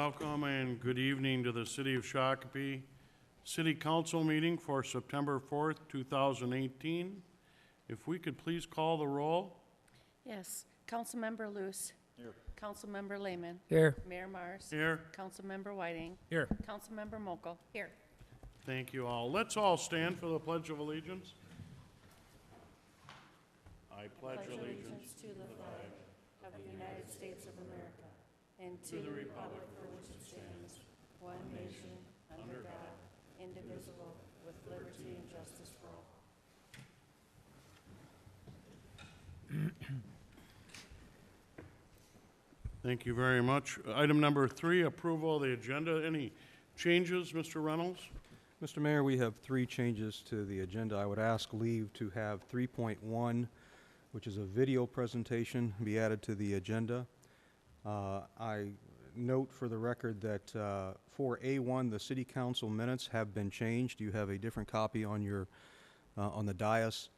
Welcome and good evening to the City of Shakopee City Council meeting for September 4th, 2018. If we could please call the roll. Yes. Councilmember Luce. Here. Councilmember Lehman. Here. Mayor Mars. Here. Councilmember Whiting. Here. Councilmember Mokel. Here. Thank you all. Let's all stand for the Pledge of Allegiance. I pledge allegiance to the flag of the United States of America and to the republic for which it stands, one nation, under God, indivisible, with liberty and justice for all. Thank you very much. Item number 3, approval of the agenda. Any changes, Mr. Reynolds? Mr. Mayor, we have 3 changes to the agenda. I would ask leave to have 3.1, which is a video presentation, be added to the agenda. I note for the record that for A1, the City Council minutes have been changed. You have a different copy on your on the dais.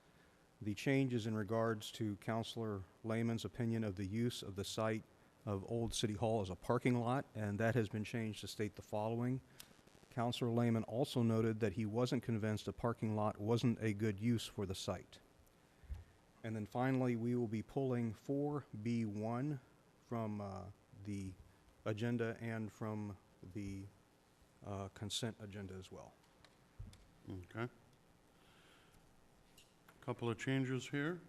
The change is in regards to Councilor Lehman's opinion of the use of the site of Old City Hall as a parking lot, and that has been changed to state the following. Councilor Lehman also noted that he wasn't convinced a parking lot wasn't a good use for the site. And then finally, we will be pulling 4B1 from the agenda and from the consent agenda as well. Okay. Couple of changes here.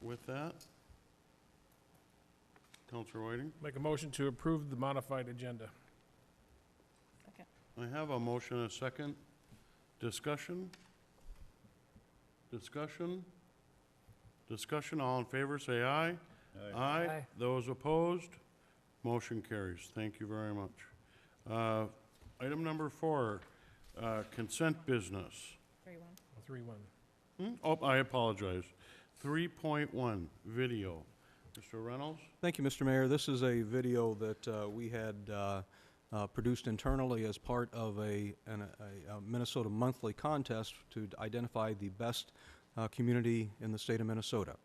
With that, Councilor Whiting. Make a motion to approve the modified agenda. Second. I have a motion and a second. Discussion? Discussion? Discussion, all in favor, say aye. Aye. Aye. Those opposed? Motion carries. Thank you very much. Item number 4, consent business. 3-1. 3-1. Oh, I apologize. 3.1, video. Mr. Reynolds? Thank you, Mr. Mayor. This is a video that we had produced internally as part of a Minnesota monthly contest to identify the best community in the state of Minnesota.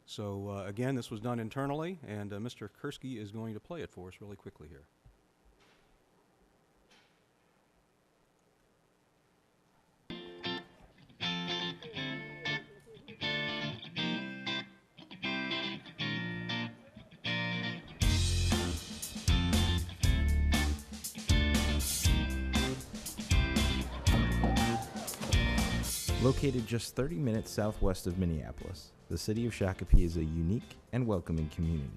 So again, this was done internally, and Mr. Kursky is going to play it for us really quickly here. Located just 30 minutes southwest of Minneapolis, the city of Shakopee is a unique and welcoming community.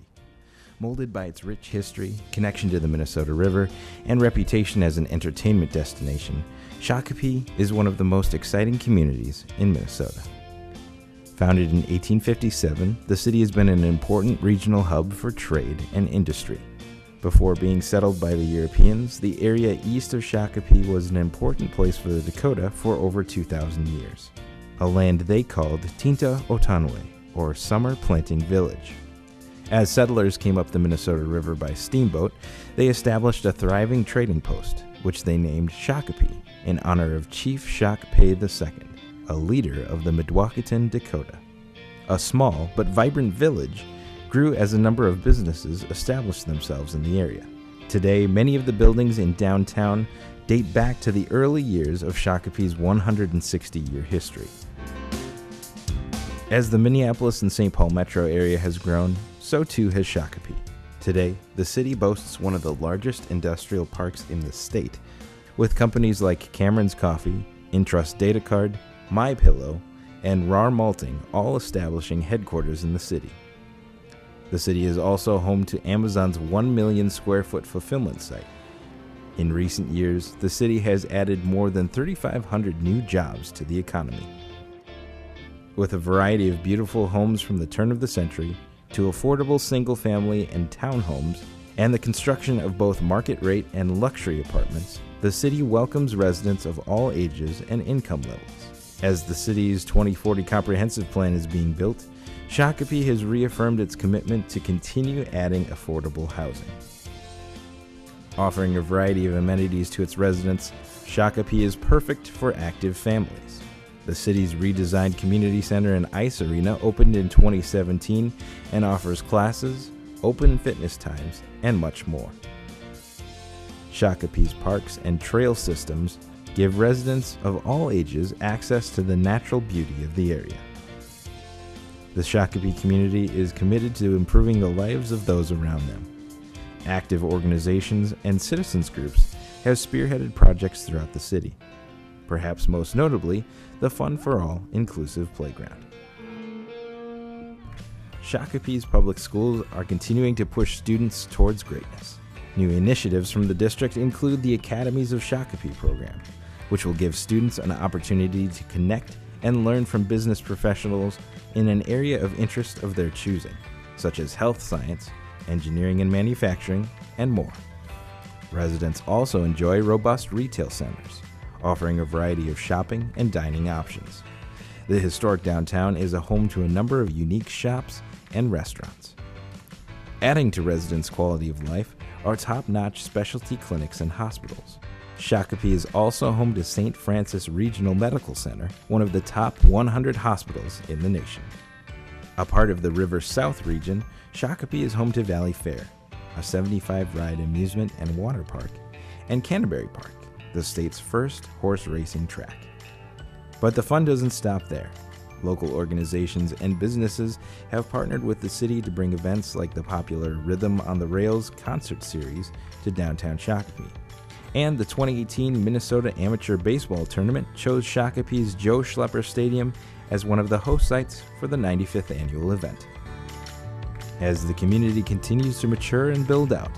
Molded by its rich history, connection to the Minnesota River, and reputation as an entertainment destination, Shakopee is one of the most exciting communities in Minnesota. Founded in 1857, the city has been an important regional hub for trade and industry. Before being settled by the Europeans, the area east of Shakopee was an important place for the Dakota for over 2,000 years, a land they called Tinta Otanwe, or Summer Planting Village. As settlers came up the Minnesota River by steamboat, they established a thriving trading post, which they named Shakopee, in honor of Chief Shakopee II, a leader of the Midwakitan Dakota. A small but vibrant village grew as a number of businesses established themselves in the area. Today, many of the buildings in downtown date back to the early years of Shakopee's 160-year history. As the Minneapolis and St. Paul metro area has grown, so too has Shakopee. Today, the city boasts one of the largest industrial parks in the state, with companies like Cameron's Coffee, Intrust Data Card, MyPillow, and RAR Malting all establishing headquarters in the city. The city is also home to Amazon's 1 million square foot fulfillment site. In recent years, the city has added more than 3,500 new jobs to the economy. With a variety of beautiful homes from the turn of the century to affordable single-family and townhomes, and the construction of both market-rate and luxury apartments, the city welcomes residents of all ages and income levels. As the city's 2040 comprehensive plan is being built, Shakopee has reaffirmed its commitment to continue adding affordable housing. Offering a variety of amenities to its residents, Shakopee is perfect for active families. The city's redesigned community center and ice arena opened in 2017 and offers classes, open fitness times, and much more. Shakopee's parks and trail systems give residents of all ages access to the natural beauty of the area. The Shakopee community is committed to improving the lives of those around them. Active organizations and citizens groups have spearheaded projects throughout the city, perhaps most notably the Fun for All Inclusive Playground. Shakopee's public schools are continuing to push students towards greatness. New initiatives from the district include the Academies of Shakopee program, which will give students an opportunity to connect and learn from business professionals in an area of interest of their choosing, such as health science, engineering and manufacturing, and more. Residents also enjoy robust retail centers, offering a variety of shopping and dining options. The historic downtown is a home to a number of unique shops and restaurants. Adding to residents' quality of life are top-notch specialty clinics and hospitals. Shakopee is also home to St. Francis Regional Medical Center, one of the top 100 hospitals in the nation. A part of the River South region, Shakopee is home to Valley Fair, a 75-ride amusement and water park, and Canterbury Park, the state's first horse racing track. But the fun doesn't stop there. Local organizations and businesses have partnered with the city to bring events like the popular Rhythm on the Rails concert series to downtown Shakopee. And the 2018 Minnesota Amateur Baseball Tournament chose Shakopee's Joe Schlepper Stadium as one of the host sites for the 95th annual event. As the community continues to mature and build out,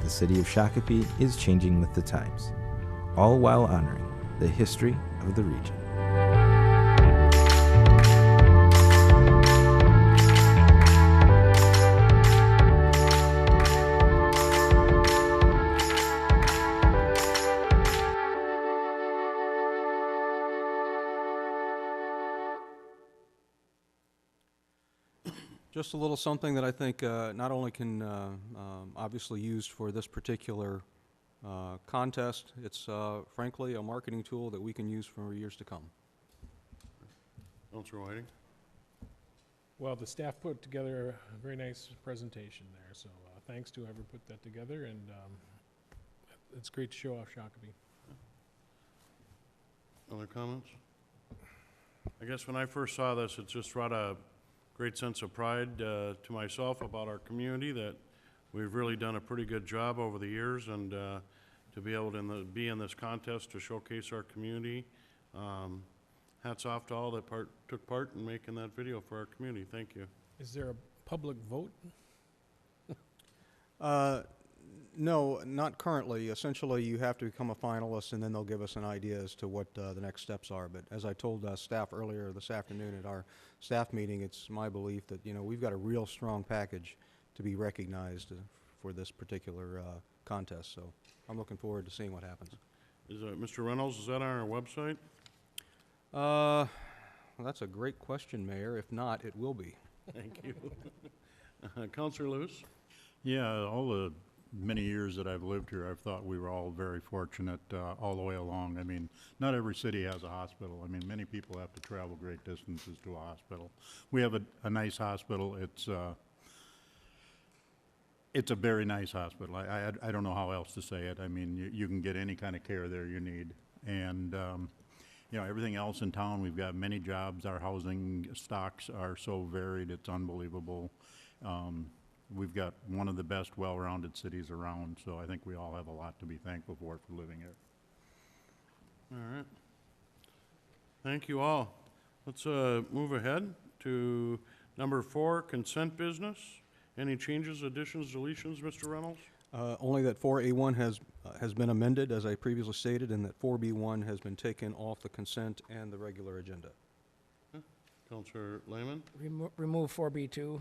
the city of Shakopee is changing with the times, all while honoring the history of the region. Just a little something that I think not only can obviously used for this particular contest, it's frankly a marketing tool that we can use for years to come. Counselor Whiting? Well, the staff put together a very nice presentation there, so thanks to whoever put that together, and it's great to show off Shakopee. Other comments? I guess when I first saw this, it just brought a great sense of pride to myself about our community, that we've really done a pretty good job over the years, and to be able to be in this contest to showcase our community. Hats off to all that took part in making that video for our community. Thank you. Is there a public vote? No, not currently. Essentially, you have to become a finalist, and then they'll give us an idea as to what the next steps are. But as I told staff earlier this afternoon at our staff meeting, it's my belief that, we've got a real strong package to be recognized for this particular contest. So I'm looking forward to seeing what happens. Mr. Reynolds, is that on our website? Well, that's a great question, Mayor. If not, it will be. Thank you. Counselor Lewis? Yeah, all the many years that I've lived here, I've thought we were all very fortunate all the way along. I mean, not every city has a hospital. I mean, many people have to travel great distances to a hospital. We have a nice hospital. It's a very nice hospital. I don't know how else to say it. I mean, you can get any kind of care there you need. And, everything else in town, we've got many jobs. Our housing stocks are so varied, it's unbelievable. We've got one of the best well-rounded cities around, so I think we all have a lot to be thankful for living here. All right. Thank you all. Let's move ahead to number 4, consent business. Any changes, additions, deletions, Mr. Reynolds? Only that 4A1 has been amended, as I previously stated, and that 4B1 has been taken off the consent and the regular agenda. Counselor Lehman? Remove 4B2.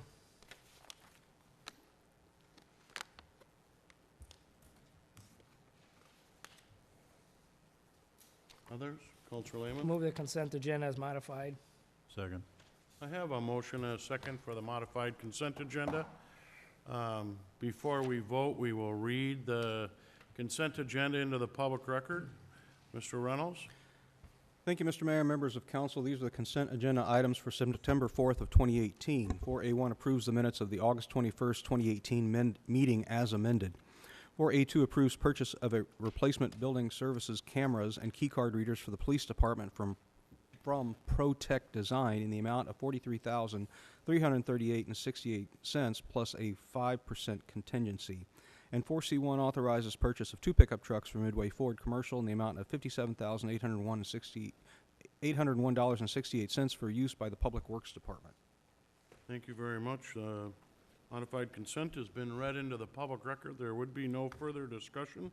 Others? Counselor Lehman? Move the consent agenda as modified. Second. I have a motion and a second for the modified consent agenda. Before we vote, we will read the consent agenda into the public record. Mr. Reynolds? Thank you, Mr. Mayor, members of council. These are the consent agenda items for September 4th of 2018. 4A1 approves the minutes of the August 21st, 2018 meeting as amended. 4A2 approves purchase of a replacement building services cameras and key card readers for the police department from ProTech Design in the amount of $43,338.68 plus a 5% contingency. And 4C1 authorizes purchase of 2 pickup trucks from Midway Ford Commercial in the amount of $57,801.68 for use by the Public Works Department. Thank you very much. Modified consent has been read into the public record. There would be no further discussion.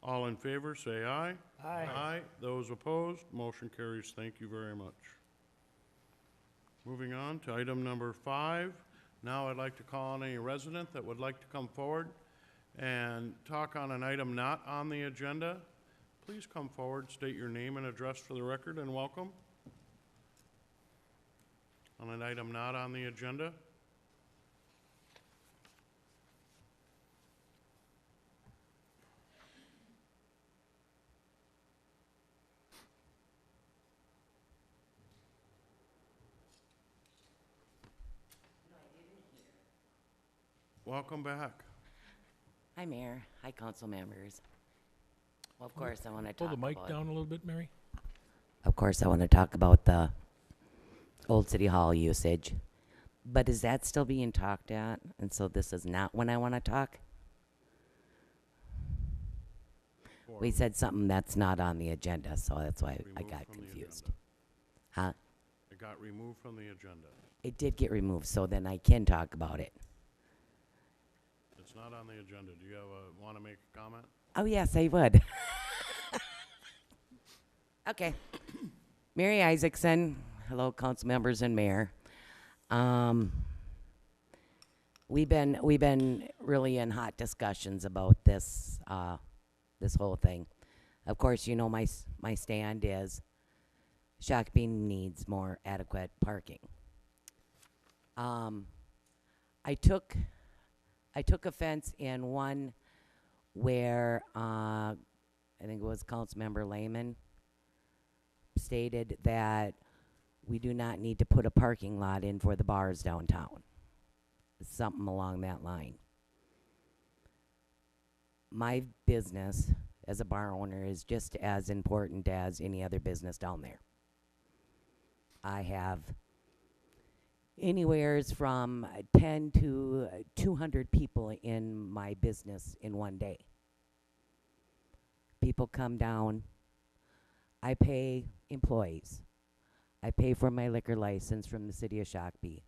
All in favor, say aye. Aye. Aye. Those opposed, motion carries. Thank you very much. Moving on to item number 5. Now I'd like to call on any resident that would like to come forward and talk on an item not on the agenda. Please come forward, state your name and address for the record, and welcome. On an item not on the agenda. Welcome back. Hi, Mayor. Hi, council members. Well, of course, I want to Pull talk the mic about, down a little bit, Mary. of course, I want to talk about the old city hall usage. But is that still being talked at? And so this is not when I want to talk? We said something that's not on the agenda, so that's why I Removed got from the confused. agenda. Huh? It got removed from the agenda. It did get removed, so then I can talk about it. It's not on the agenda. Do you want to make a comment? Oh, yes, I would. Okay. Mary Isaacson. Hello, council members and mayor. We've been really in hot discussions about this this whole thing. Of course, you know my stand is Shakopee needs more adequate parking. I took offense in one where I think it was Councilmember Lehman stated that we do not need to put a parking lot in for the bars downtown. Something along that line. My business as a bar owner is just as important as any other business down there. I have anywheres from 10 to 200 people in my business in one day. People come down. I pay employees. I pay for my liquor license from the city of Shakopee.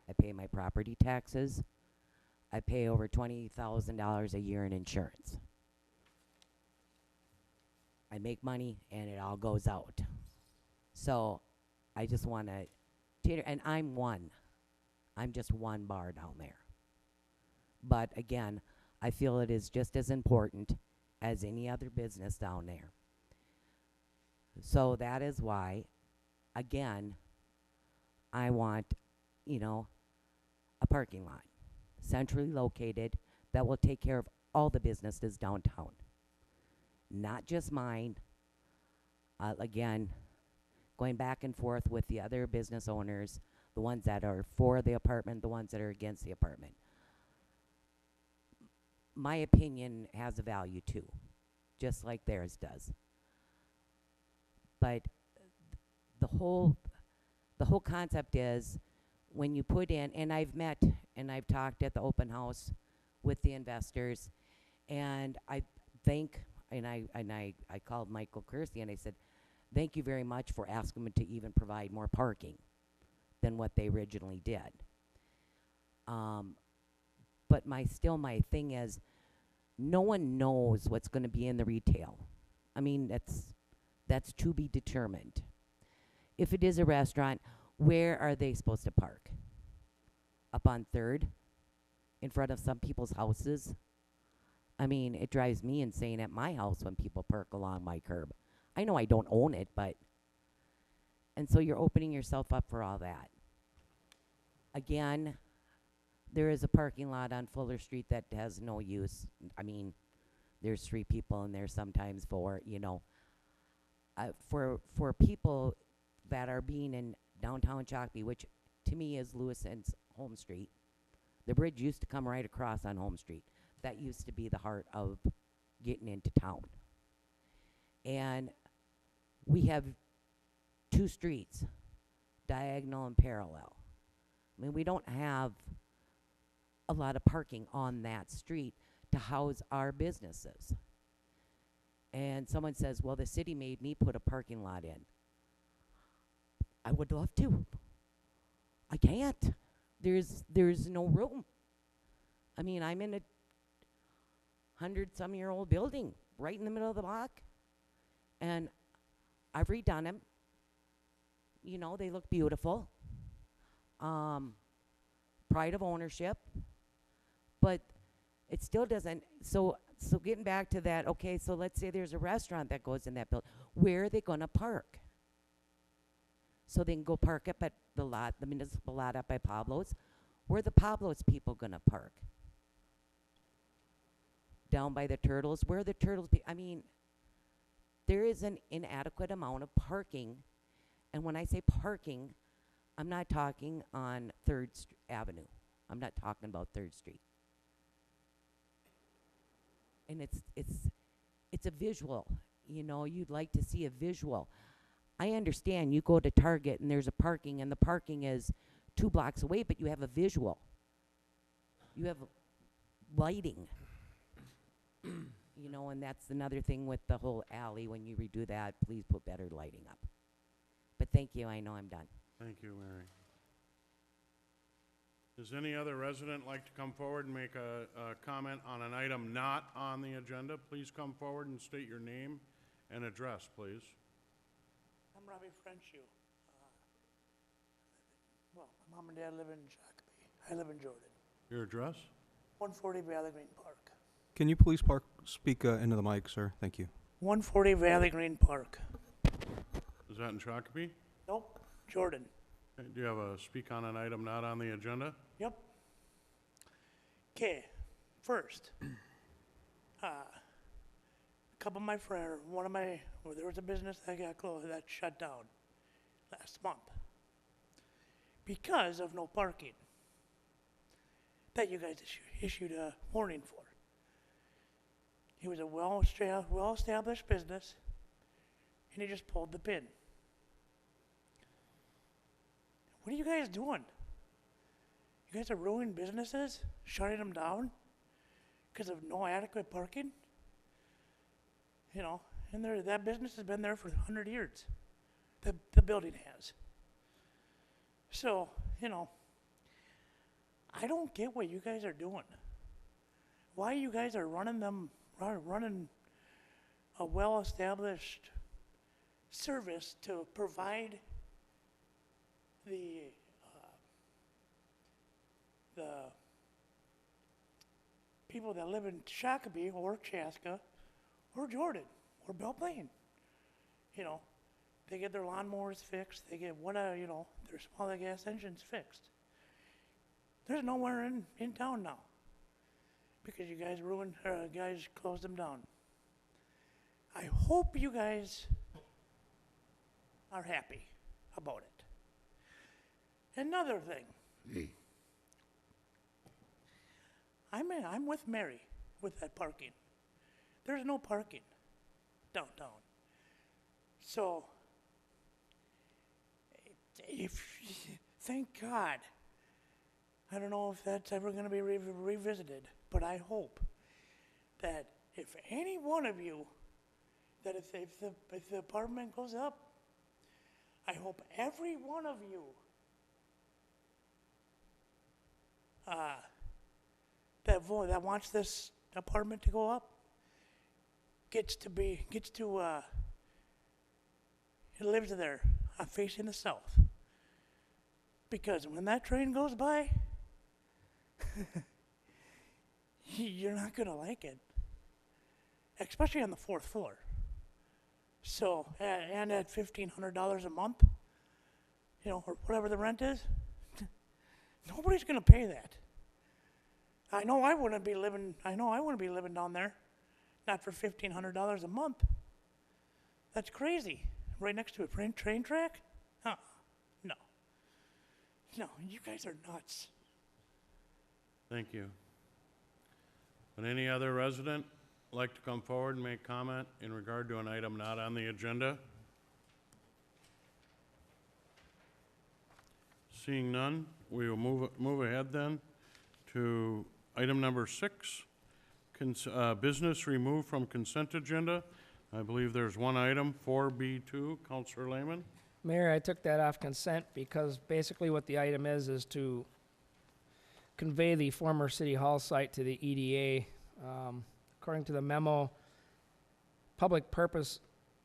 I pay my property taxes. I pay over $20,000 a year in insurance. I make money and it all goes out. So I just want to cater, and I'm just one bar down there. But again, I feel it is just as important as any other business down there. So that is why, again, I want, a parking lot centrally located that will take care of all the businesses downtown. Not just mine. Again, going back and forth with the other business owners, the ones that are for the apartment, the ones that are against the apartment. My opinion has a value too, just like theirs does. But the whole concept is when you put in, and I've met and I've talked at the open house with the investors, and I think, and I called Michael Kersey and I said, thank you very much for asking them to even provide more parking than what they originally did. But my thing is, no one knows what's going to be in the retail. I mean, that's to be determined. If it is a restaurant, where are they supposed to park? Up on 3rd? In front of some people's houses? I mean, it drives me insane at my house when people park along my curb. I know I don't own it, but... And so you're opening yourself up for all that. Again, there is a parking lot on Fuller Street that has no use. I mean, there's 3 people in there, sometimes 4, For people that are being in downtown Shakopee, which to me is Lewis and Home Street. The bridge used to come right across on Home Street. that used to be the heart of getting into town. And we have two streets, diagonal and parallel. I mean, we don't have a lot of parking on that street to house our businesses. And someone says, well, the city made me put a parking lot in. I would love to. I can't. There's no room. I mean, I'm in a 100-some-year-old building right in the middle of the block. And I've redone them. You know, they look beautiful. Pride of ownership. But it still doesn't, so getting back to that, okay, so let's say there's a restaurant that goes in that building. Where are they going to park? So they can go park up at the lot, the municipal lot up by Pablo's. Where are the Pablo's people going to park? Down by the Turtles? Where are the Turtles? I mean, there is an inadequate amount of parking. And when I say parking, I'm not talking on 3rd Avenue. I'm not talking about 3rd Street. And it's a visual. You know, you'd like to see a visual. I understand you go to Target and there's a parking and the parking is 2 blocks away, but you have a visual. You have lighting. You know, and that's another thing with the whole alley. When you redo that, please put better lighting up. But thank you. I know I'm done. Thank you, Mary. Does any other resident like to come forward and make a comment on an item not on the agenda? Please come forward and state your name and address, please. I'm Robbie Frenchie. Well, my mom and dad live in Shakopee. I live in Jordan. Your address? 140 Valley Green Park. Can you please speak into the mic, sir? Thank you. 140 Valley Green Park. Is that in Shakopee? Nope, Jordan. Okay, do you have a speak on an item not on the agenda? Yep. Okay, first, a couple of my friends, well, there was a business that got closed, that shut down last month because of no parking that you guys issued a warning for. He was a well-established business, and he just pulled the pin. What are you guys doing? You guys are ruining businesses, shutting them down because of no adequate parking? You know, and that business has been there for 100 years. The building has. So, you know, I don't get what you guys are doing. Why you guys are running a well-established service to provide the people that live in Shakopee or Chaska or Jordan or Belle Plaine. You know, they get their lawnmowers fixed, they get you know, their smaller gas engines fixed. There's nowhere in town now because you guys guys closed them down. I hope you guys are happy about it. Another thing. I'm with Mary with that parking. There's no parking downtown. So, thank God. I don't know if that's ever going to be revisited, but I hope that if any one of you, that if the apartment goes up, I hope every one of you that wants this apartment to go up lives there, facing the south. Because when that train goes by, you're not gonna like it, especially on the 4th floor. So, and at $1,500 a month, you know, or whatever the rent is, nobody's gonna pay that. I know I wouldn't be living down there, not for $1,500 a month. That's crazy. Right next to a train track? No. No, you guys are nuts. Thank you. Would any other resident like to come forward and make comment in regard to an item not on the agenda? Seeing none, we will move ahead then to item number 6, business removed from consent agenda. I believe there's one item, 4B2. Counselor Lehman? Mayor, I took that off consent because basically what the item is to convey the former City Hall site to the EDA. According to the memo, public purpose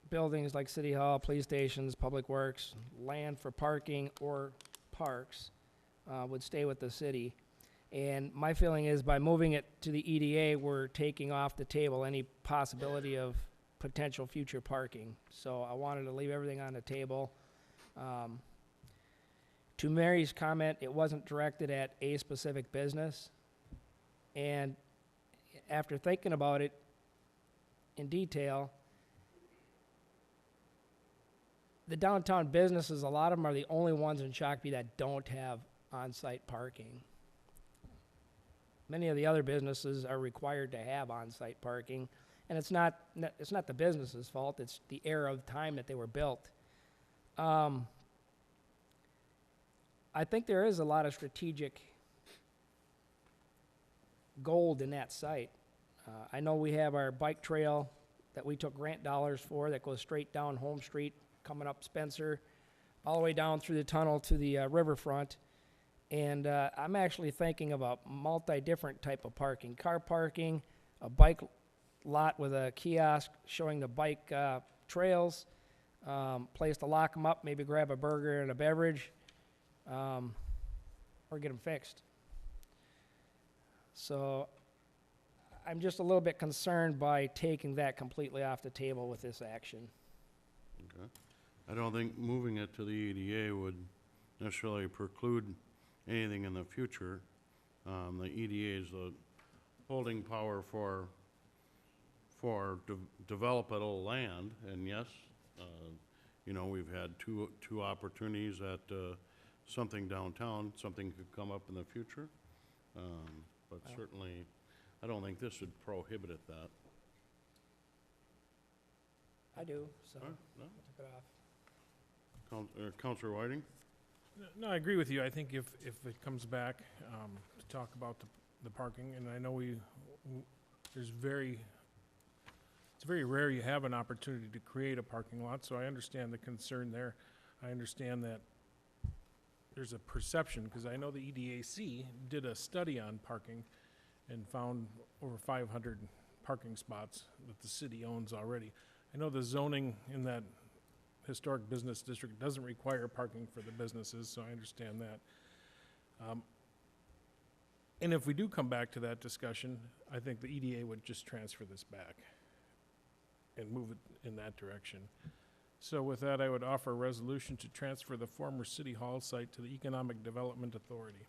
buildings like City Hall, police stations, public works, land for parking or parks would stay with the city. And my feeling is by moving it to the EDA, we're taking off the table any possibility of potential future parking. So I wanted to leave everything on the table. To Mary's comment, it wasn't directed at a specific business. And after thinking about it in detail, the downtown businesses, a lot of them are the only ones in Shakopee that don't have on-site parking. Many of the other businesses are required to have on-site parking, and it's not the business's fault, it's the era of time that they were built. I think there is a lot of strategic gold in that site. I know we have our bike trail that we took grant dollars for that goes straight down Home Street, coming up Spencer, all the way down through the tunnel to the riverfront. And I'm actually thinking of a multi-different type of parking. Car parking, a bike lot with a kiosk showing the bike trails, place to lock them up, maybe grab a burger and a beverage, or get them fixed. So I'm just a little bit concerned by taking that completely off the table with this action. Okay. I don't think moving it to the EDA would necessarily preclude anything in the future. The EDA is the holding power for developable land, and yes, you know, we've had two opportunities at something downtown. Something could come up in the future, but certainly, I don't think this would prohibit it that. I do, so Huh? No? I took it off. Counselor Whiting? No, I agree with you. I think if it comes back to talk about the parking, and I know it's very rare you have an opportunity to create a parking lot, so I understand the concern there. I understand that there's a perception, because I know the EDAC did a study on parking and found over 500 parking spots that the city owns already. I know the zoning in that historic business district doesn't require parking for the businesses, so I understand that. And if we do come back to that discussion, I think the EDA would just transfer this back and move it in that direction. So with that, I would offer a resolution to transfer the former City Hall site to the Economic Development Authority.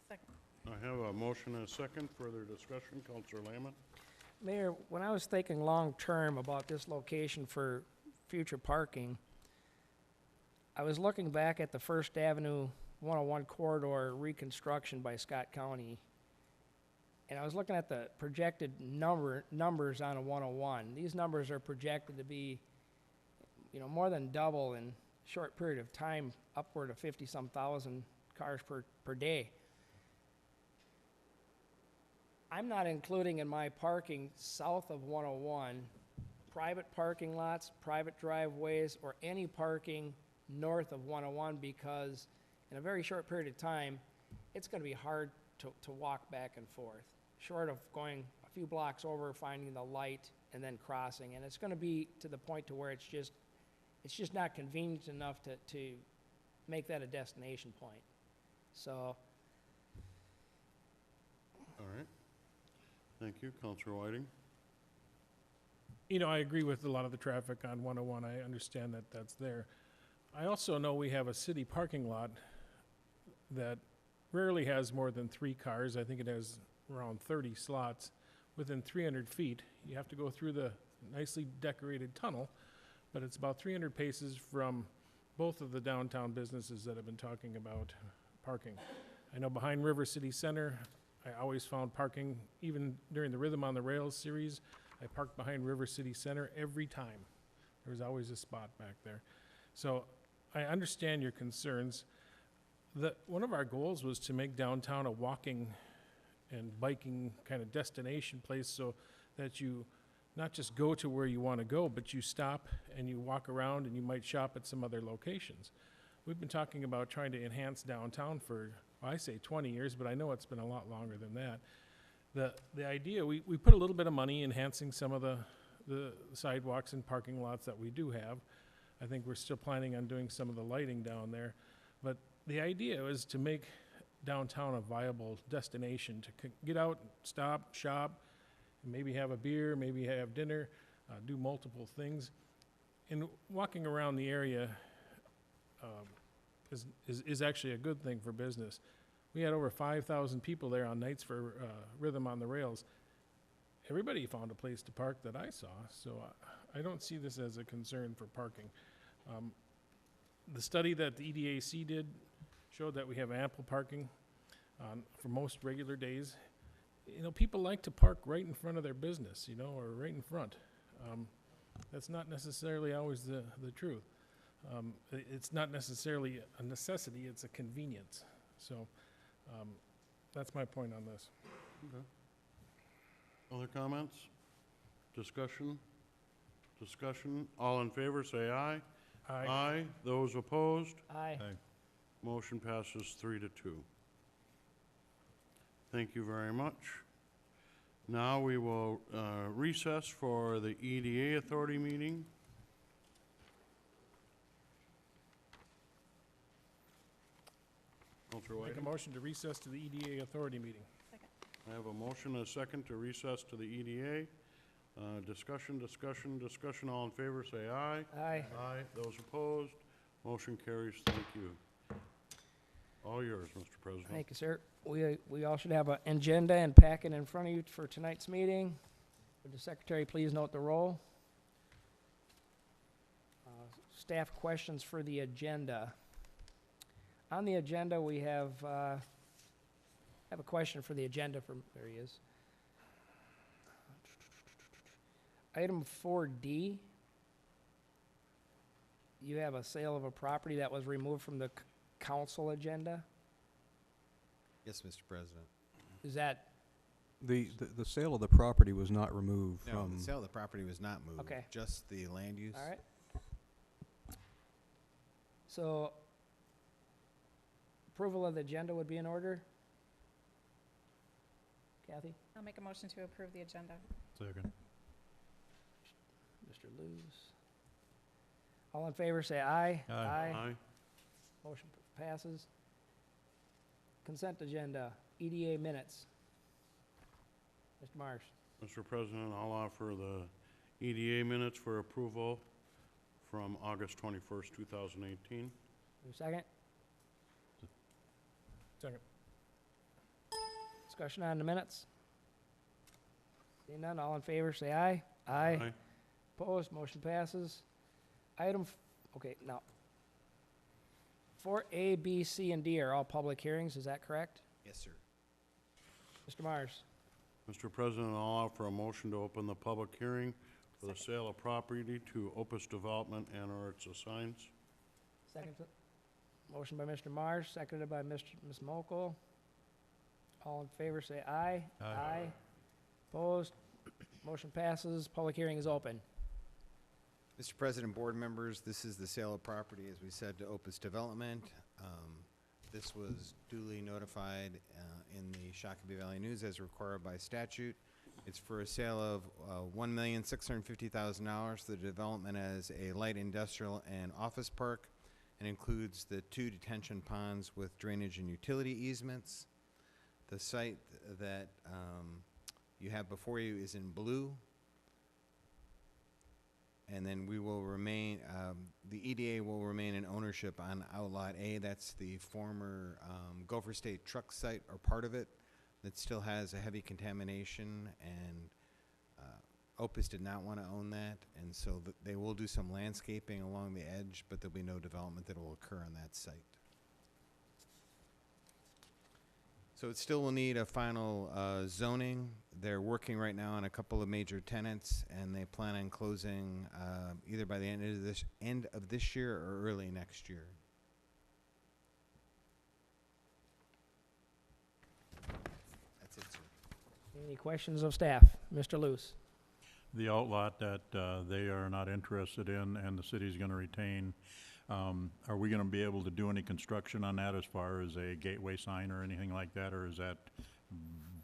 Second. I have a motion and a second. Further discussion. Counselor Lehman? Mayor, when I was thinking long-term about this location for future parking, I was looking back at the First Avenue 101 corridor reconstruction by Scott County, and I was looking at the projected numbers on a 101. These numbers are projected to be, you know, more than double in a short period of time, upward of 50-some thousand cars per day. I'm not including in my parking south of 101 private parking lots, private driveways, or any parking north of 101 because in a very short period of time, it's going to be hard to walk back and forth, short of going a few blocks over, finding the light, and then crossing. And it's going to be to the point to where it's just not convenient enough to make that a destination point. So. All right. Thank you. Counselor Whiting? You know, I agree with a lot of the traffic on 101. I understand that that's there. I also know we have a city parking lot that rarely has more than 3 cars. I think it has around 30 slots within 300 feet. You have to go through the nicely decorated tunnel, but it's about 300 paces from both of the downtown businesses that have been talking about parking. I know behind River City Center, I always found parking, even during the Rhythm on the Rails series, I parked behind River City Center every time. There was always a spot back there. So I understand your concerns. One of our goals was to make downtown a walking and biking kind of destination place, so that you not just go to where you want to go, but you stop and you walk around and you might shop at some other locations. We've been talking about trying to enhance downtown for, well, I say 20 years, but I know it's been a lot longer than that. The idea, we put a little bit of money enhancing some of the sidewalks and parking lots that we do have. I think we're still planning on doing some of the lighting down there. But the idea is to make downtown a viable destination, to get out, stop, shop, and maybe have a beer, maybe have dinner, do multiple things. And walking around the area is actually a good thing for business. We had over 5,000 people there on nights for Rhythm on the Rails. Everybody found a place to park that I saw, so I don't see this as a concern for parking. The study that the EDAC did showed that we have ample parking for most regular days. You know, people like to park right in front of their business, you know, or right in front. That's not necessarily always the truth. It's not necessarily a necessity, it's a convenience. So that's my point on this. Okay. Other comments? Discussion? Discussion? All in favor, say aye. Aye. Those opposed? Aye. Motion passes 3-2. Thank you very much. Now we will recess for the EDA Authority meeting. Counselor Make a Whiting? motion to recess to the EDA Authority meeting. I have a motion and a second to recess to the EDA. Discussion, discussion, discussion. All in favor, say aye. Aye. Aye. Those opposed? Motion carries. Thank you. All yours, Mr. President. Thank you, sir. We all should have an agenda and packet in front of you for tonight's meeting. Would the secretary please note the roll? Staff questions for the agenda. On the agenda, we have a question for the agenda from, there he is. Item 4D, you have a sale of a property that was removed from the council agenda. Yes, Mr. President. Is that, The sale of the property was not removed No, from... the sale of the property was not moved. Okay. Just the land use. all right? So, approval of the agenda would be in order? Kathy? I'll make a motion to approve the agenda. Second. Mr. Lewis? All in favor, say aye. Aye. Motion passes. Consent agenda, EDA minutes. Mr. Marsh? Mr. President, I'll offer the EDA minutes for approval from August 21st, 2018. Your second? Second. Discussion on the minutes? Seeing none, all in favor, say aye. Aye. Opposed, motion passes. Okay, now, 4A, B, C, and D are all public hearings, is that correct? Yes, sir. Mr. Mars? Mr. President, I'll offer a motion to open the public hearing for the sale of property to Opus Development and/or its assigns. Second. Motion by Mr. Mars, seconded by Ms. Mokel. All in favor, say aye. Aye. Opposed, motion passes, public hearing is open. Mr. President, board members, this is the sale of property, as we said, to Opus Development. This was duly notified in the Shakopee Valley News as required by statute. It's for a sale of $1,650,000. The development as a light industrial and office park and includes the 2 detention ponds with drainage and utility easements. The site that you have before you is in blue. And then we will remain, the EDA will remain in ownership on Outlot A. That's the former Gopher State truck site, or part of it, that still has a heavy contamination, and Opus did not want to own that, and so they will do some landscaping along the edge, but there'll be no development that will occur on that site. So it still will need a final zoning. They're working right now on a couple of major tenants, and they plan on closing either by the end of this year or early next year. That's it, sir. Any questions of staff? Mr. Luce? The outlot that they are not interested in and the city's going to retain, are we going to be able to do any construction on that as far as a gateway sign or anything like that, or is that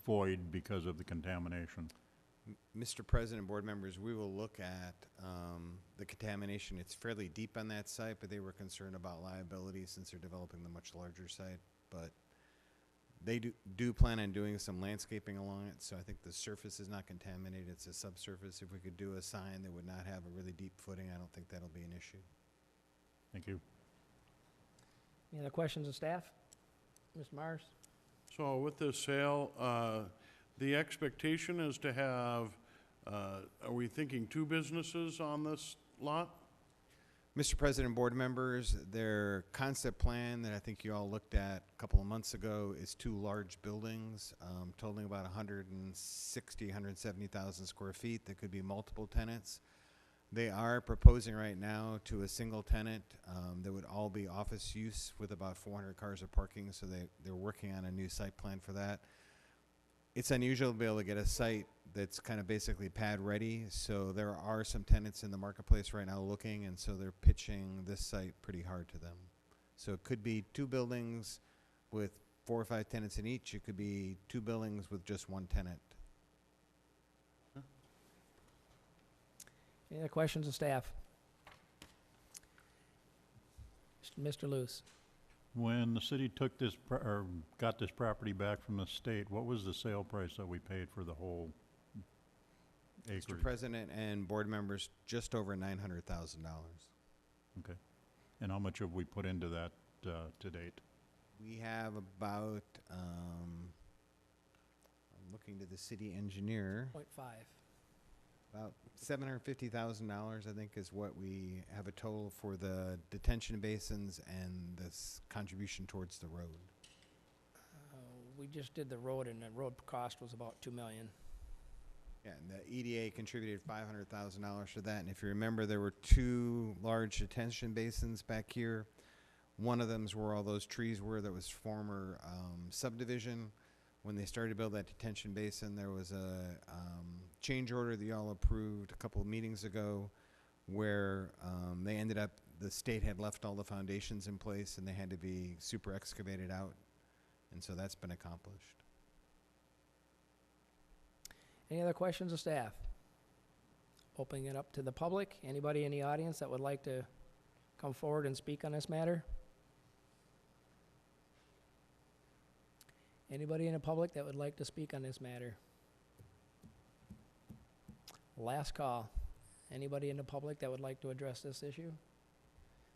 void because of the contamination? Mr. President, board members, we will look at the contamination. It's fairly deep on that site, but they were concerned about liability since they're developing the much larger site. But they do plan on doing some landscaping along it, so I think the surface is not contaminated. It's a subsurface. If we could do a sign that would not have a really deep footing, I don't think that'll be an issue. Thank you. Any other questions of staff? Mr. Mars? So with this sale, the expectation is to have, are we thinking 2 businesses on this lot? Mr. President, board members, their concept plan that I think you all looked at a couple of months ago is 2 large buildings totaling about 160, 170,000 square feet. There could be multiple tenants. They are proposing right now to a single tenant that would all be office use with about 400 cars of parking, so they're working on a new site plan for that. It's unusual to be able to get a site that's kind of basically pad ready, so there are some tenants in the marketplace right now looking, and so they're pitching this site pretty hard to them. So it could be 2 buildings with 4 or 5 tenants in each. It could be 2 buildings with just 1 tenant. Any other questions of staff? Mr. Luce? When the city took this, or got this property back from the state, what was the sale price that we paid for the whole Mr. acreage? President and board members, just over $900,000. Okay. And how much have we put into that to date? We have about, I'm looking to the city engineer, 0.5. about $750,000, I think, is what we have a total for the detention basins and this contribution towards the road. We just did the road, and the road cost was about $2 million. Yeah, and the EDA contributed $500,000 to that. And if you remember, there were 2 large detention basins back here. One of them's where all those trees were that was former subdivision. When they started to build that detention basin, there was a change order that y'all approved a couple of meetings ago where they ended up, the state had left all the foundations in place and they had to be super excavated out. And so that's been accomplished. Any other questions of staff? Opening it up to the public. Anybody in the audience that would like to come forward and speak on this matter? Anybody in the public that would like to speak on this matter? Last call. Anybody in the public that would like to address this issue?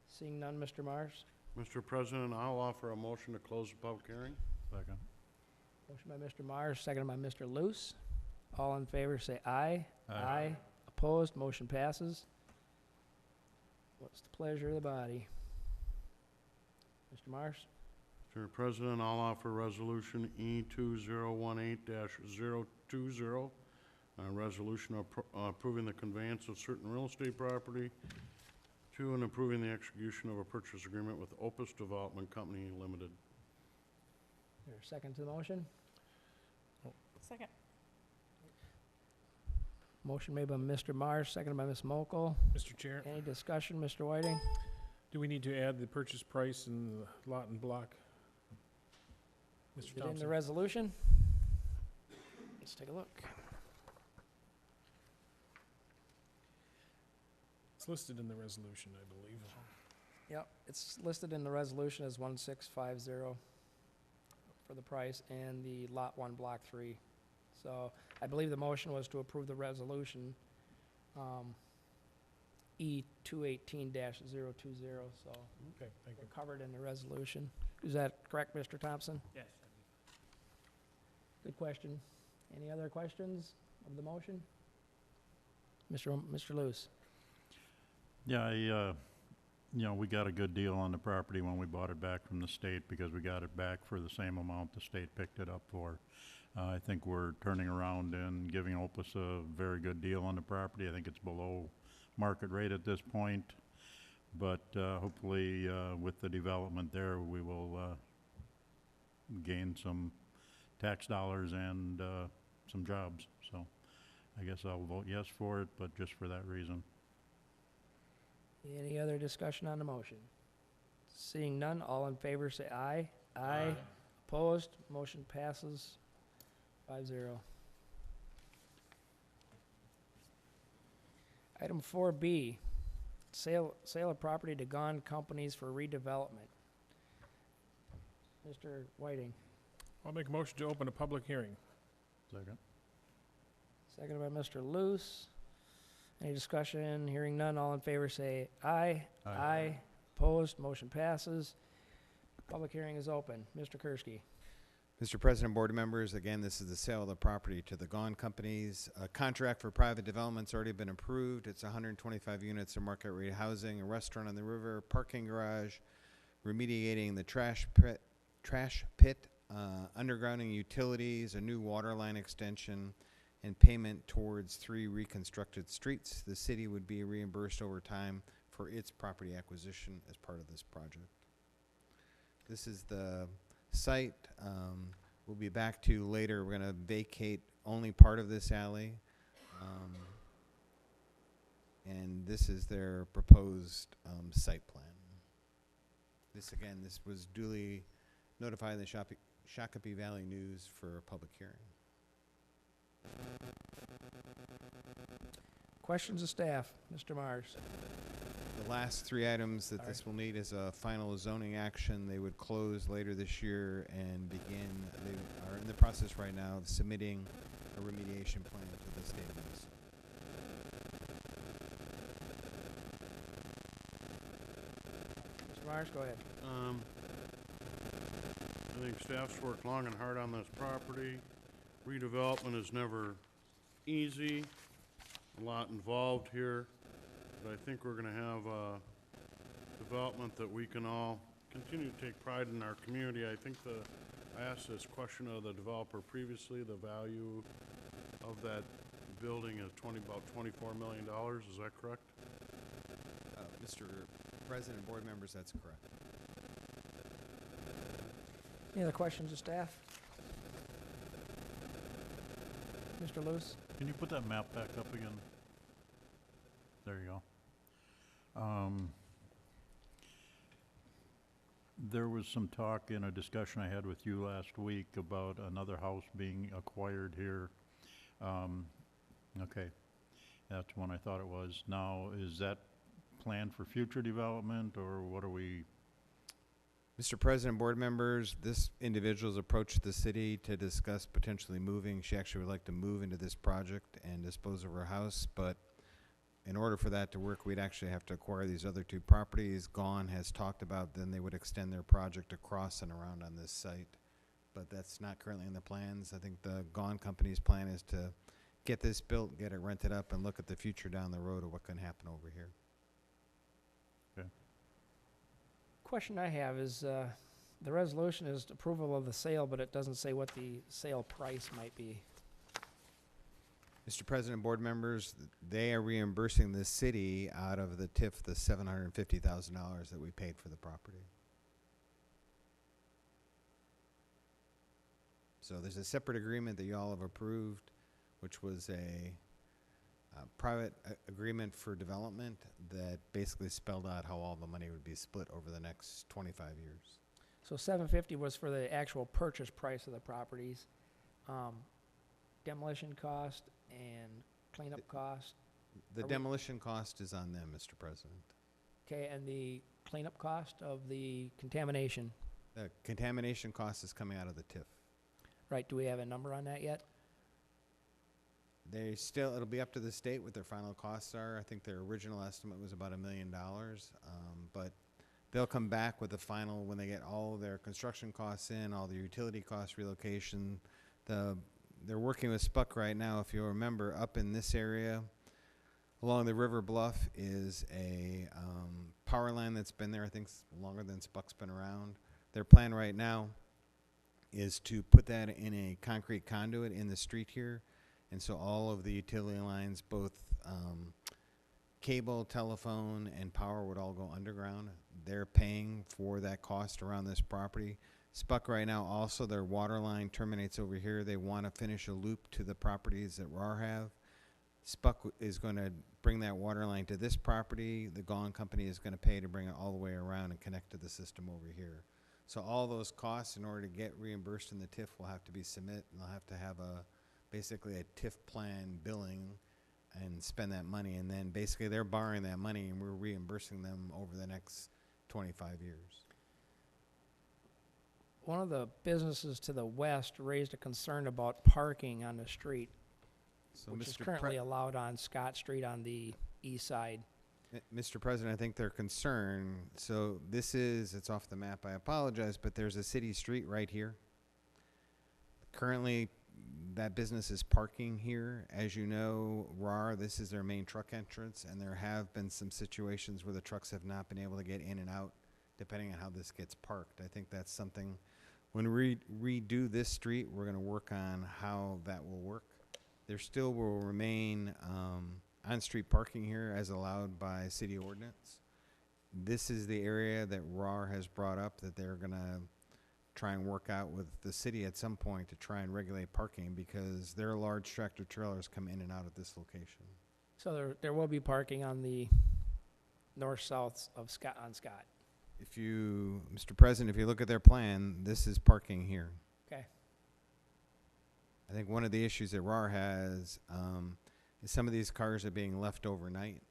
Seeing none, Mr. Mars? Mr. President, I'll offer a motion to close the public hearing. Second. Motion by Mr. Mars, seconded by Mr. Luce. All in favor, say aye. Aye. Opposed, motion passes. What's the pleasure of the body? Mr. Mars? Mr. President, I'll offer Resolution E2018-020, a resolution approving the conveyance of certain real estate property to and approving the execution of a purchase agreement with Opus Development Company Limited. Is there a second to the motion? Second. Motion made by Mr. Mars, seconded by Ms. Mokel. Mr. Chair, Any discussion, Mr. Whiting? do we need to add the purchase price and the lot and block? Is Mr. it in the Thompson? resolution? Let's take a look. It's listed in the resolution, I believe. Yep, it's listed in the resolution as 1650 for the price and the Lot 1, Block 3. So I believe the motion was to approve the resolution, E218-020, so Okay, thank you. we're covered in the resolution. Is that correct, Mr. Thompson? Yes. Good question. Any other questions of the motion? Mr. Luce? Yeah, you know, we got a good deal on the property when we bought it back from the state because we got it back for the same amount the state picked it up for. I think we're turning around and giving Opus a very good deal on the property. I think it's below market rate at this point. But hopefully, with the development there, we will gain some tax dollars and some jobs. So I guess I'll vote yes for it, but just for that reason. Any other discussion on the motion? Seeing none, all in favor say aye. Aye. Opposed, motion passes 5-0. Item 4B, sale of property to gone companies for redevelopment. Mr. Whiting, I'll make a motion to open a public hearing. Second. seconded by Mr. Luce. Any discussion? Hearing none, all in favor say aye. Aye. Opposed, motion passes. Public hearing is open. Mr. Kursky. Mr. President, board members, again, this is the sale of the property to the Gone Companies. A contract for private development's already been approved. It's 125 units of market rate housing, a restaurant on the river, parking garage, remediating the trash pit, undergrounding utilities, a new water line extension, and payment towards 3 reconstructed streets. The city would be reimbursed over time for its property acquisition as part of this project. This is the site. We'll be back to later. We're going to vacate only part of this alley. And this is their proposed site plan. This was duly notified in the Shakopee Valley News for a public hearing. Questions of staff? Mr. Mars. The last 3 items that this will need is a final zoning action. They would close later this year and begin, they are in the process right now of submitting a remediation plan to the state of Minnesota. Mr. Mars, go ahead. I think staff's worked long and hard on this property. Redevelopment is never easy, a lot involved here, but I think we're gonna have a development that we can all continue to take pride in our community. I think I asked this question of the developer previously, the value of that building is about $24 million, is that correct? Mr. President, board members, that's correct. Any other questions of staff? Mr. Luce? Can you put that map back up again? There you go. There was some talk in a discussion I had with you last week about another house being acquired here. Okay, that's one I thought it was. Now, is that planned for future development, or what are we? Mr. President, board members, this individual's approached the city to discuss potentially moving. She actually would like to move into this project and dispose of her house, but in order for that to work, we'd actually have to acquire these other 2 properties. Gone has talked about then they would extend their project across and around on this site, but that's not currently in the plans. I think the Gone Company's plan is to get this built, get it rented up, and look at the future down the road of what can happen over here. Question I have is, the resolution is approval of the sale, but it doesn't say what the sale price might be. Mr. President, board members, they are reimbursing the city out of the TIF the $750,000 that we paid for the property. So there's a separate agreement that you all have approved, which was a private agreement for development that basically spelled out how all the money would be split over the next 25 years. So $750 was for the actual purchase price of the properties. Demolition cost and cleanup cost. The demolition cost is on them, Mr. President. Okay, and the cleanup cost of the contamination. The contamination cost is coming out of the TIF. Right, do we have a number on that yet? It'll be up to the state what their final costs are. I think their original estimate was about $1 million, but they'll come back with the final when they get all of their construction costs in, all the utility costs, Along the river bluff is a power line that's been there, I think, longer than Spuck's been around. Their plan right now is to put that in a concrete conduit in the street here. And so all of the utility lines, both cable, telephone, and power would all go underground. They're paying for that cost around this property. Spuck right now also, their water line terminates over here. They want to finish a loop to the properties that RAR have. Spuck is going to bring that water line to this property. The Gone Company is going to pay to bring it all the way around and connect to the system over here. So all those costs, in order to get reimbursed in the TIF, will have to be submit, and they'll have to have basically a TIF plan billing and spend that money. And then basically they're borrowing that money and we're reimbursing them over the next 25 years. One of the businesses to the west raised a concern about parking on the street, So which is Mr. currently allowed on Scott Street on the east side. Mr. President, I think their concern, so it's off the map, I apologize, but there's a city street right here. Currently, that business is parking here. As you know, RAR, this is their main truck entrance, and there have been some situations where the trucks have not been able to get in and out, depending on how this gets parked. I think that's something, when we redo this street, we're gonna work on how that will work. There still will remain on-street parking here as allowed by city ordinance. This is the area that RAR has brought up that they're gonna try and work out with the city at some point to try and regulate parking, because their large tractor trailers come in and out of this location. So there will be parking on the north-south of Scott, on Scott. If you, Mr. President, if you look at their plan, this is parking here. Okay. I think one of the issues that RAR has is some of these cars are being left overnight.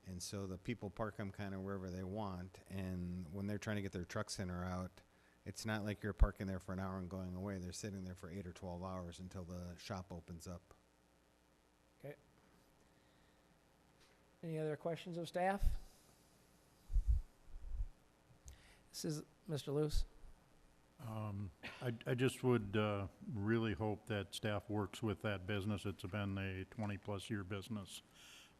And so the people park them kind of wherever they want. And when they're trying to get their trucks in or out, it's not like you're parking there for an hour and going away. They're sitting there for 8 or 12 hours until the shop opens up. Okay. Any other questions of staff? This is Mr. Luce. I just would really hope that staff works with that business. It's been a 20-plus year business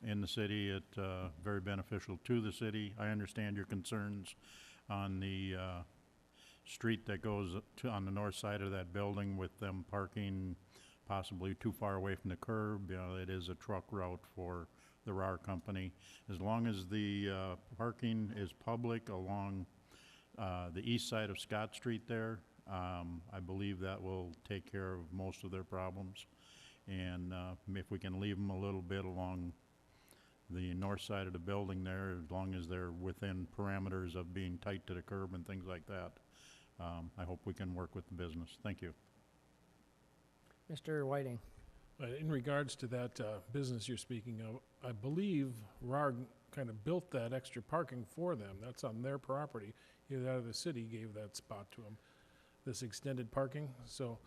in the city. It's very beneficial to the city. I understand your concerns on the street that goes on the north side of that building with them parking possibly too far away from the curb. You know, it is a truck route for the RAR company. As long as the parking is public along the east side of Scott Street there, I believe that will take care of most of their problems. And if we can leave them a little bit along the north side of the building there, as long as they're within parameters of being tight to the curb and things like that, I hope we can work with the business. Thank you. Mr. Whiting. In regards to that business you're speaking of, I believe RAR kind of built that extra parking for them. That's on their property. Either out of the city gave that spot to them, this extended parking. So,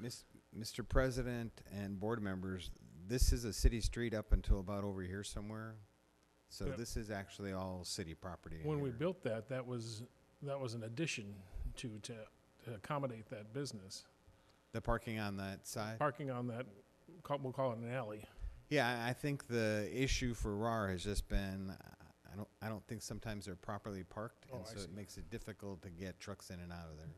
Mr. President and board members, this is a city street up until about over here somewhere. So Yep. this is actually all city property. in when we here. built that, that was an addition to accommodate that business. The parking on that side? Parking on that, we'll call it an alley. Yeah, I think the issue for RAR has just been, I don't think sometimes they're properly parked, Oh, and I so it see. makes it difficult to get trucks in and out of there.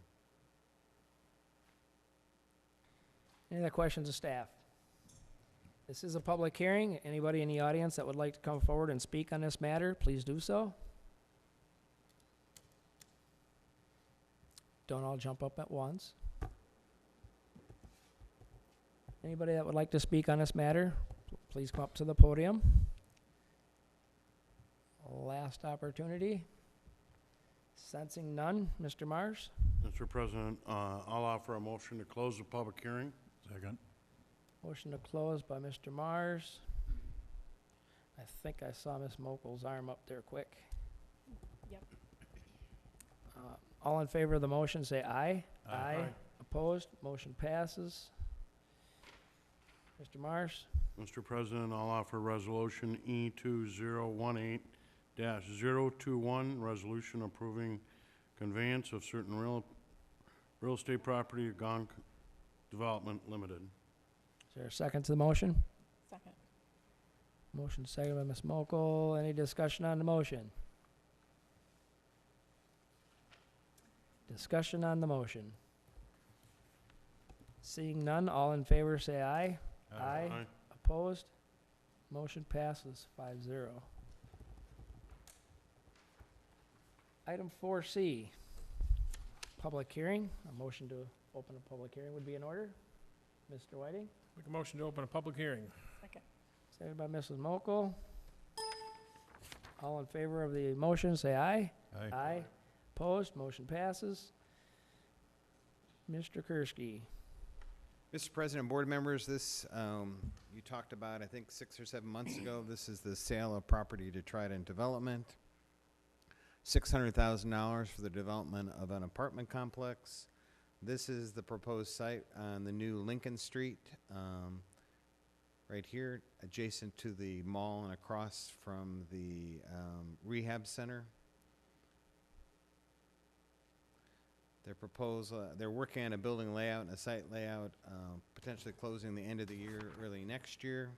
Any other questions of staff? This is a public hearing. Anybody in the audience that would like to come forward and speak on this matter, please do so. Don't all jump up at once. Anybody that would like to speak on this matter, please come up to the podium. Last opportunity. Sensing none, Mr. Mars. Mr. President, I'll offer a motion to close the public hearing. Second. Motion to close by Mr. Mars. I think I saw Ms. Mokel's arm up there quick. Yep. All in favor of the motion, say aye. Aye. Opposed? Motion passes. Mr. Mars? Mr. President, I'll offer Resolution E2018-021, resolution approving conveyance of certain real estate property of Gone Development Limited. Is there a second to the motion? Second. Motion second by Ms. Mokel. Any discussion on the motion? Discussion on the motion. Seeing none, all in favor say aye. Aye. Opposed? Motion passes 5-0. Item 4C, public hearing. A motion to open a public hearing would be in order. Mr. Whiting, Make a motion to open a public hearing. Second. seconded by Mrs. Mokel. All in favor of the motion, say aye. Aye. Opposed? Motion passes. Mr. Kursky. Mr. President, board members, this, you talked about, I think, 6 or 7 months ago. This is the sale of property to Trident Development. $600,000 for the development of an apartment complex. This is the proposed site on the new Lincoln Street, right here, adjacent to the mall and across from the rehab center. They're working on a building layout and a site layout, potentially closing the end of the year, early next year.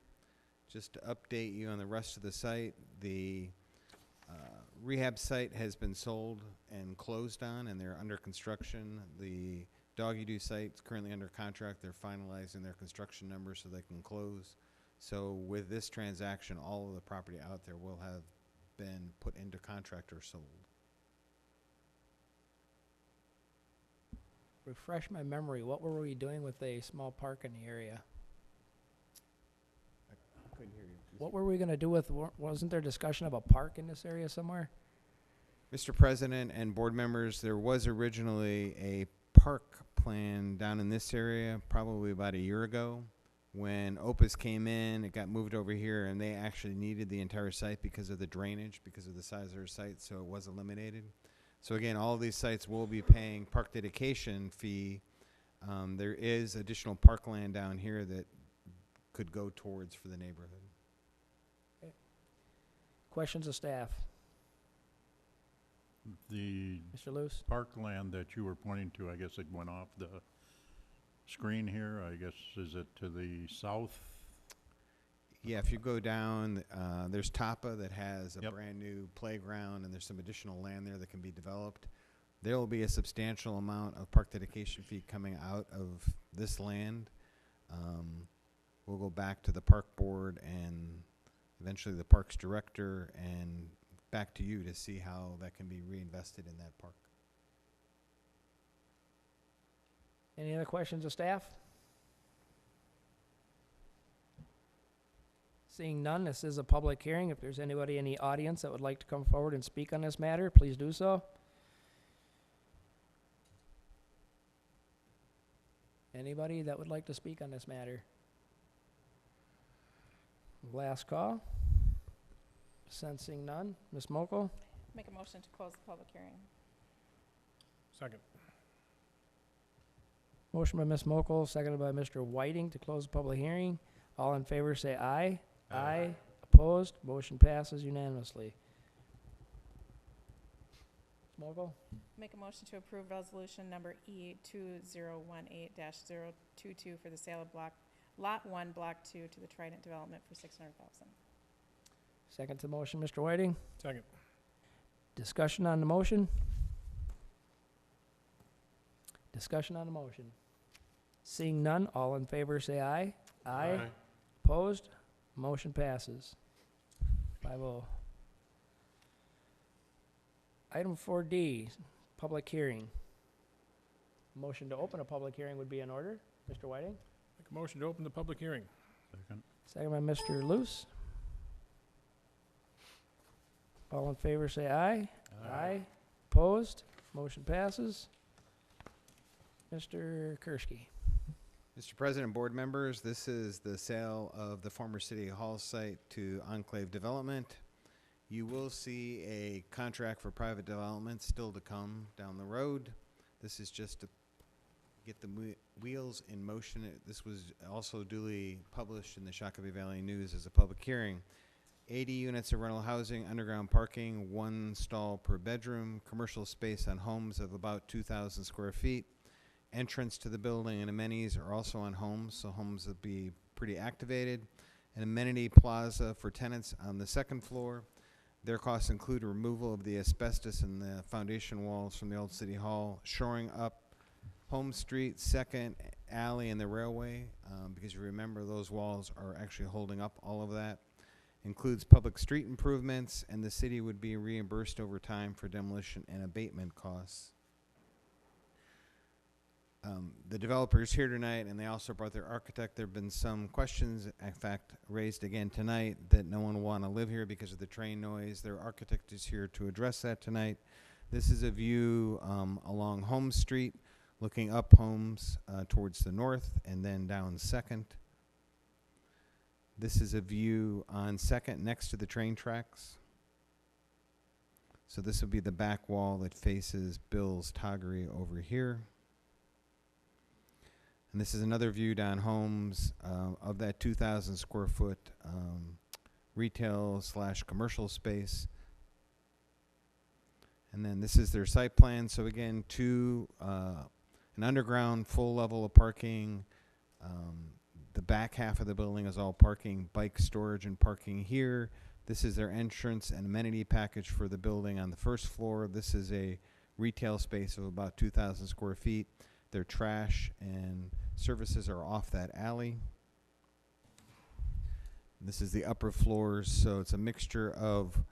Just to update you on the rest of the site, the rehab site has been sold and closed on, and they're under construction. The Doggy Doo site is currently under contract. They're finalizing their construction numbers so they can close. So with this transaction, all of the property out there will have been put into contract or sold. Refresh my memory. What were we doing with a small park in the area? I couldn't hear you. What were we going to do with, wasn't there discussion of a park in this area somewhere? Mr. President and board members, there was originally a park plan down in this area probably about a year ago. When Opus came in, it got moved over here, and they actually needed the entire site because of the drainage, because of the size of their site, so it was eliminated. So again, all of these sites will be paying park dedication fee. There is additional parkland down here that could go towards for the neighborhood. Questions of staff? The Mr. Luce? parkland that you were pointing to, I guess it went off the screen here, I guess, is it to the south? Yeah, if you go down, there's Tapa that has a Yep. brand new playground, and there's some additional land there that can be developed. There will be a substantial amount of park dedication fee coming out of this land. We'll go back to the park board and eventually the parks director and back to you to see how that can be reinvested in that park. Any other questions of staff? Seeing none, this is a public hearing. If there's anybody in the audience that would like to come forward and speak on this matter, please do so. Anybody that would like to speak on this matter? Last call. Sensing none. Ms. Mokel? Make a motion to close the public hearing. Second. Motion by Ms. Mokel, seconded by Mr. Whiting to close the public hearing. All in favor say aye. Aye. Opposed? Motion passes unanimously. Ms. Mokel? Make a motion to approve resolution number E2018-022 for the sale of Lot 1, Block 2 to the Trident Development for $600,000. Second to motion, Mr. Whiting. Second. Discussion on the motion? Discussion on the motion. Seeing none, all in favor say aye. Aye. Opposed? Motion passes. 5-0. Item 4D, public hearing. Motion to open a public hearing would be in order. Mr. Whiting? Make a motion to open the public hearing. Second. Second by Mr. Luce. All in favor say aye. Aye. Opposed? Motion passes. Mr. Kursky. Mr. President, board members, this is the sale of the former City Hall site to Enclave Development. You will see a contract for private development still to come down the road. This is just to get the wheels in motion. This was also duly published in the Shakopee Valley News as a public hearing. 80 units of rental housing, underground parking, 1 stall per bedroom, commercial space on homes of about 2,000 square feet. Entrance to the building and amenities are also on homes, so homes will be pretty activated. an amenity plaza for tenants on the second floor. Their costs include removal of the asbestos in the foundation walls from the old city hall, shoring up Home Street, Second Alley, and the railway, because you remember those walls are actually holding up all of that. Includes public street improvements, and the city would be reimbursed over time for demolition and abatement costs. The developer is here tonight, and they also brought their architect. There have been some questions, in fact, raised again tonight, that no one will want to live here because of the train noise. Their architect is here to address that tonight. This is a view along Home Street, looking up homes towards the north and then down Second. This is a view on Second next to the train tracks. So this would be the back wall that faces Bill's Toggery over here. And this is another view down homes of that 2,000 square foot retail / commercial space. And then this is their site plan. So again, an underground full level of parking. The back half of the building is all parking, bike storage and parking here. This is their entrance and amenity package for the building on the first floor. This is a retail space of about 2,000 square feet. Their trash and services are off that alley. This is the upper floors, so it's a mixture of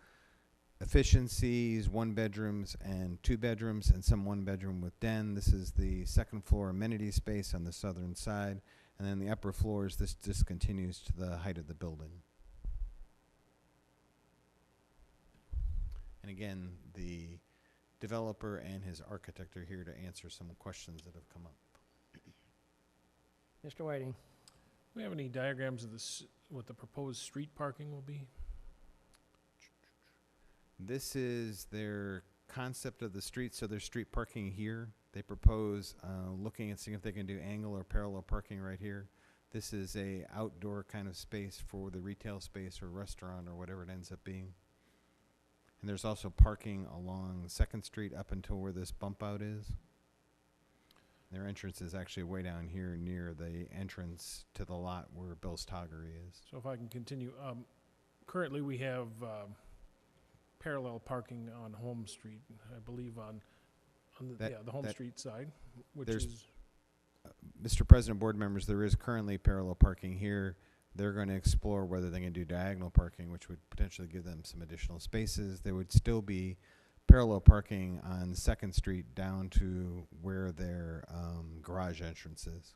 efficiencies, 1 bedrooms and 2 bedrooms, and some 1 bedroom with den. This is the second floor amenity space on the southern side, and then the upper floors, this just continues to the height of the building. And again, the developer and his architect are here to answer some questions that have come up. Mr. Whiting? Do we have any diagrams of this, what the proposed street parking will be? This is their concept of the street, so there's street parking here. They propose looking and seeing if they can do angle or parallel parking right here. This is a outdoor kind of space for the retail space or restaurant or whatever it ends up being. And there's also parking along 2nd Street up until where this bump out is. Their entrance is actually way down here near the entrance to the lot where Bill's Toggery is. So if I can continue, currently we have parallel parking on Home Street, I believe on the Home Street side, which there's is... Mr. President, board members, there is currently parallel parking here. They're going to explore whether they can do diagonal parking, which would potentially give them some additional spaces. There would still be parallel parking on 2nd Street down to where their garage entrance is.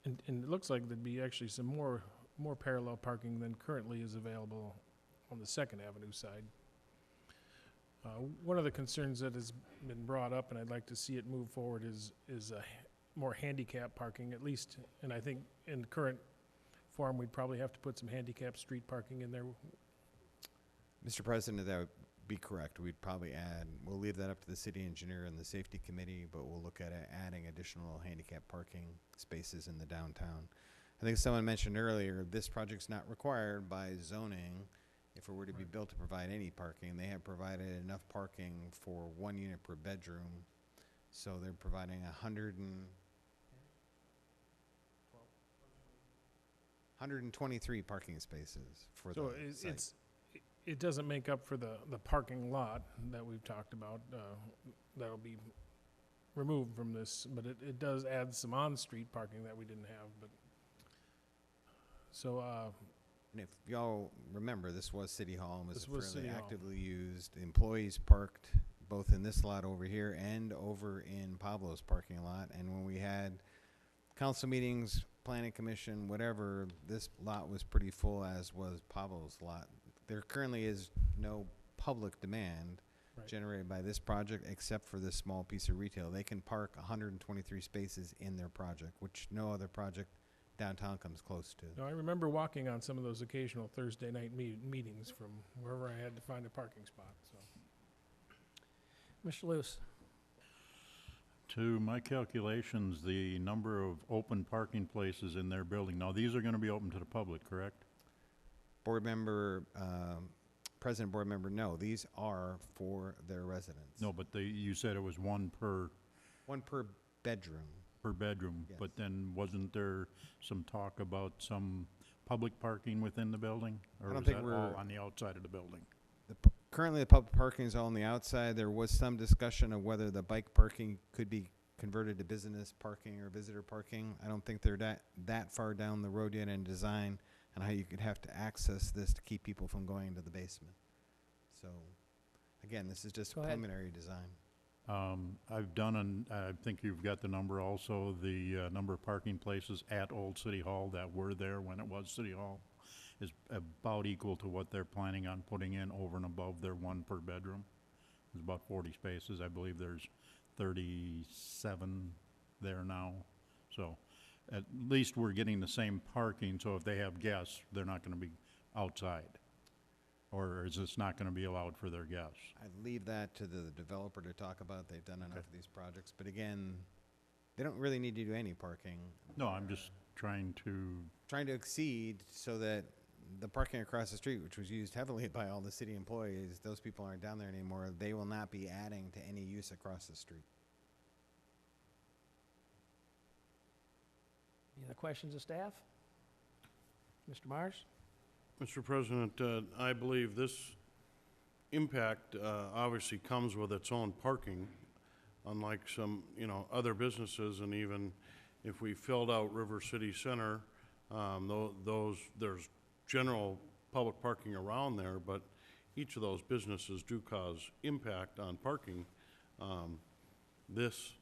And it looks like there'd be actually some more parallel parking than currently is available on the 2nd Avenue side. One of the concerns that has been brought up, and I'd like to see it move forward, is more handicap parking, at least. And I think in current form, we'd probably have to put some handicap street parking in there. Mr. President, that would be correct. We'd probably we'll leave that up to the city engineer and the safety committee, but we'll look at adding additional handicap parking spaces in the downtown. I think someone mentioned earlier, this project's not required by zoning if it were to be built to provide any parking. They have provided enough parking for 1 unit per bedroom, so they're providing 123 parking spaces for So the site. it doesn't make up for the parking lot that we've talked about. That'll be removed from this, but it does add some on-street parking that we didn't have. But so And if y'all remember, this was City Hall and was This was fairly City Hall. actively used. Employees parked both in this lot over here and over in Pablo's parking lot. And when we had council meetings, planning commission, whatever, this lot was pretty full, as was Pablo's lot. There currently is no public demand Right. generated by this project except for this small piece of retail. They can park 123 spaces in their project, which no other project downtown comes close to. no, I remember walking on some of those occasional Thursday night meetings from wherever I had to find a parking spot. So Mr. Luce? To my calculations, the number of open parking places in their building, now these are gonna be open to the public, correct? Board member, President, board member, no, these are for their residents. No, but you said it was one per One per bedroom. bedroom, Yes. but then wasn't there some talk about some public parking within the building? Or don't is think that we're- all on the outside of the building? Currently, the public parking is all on the outside. There was some discussion of whether the bike parking could be converted to business parking or visitor parking. I don't think they're that far down the road yet in design and how you could have to access this to keep people from going into the basement. So, again, this is just Go ahead. preliminary design. I've done, I think you've got the number also, the number of parking places at Old City Hall that were there when it was City Hall is about equal to what they're planning on putting in over and above their one per bedroom. There's about 40 spaces. I believe there's 37 there now. So at least we're getting the same parking, so if they have guests, they're not going to be outside. Or is this not going to be allowed for their guests? I'd leave that to the developer to talk about. They've done enough of these projects. But again, they don't really need to do any parking. No, I'm just trying to, Trying to exceed so that the parking across the street, which was used heavily by all the city employees, those people aren't down there anymore. They will not be adding to any use across the street. Any other questions of staff? Mr. Mars? Mr. President, I believe this impact obviously comes with its own parking, unlike some, other businesses, and even if we filled out River City Center, there's general public parking around there, but each of those businesses do cause impact on parking. This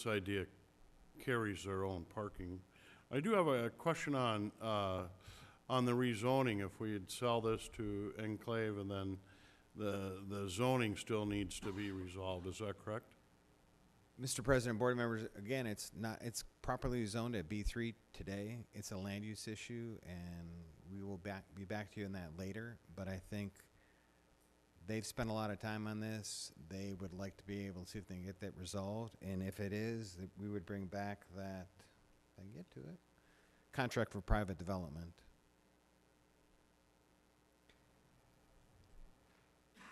idea carries their own parking. I do have a question on the rezoning. If we'd sell this to Enclave and then the zoning still needs to be resolved, is that correct? Mr. President, board members, again, it's properly zoned at B3 today. It's a land use issue, and we will be back to you on that later. But I think they've spent a lot of time on this. They would like to be able to see if they can get that resolved. And if it is, we would bring back that, if I can get to it, contract for private development.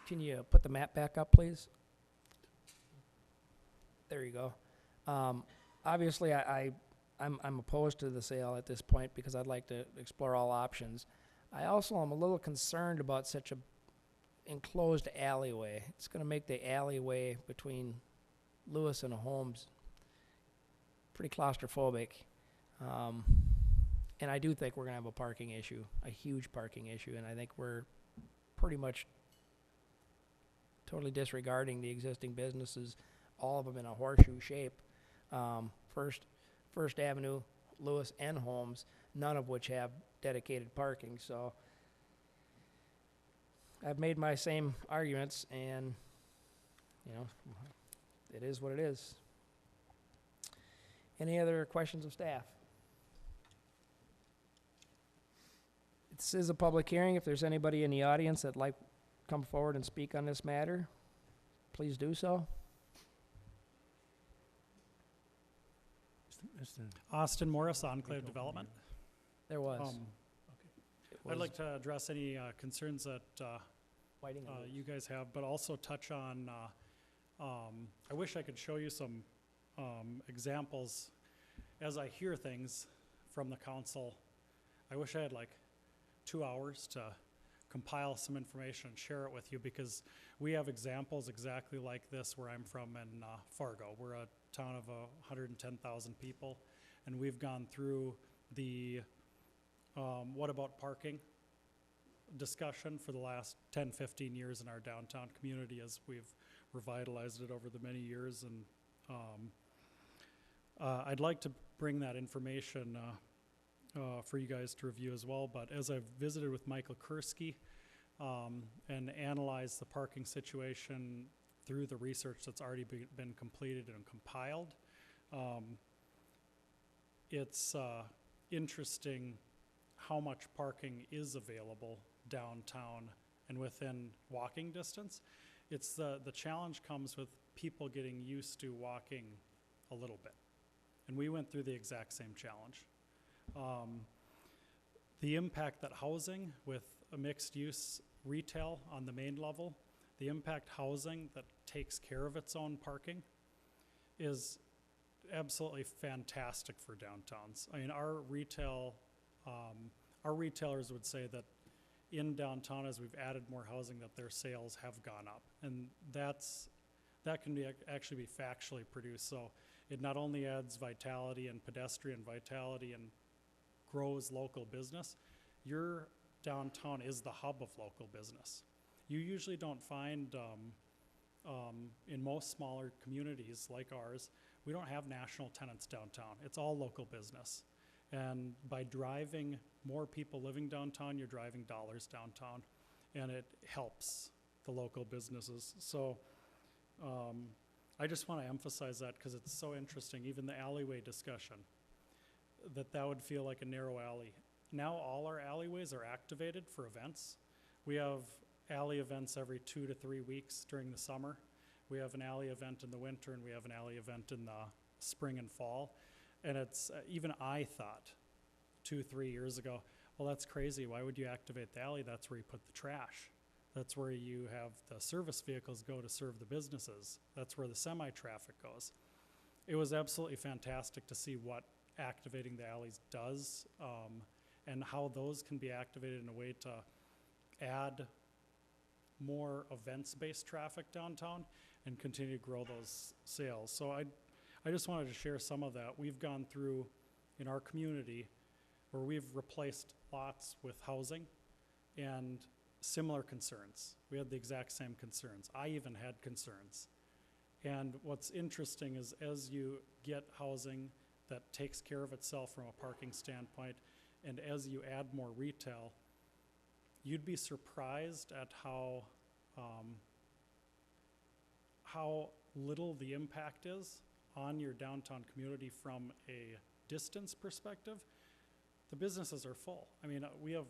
Can you put the map back up, please? There you go. Obviously, I'm opposed to the sale at this point because I'd like to explore all options. I also am a little concerned about such a enclosed alleyway. It's going to make the alleyway between Lewis and Holmes pretty claustrophobic. And I do think we're going to have a parking issue, a huge parking issue, and I think we're pretty much totally disregarding the existing businesses, all of them in a horseshoe shape. First Avenue, Lewis, and Holmes, none of which have dedicated parking. So I've made my same arguments, and it is what it is. Any other questions of staff? This is a public hearing. If there's anybody in the audience that'd like to come forward and speak on this matter, please do so. Austin Morris, Enclave Development. There was. I'd like to address any concerns that Whiting and you guys have, but also touch on, I wish I could show you some examples. As I hear things from the council, I wish I had like 2 hours to compile some information and share it with you, because we have examples exactly like this where I'm from in Fargo. We're a town of 110,000 people, and we've gone through the what about parking discussion for the last 10, 15 years in our downtown community as we've revitalized it over the many years. And I'd like to bring that information for you guys to review as well. But as I've visited with Michael Kursky and analyzed the parking situation through the research that's already been completed and compiled, it's interesting how much parking is available downtown and within walking distance. It's the challenge comes with people getting used to walking a little bit. And we went through the exact same challenge. The impact that housing with a mixed use retail on the main level, the impact housing that takes care of its own parking is absolutely fantastic for downtowns. I mean, our retail our retailers would say that in downtown, as we've added more housing, that their sales have gone up. And that can be actually be factually produced. So it not only adds vitality and pedestrian vitality and grows local business, your downtown is the hub of local business. You usually don't find, in most smaller communities like ours, we don't have national tenants downtown. It's all local business. And by driving more people living downtown, you're driving dollars downtown, and it helps the local businesses. So I just want to emphasize that because it's so interesting, even the alleyway discussion, that would feel like a narrow alley. Now all our alleyways are activated for events. We have alley events every 2 to 3 weeks during the summer. We have an alley event in the winter, and we have an alley event in the spring and fall. And it's, even I thought 2-3 years ago, well, that's crazy. Why would you activate the alley? That's where you put the trash. That's where you have the service vehicles go to serve the businesses. That's where the semi-traffic goes. It was absolutely fantastic to see what activating the alleys does, and how those can be activated in a way to add more events-based traffic downtown and continue to grow those sales. So I just wanted to share some of that. We've gone through in our community where we've replaced lots with housing and similar concerns. We had the exact same concerns. I even had concerns. And what's interesting is as you get housing that takes care of itself from a parking standpoint, and as you add more retail, you'd be surprised at how little the impact is on your downtown community from a distance perspective. The businesses are full. I mean, we have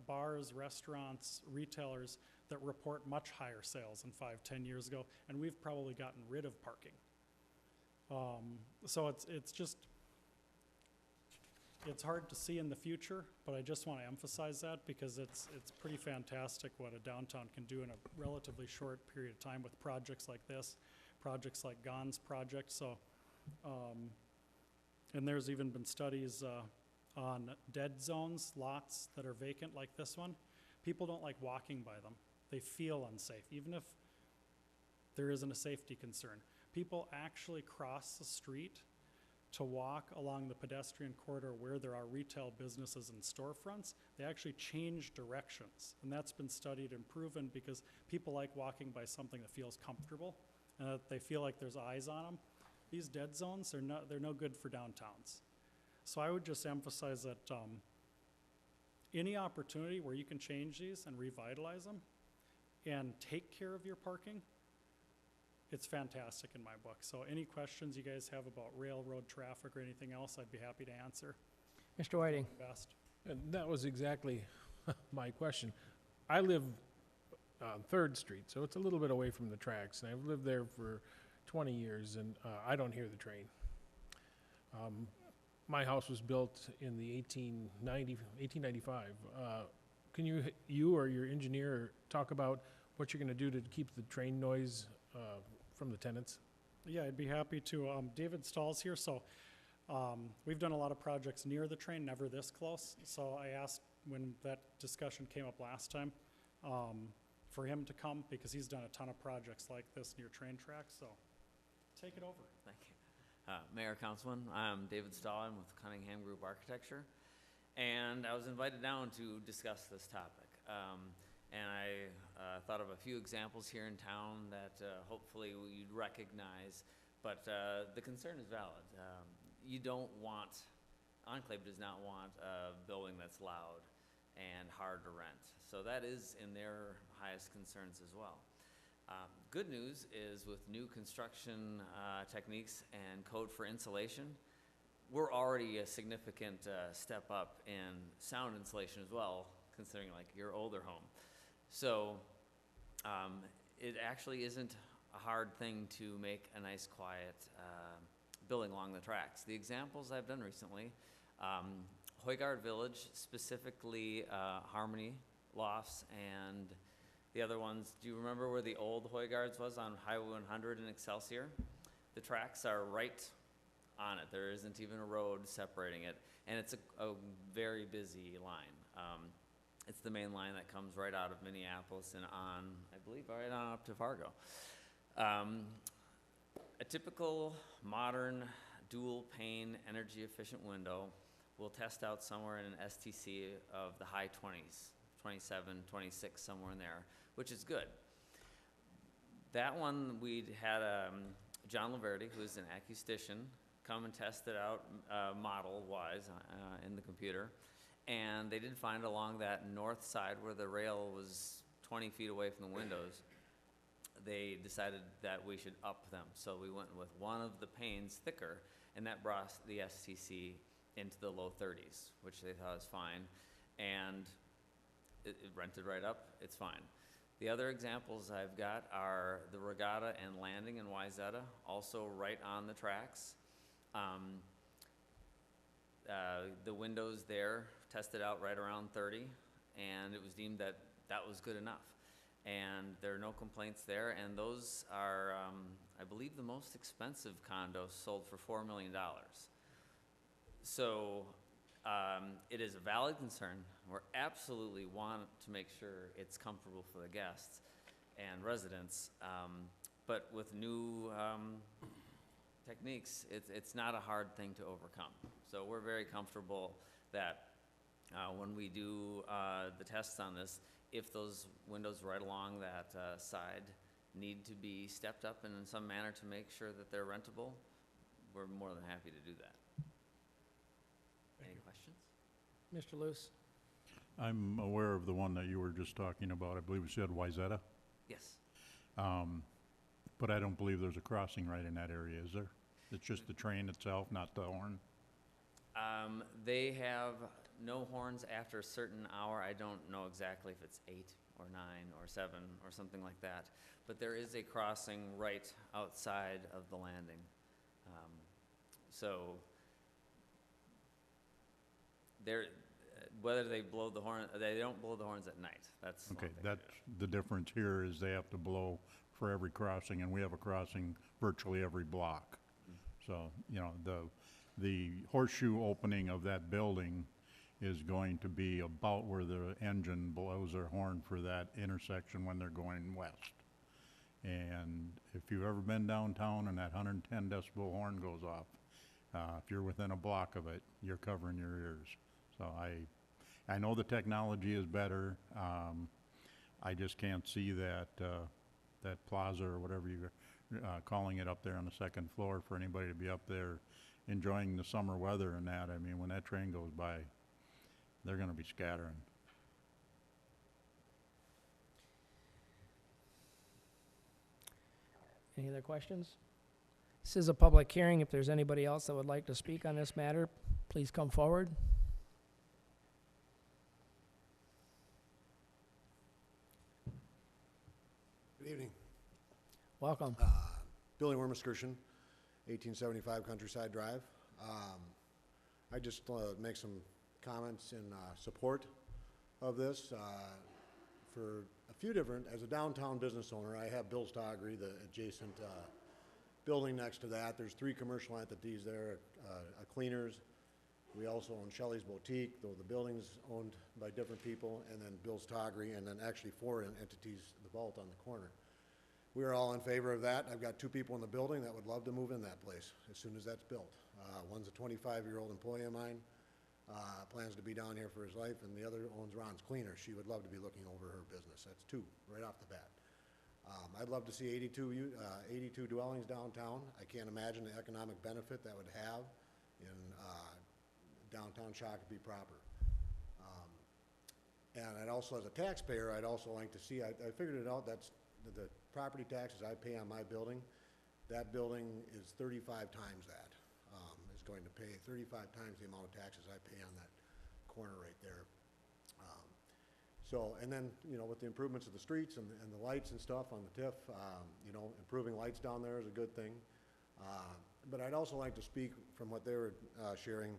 bars, restaurants, retailers that report much higher sales than 5-10 years ago, and we've probably gotten rid of parking. So it's just, it's hard to see in the future, but I just want to emphasize that because it's pretty fantastic what a downtown can do in a relatively short period of time with projects like this, projects like Gon's project. So, and there's even been studies on dead zones, lots that are vacant like this one. People don't like walking by them. They feel unsafe, even if there isn't a safety concern. People actually cross the street to walk along the pedestrian corridor where there are retail businesses and storefronts. They actually change directions, and that's been studied and proven because people like walking by something that feels comfortable and that they feel like there's eyes on them. These dead zones, they're no good for downtowns. So I would just emphasize that any opportunity where you can change these and revitalize them and take care of your parking, it's fantastic in my book. So any questions you guys have about railroad traffic or anything else, I'd be happy to answer. Mr. Whiting. Best. And that was exactly my question. I live on 3rd Street, so it's a little bit away from the tracks, and I've lived there for 20 years, and I don't hear the train. My house was built in the 1895. Can you or your engineer talk about what you're going to do to keep the train noise from the tenants? Yeah, I'd be happy to. David Stahl's here, so we've done a lot of projects near the train, never this close. So I asked when that discussion came up last time for him to come because he's done a ton of projects like this near train tracks. So take it over. Thank you. Mayor, Councilman, I'm David Stahl. I'm with Cunningham Group Architecture, and I was invited down to discuss this topic. And I thought of a few examples here in town that hopefully you'd recognize, but the concern is valid. You don't want, Enclave does not want a building that's loud and hard to rent. So that is in their highest concerns as well. Good news is with new construction techniques and code for insulation, we're already a significant step up in sound insulation as well, considering like your older home. So it actually isn't a hard thing to make a nice, quiet building along the tracks. The examples I've done recently, Hoygaard Village, specifically Harmony Lofts, and the other ones, do you remember where the old Hoygaards was on Highway 100 in Excelsior? The tracks are right on it. There isn't even a road separating it, and it's a very busy line. It's the main line that comes right out of Minneapolis and on, I believe, right on up to Fargo. A typical modern dual pane energy efficient window will test out somewhere in an STC of the high 20s, 27, 26, somewhere in there, which is good. That one, we'd had John Laverty, who's an acoustician, come and test it out model-wise in the computer. And they did find along that north side where the rail was 20 feet away from the windows, they decided that we should up them. So we went with one of the panes thicker, and that brought the STC into the low 30s, which they thought was fine. And it rented right up, it's fine. The other examples I've got are the Regatta and Landing in Wayzata, also right on the tracks. The windows there tested out right around 30, and it was deemed that that was good enough. And there are no complaints there, and those are, I believe, the most expensive condos sold for $4 million. So it is a valid concern. We absolutely want to make sure it's comfortable for the guests and residents, but with new techniques, it's not a hard thing to overcome. So we're very comfortable that when we do the tests on this, if those windows right along that side need to be stepped up in some manner to make sure that they're rentable, we're more than happy to do that. Any questions? Mr. Luce? I'm aware of the one that you were just talking about. I believe you said Wayzata. Yes. But I don't believe there's a crossing right in that area, is there? It's just the train itself, not the horn? They have no horns after a certain hour. I don't know exactly if it's 8 or 9 or 7 or something like that. But there is a crossing right outside of the landing. So whether they blow the horn, they don't blow the horns at night. That's one Okay, thing. that's the difference here is they have to blow for every crossing, and we have a crossing virtually every block. So, you know, the horseshoe opening of that building is going to be about where the engine blows their horn for that intersection when they're going west. And if you've ever been downtown and that 110 decibel horn goes off, if you're within a block of it, you're covering your ears. So I know the technology is better. I just can't see that that plaza or whatever you're calling it up there on the second floor for anybody to be up there enjoying the summer weather and that. I mean, when that train goes by, they're going to be scattering. Any other questions? This is a public hearing. If there's anybody else that would like to speak on this matter, please come forward. Good evening. Welcome. Billy Wormuskirchen, 1875 Countryside Drive. I just make some comments in support of this for a few different, as a downtown business owner, I have Bill's Toggery, the adjacent building next to that. There's 3 commercial entities there, a cleaners. We also own Shelley's Boutique, though the building's owned by different people, and then Bill's Toggery, and then actually 4 entities, the Vault on the corner. We are all in favor of that. I've got 2 people in the building that would love to move in that place as soon as that's built. One's a 25-year-old employee of mine, plans to be down here for his life, and the other owns Ron's Cleaner. She would love to be looking over her business. That's 2 right off the bat. I'd love to see 82 dwellings downtown. I can't imagine the economic benefit that would have in downtown Shakopee proper. And I'd also, as a taxpayer, I'd also like to see, I figured it out, that's the property taxes I pay on my building. That building is 35 times that. Is going to pay 35 times the amount of taxes I pay on that corner right there. So, and then, you know, with the improvements of the streets and the lights and stuff on the TIF, you know, improving lights down there is a good thing. But I'd also like to speak from what they were sharing,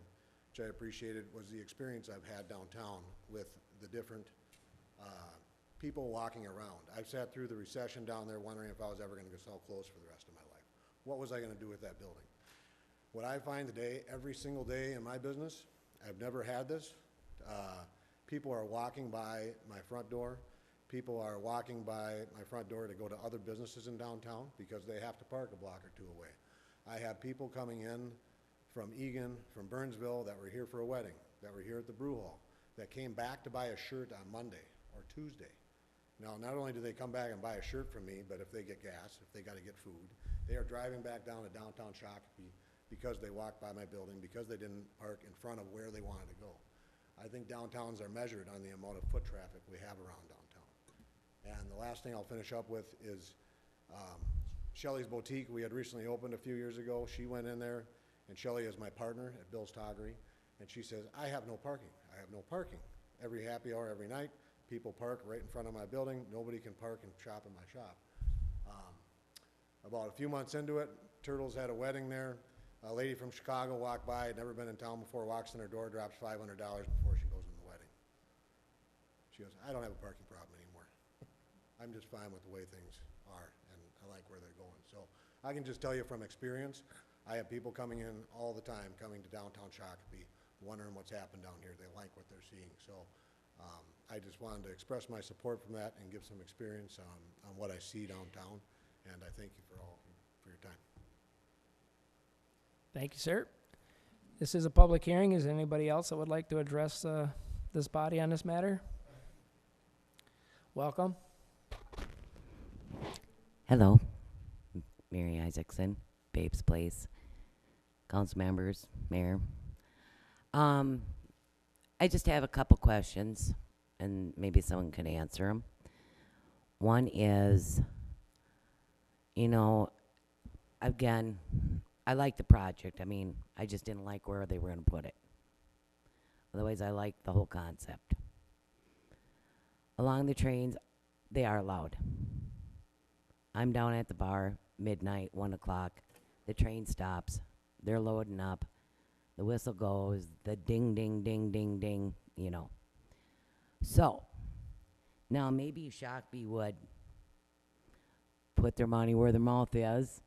which I appreciated, was the experience I've had downtown with the different people walking around. I've sat through the recession down there wondering if I was ever going to sell clothes for the rest of my life. What was I going to do with that building? What I find today, every single day in my business, I've never had this, People are walking by my front door. People are walking by my front door to go to other businesses in downtown because they have to park a block or two away. I have people coming in from Egan, from Burnsville, that were here for a wedding, that were here at the Brew Hall, that came back to buy a shirt on Monday or Tuesday. Now, not only do they come back and buy a shirt from me, but if they get gas, if they got to get food, they are driving back down to downtown Shakopee because they walked by my building, because they didn't park in front of where they wanted to go. I think downtowns are measured on the amount of foot traffic we have around downtown. And the last thing I'll finish up with is Shelley's Boutique. We had recently opened a few years ago. She went in there, and Shelley is my partner at Bill's Toggery, and she says, I have no parking. I have no parking. Every happy hour, every night, people park right in front of my building. Nobody can park and shop in my shop. About a few months into it, Turtles had a wedding there. A lady from Chicago walked by, had never been in town before, walks in her door, drops $500 before she goes in the wedding. She goes, I don't have a parking problem anymore. I'm just fine with the way things are, and I like where they're going. So I can just tell you from experience, I have people coming in all the time, coming to downtown Shakopee, wondering what's happened down here. They like what they're seeing. So I just wanted to express my support from that and give some experience on what I see downtown. And I thank you for your time. Thank you, sir. This is a public hearing. Is there anybody else that would like to address this body on this matter? Welcome. Hello, Mary Isaacson, Babe's Place, council members, mayor. I just have a couple questions, and maybe someone can answer them. One is, you know, again, I like the project. I mean, I just didn't like where they were going to put it. Otherwise, I like the whole concept. Along the trains, they are loud. I'm down at the bar, midnight, 1 o'clock. The train stops. They're loading up. The whistle goes. The ding, ding, ding, ding, ding, you know. So, now maybe Shakopee would put their money where their mouth is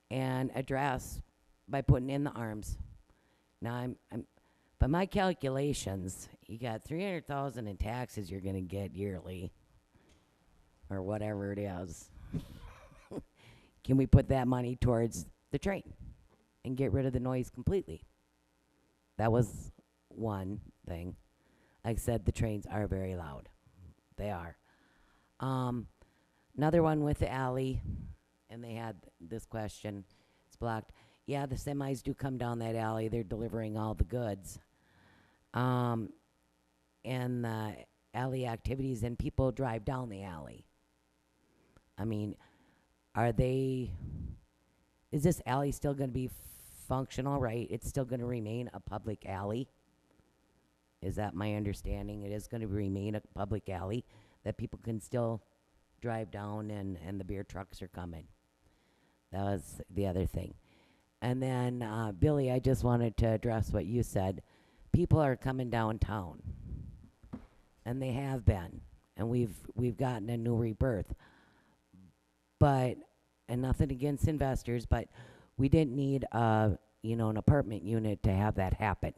and address by putting in the arms. Now, I'm by my calculations, you got $300,000 in taxes you're going to get yearly, or whatever it is. Can we put that money towards the train and get rid of the noise completely? That was one thing. Like I said, the trains are very loud. They are. Another one with the alley, and they had this question. It's blocked. Yeah, the semis do come down that alley. They're delivering all the goods. And the alley activities, and people drive down the alley. I mean, is this alley still going to be functional, right? It's still going to remain a public alley? Is that my understanding? It is going to remain a public alley that people can still drive down, and the beer trucks are coming. That was the other thing. And then, Billy, I just wanted to address what you said. People are coming downtown, and they have been, and we've gotten a new rebirth. But, and nothing against investors, but we didn't need an apartment unit to have that happen.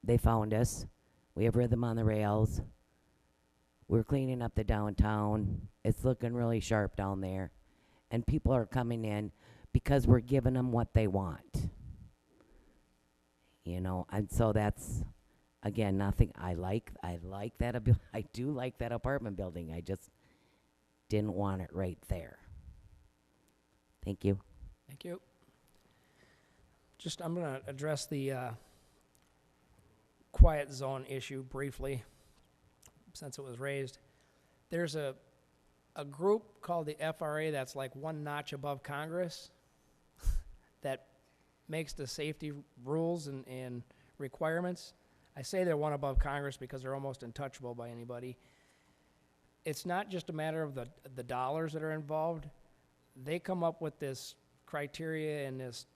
They found us. We have rhythm on the rails. We're cleaning up the downtown. It's looking really sharp down there. And people are coming in because we're giving them what they want. You know, and so that's, again, nothing. I like that. I do like that apartment building. I just didn't want it right there. Thank you. Thank you. I'm going to address the quiet zone issue briefly, since it was raised. There's a group called the FRA that's like one notch above Congress that makes the safety rules and requirements. I say they're one above Congress because they're almost untouchable by anybody. It's not just a matter of the dollars that are involved. They come up with this criteria and this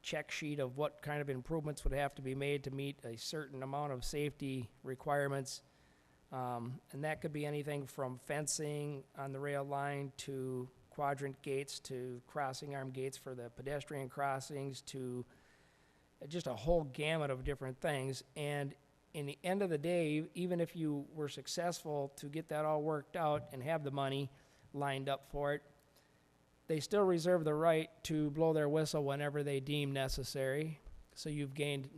check sheet of what kind of improvements would have to be made to meet a certain amount of safety requirements. And that could be anything from fencing on the rail line to quadrant gates to crossing arm gates for the pedestrian crossings to just a whole gamut of different things. And in the end of the day, even if you were successful to get that all worked out and have the money lined up for it, they still reserve the right to blow their whistle whenever they deem necessary. So you've gained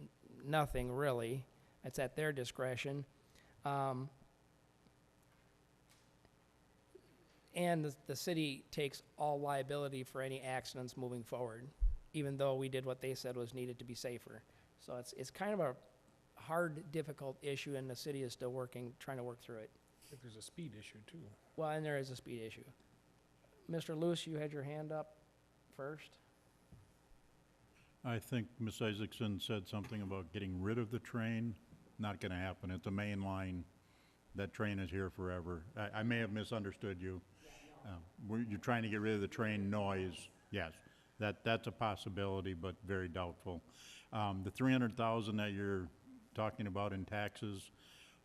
nothing, really. It's at their discretion. And the city takes all liability for any accidents moving forward, even though we did what they said was needed to be safer. So it's kind of a hard, difficult issue, and the city is still trying to work through it. I think there's a speed issue too. Well, and there is a speed issue. Mr. Lewis, you had your hand up first. I think Ms. Isaacson said something about getting rid of the train. Not gonna happen. It's a main line. That train is here forever. I may have misunderstood you. You're trying to get rid of the train noise. Yes, that's a possibility, but very doubtful. The 300,000 that you're talking about in taxes,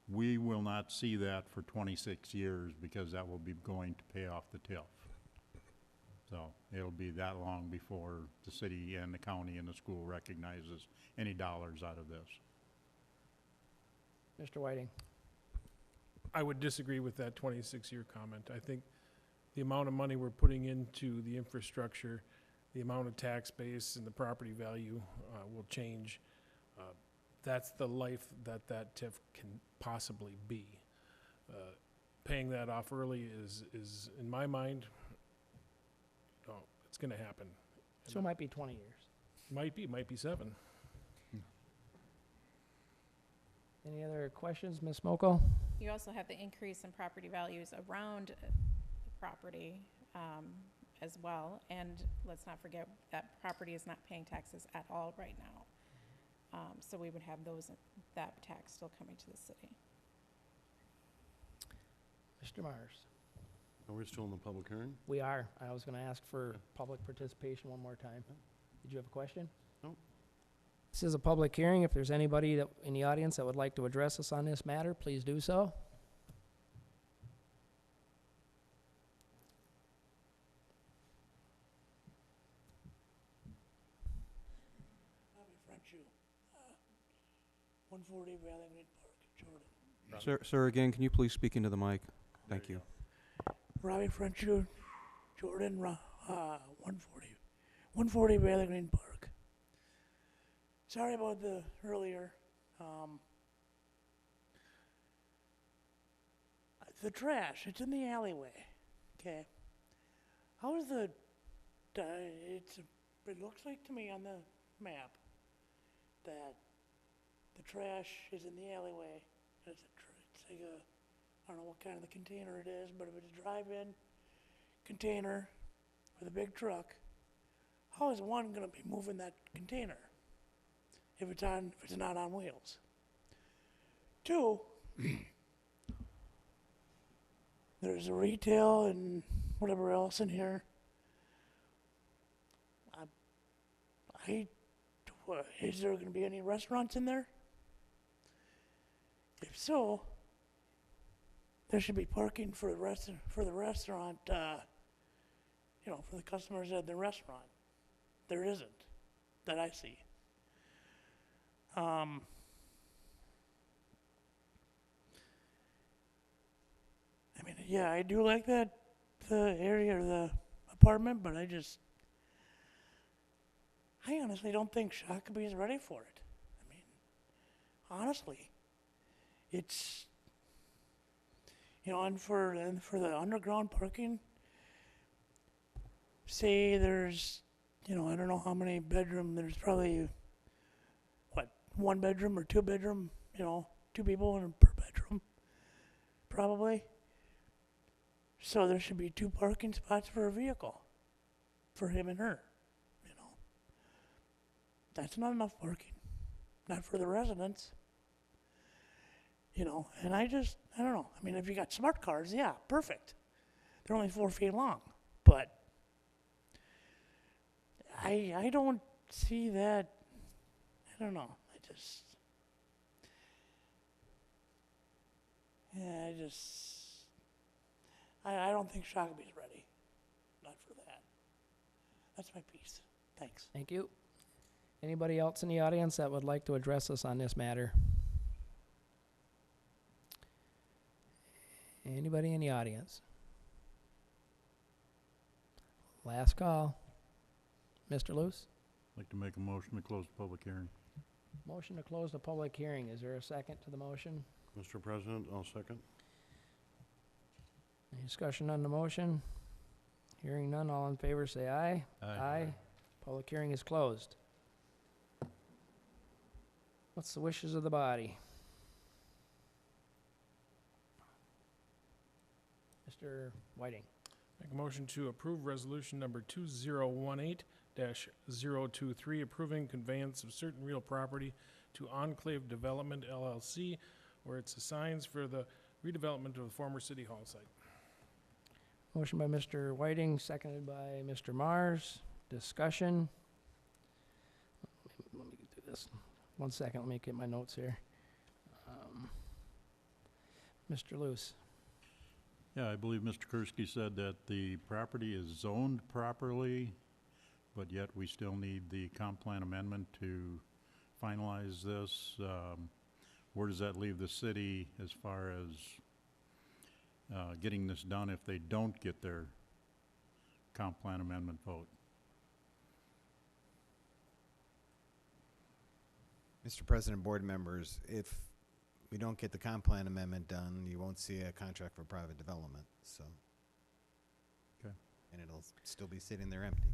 we will not see that for 26 years because that will be going to pay off the TIF. So it'll be that long before the city and the county and the school recognizes any dollars out of this. Mr. Whiting. I would disagree with that 26-year comment. I think the amount of money we're putting into the infrastructure, the amount of tax base and the property value will change. That's the life that TIF can possibly be. Paying that off early is in my mind, it's going to happen. So it might be 20 years. Might be 7. Any other questions, Ms. Smoko? You also have the increase in property values around the property as well. And let's not forget that property is not paying taxes at all right now. So we would have that tax still coming to the city. Mr. Mars. Are we still in the public hearing? We are. I was going to ask for public participation one more time. Did you have a question? No. This is a public hearing. If there's anybody in the audience that would like to address us on this matter, please do so. Bobby Frenchu, 140 Valley Green Park, Jordan. Sir, again, can you please speak into the mic? Thank you. Robbie Frenchu, Jordan, 140 Valley Green Park. Sorry about the earlier. The trash, it's in the alleyway, okay? How is it looks like to me on the map that the trash is in the alleyway. It's like a, I don't know what kind of the container it is, but if it's a drive-in container with a big truck, how is one gonna be moving that container if it's not on wheels? 2, there's a retail and whatever else in here. Is there gonna be any restaurants in there? If so, there should be parking for the restaurant, for the customers at the restaurant. There isn't, that I see. I mean, yeah, I do like the area or the apartment, but I honestly don't think Shakopee is ready for it. I mean, honestly, it's, and for the underground parking, say there's, I don't know how many bedroom, there's probably, 1 bedroom or 2 bedroom, 2 people per bedroom, probably. So there should be 2 parking spots for a vehicle, for him and her, That's not enough parking, not for the residents. And I don't know. I mean, if you got smart cars, yeah, perfect. They're only 4 feet long, but I don't see that. I don't know. I don't think Shakopee's ready. Not for that. That's my piece. Thanks. Thank you. Anybody else in the audience that would like to address us on this matter? Anybody in the audience? Last call. Mr. Luce? I'd like to make a motion to close the public hearing. Motion to close the public hearing. Is there a second to the motion? Mr. President, I'll second. Any discussion on the motion? Hearing none, all in favor say aye. Aye. Public hearing is closed. What's the wishes of the body? Mr. Whiting. Make a motion to approve resolution number 2018-023, approving conveyance of certain real property to Enclave Development LLC, where it's assigns for the redevelopment of the former City Hall site. Motion by Mr. Whiting, seconded by Mr. Mars. Discussion. Let me do this. 1 second, let me get my notes here. Mr. Luce. Yeah, I believe Mr. Kursky said that the property is zoned properly, but yet we still need the comp plan amendment to finalize this. Where does that leave the city as far as getting this done if they don't get their comp plan amendment vote? Mr. President, board members, if we don't get the comp plan amendment done, you won't see a contract for private development, so. Okay. And it'll still be sitting there empty.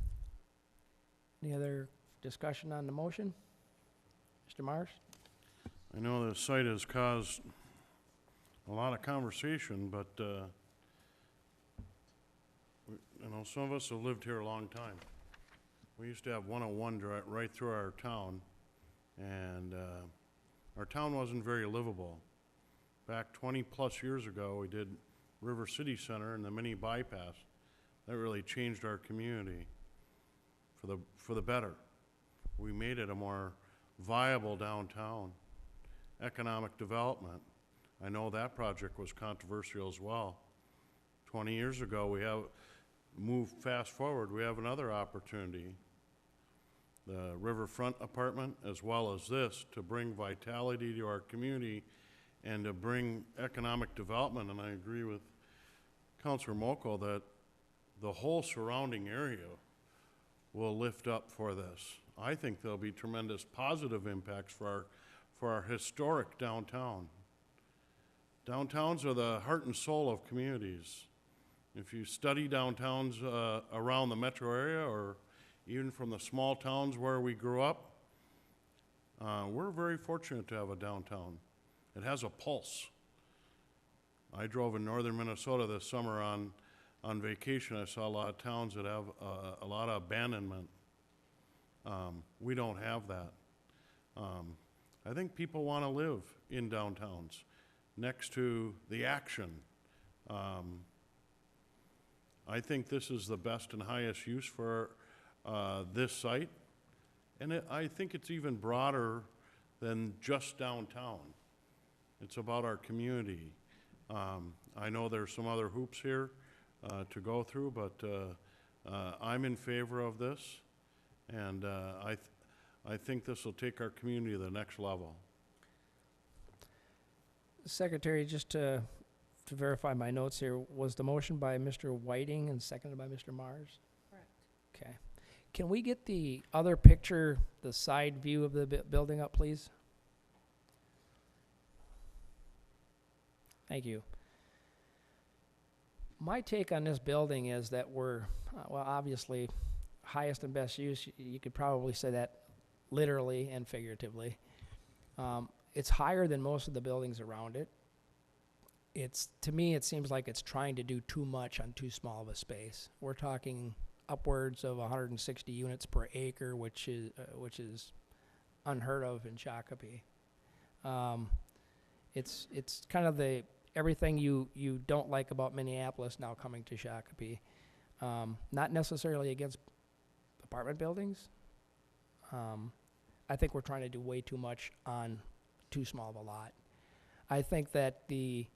Any other discussion on the motion? Mr. Mars? I know the site has caused a lot of conversation, but, you know, some of us have lived here a long time. We used to have 101 right through our town, and our town wasn't very livable. Back 20-plus years ago, we did River City Center and the mini bypass. That really changed our community for the better. We made it a more viable downtown. Economic development. I know that project was controversial as well. 20 years ago, we have moved fast forward. We have another opportunity. The riverfront apartment, as well as this, to bring vitality to our community and to bring economic development. And I agree with Councilor Mokel that the whole surrounding area will lift up for this. I think there'll be tremendous positive impacts for our historic downtown. Downtowns are the heart and soul of communities. If you study downtowns around the metro area, or even from the small towns where we grew up, we're very fortunate to have a downtown. It has a pulse. I drove in northern Minnesota this summer on vacation. I saw a lot of towns that have a lot of abandonment. We don't have that. I think people want to live in downtowns next to the action. I think this is the best and highest use for this site. And I think it's even broader than just downtown. It's about our community. I know there's some other hoops here to go through, but I'm in favor of this. And I think this will take our community to the next level. Secretary, just to verify my notes here, was the motion by Mr. Whiting and seconded by Mr. Mars? Correct. Okay. Can we get the other picture, the side view of the building up, please? Thank you. My take on this building is that we're, well, obviously, highest and best use. You could probably say that literally and figuratively. It's higher than most of the buildings around it. To me, it seems like it's trying to do too much on too small of a space. We're talking upwards of 160 units per acre, which is unheard of in Shakopee. It's kind of everything you don't like about Minneapolis now coming to Shakopee. Not necessarily against apartment buildings. I think we're trying to do way too much on too small of a lot. I think that the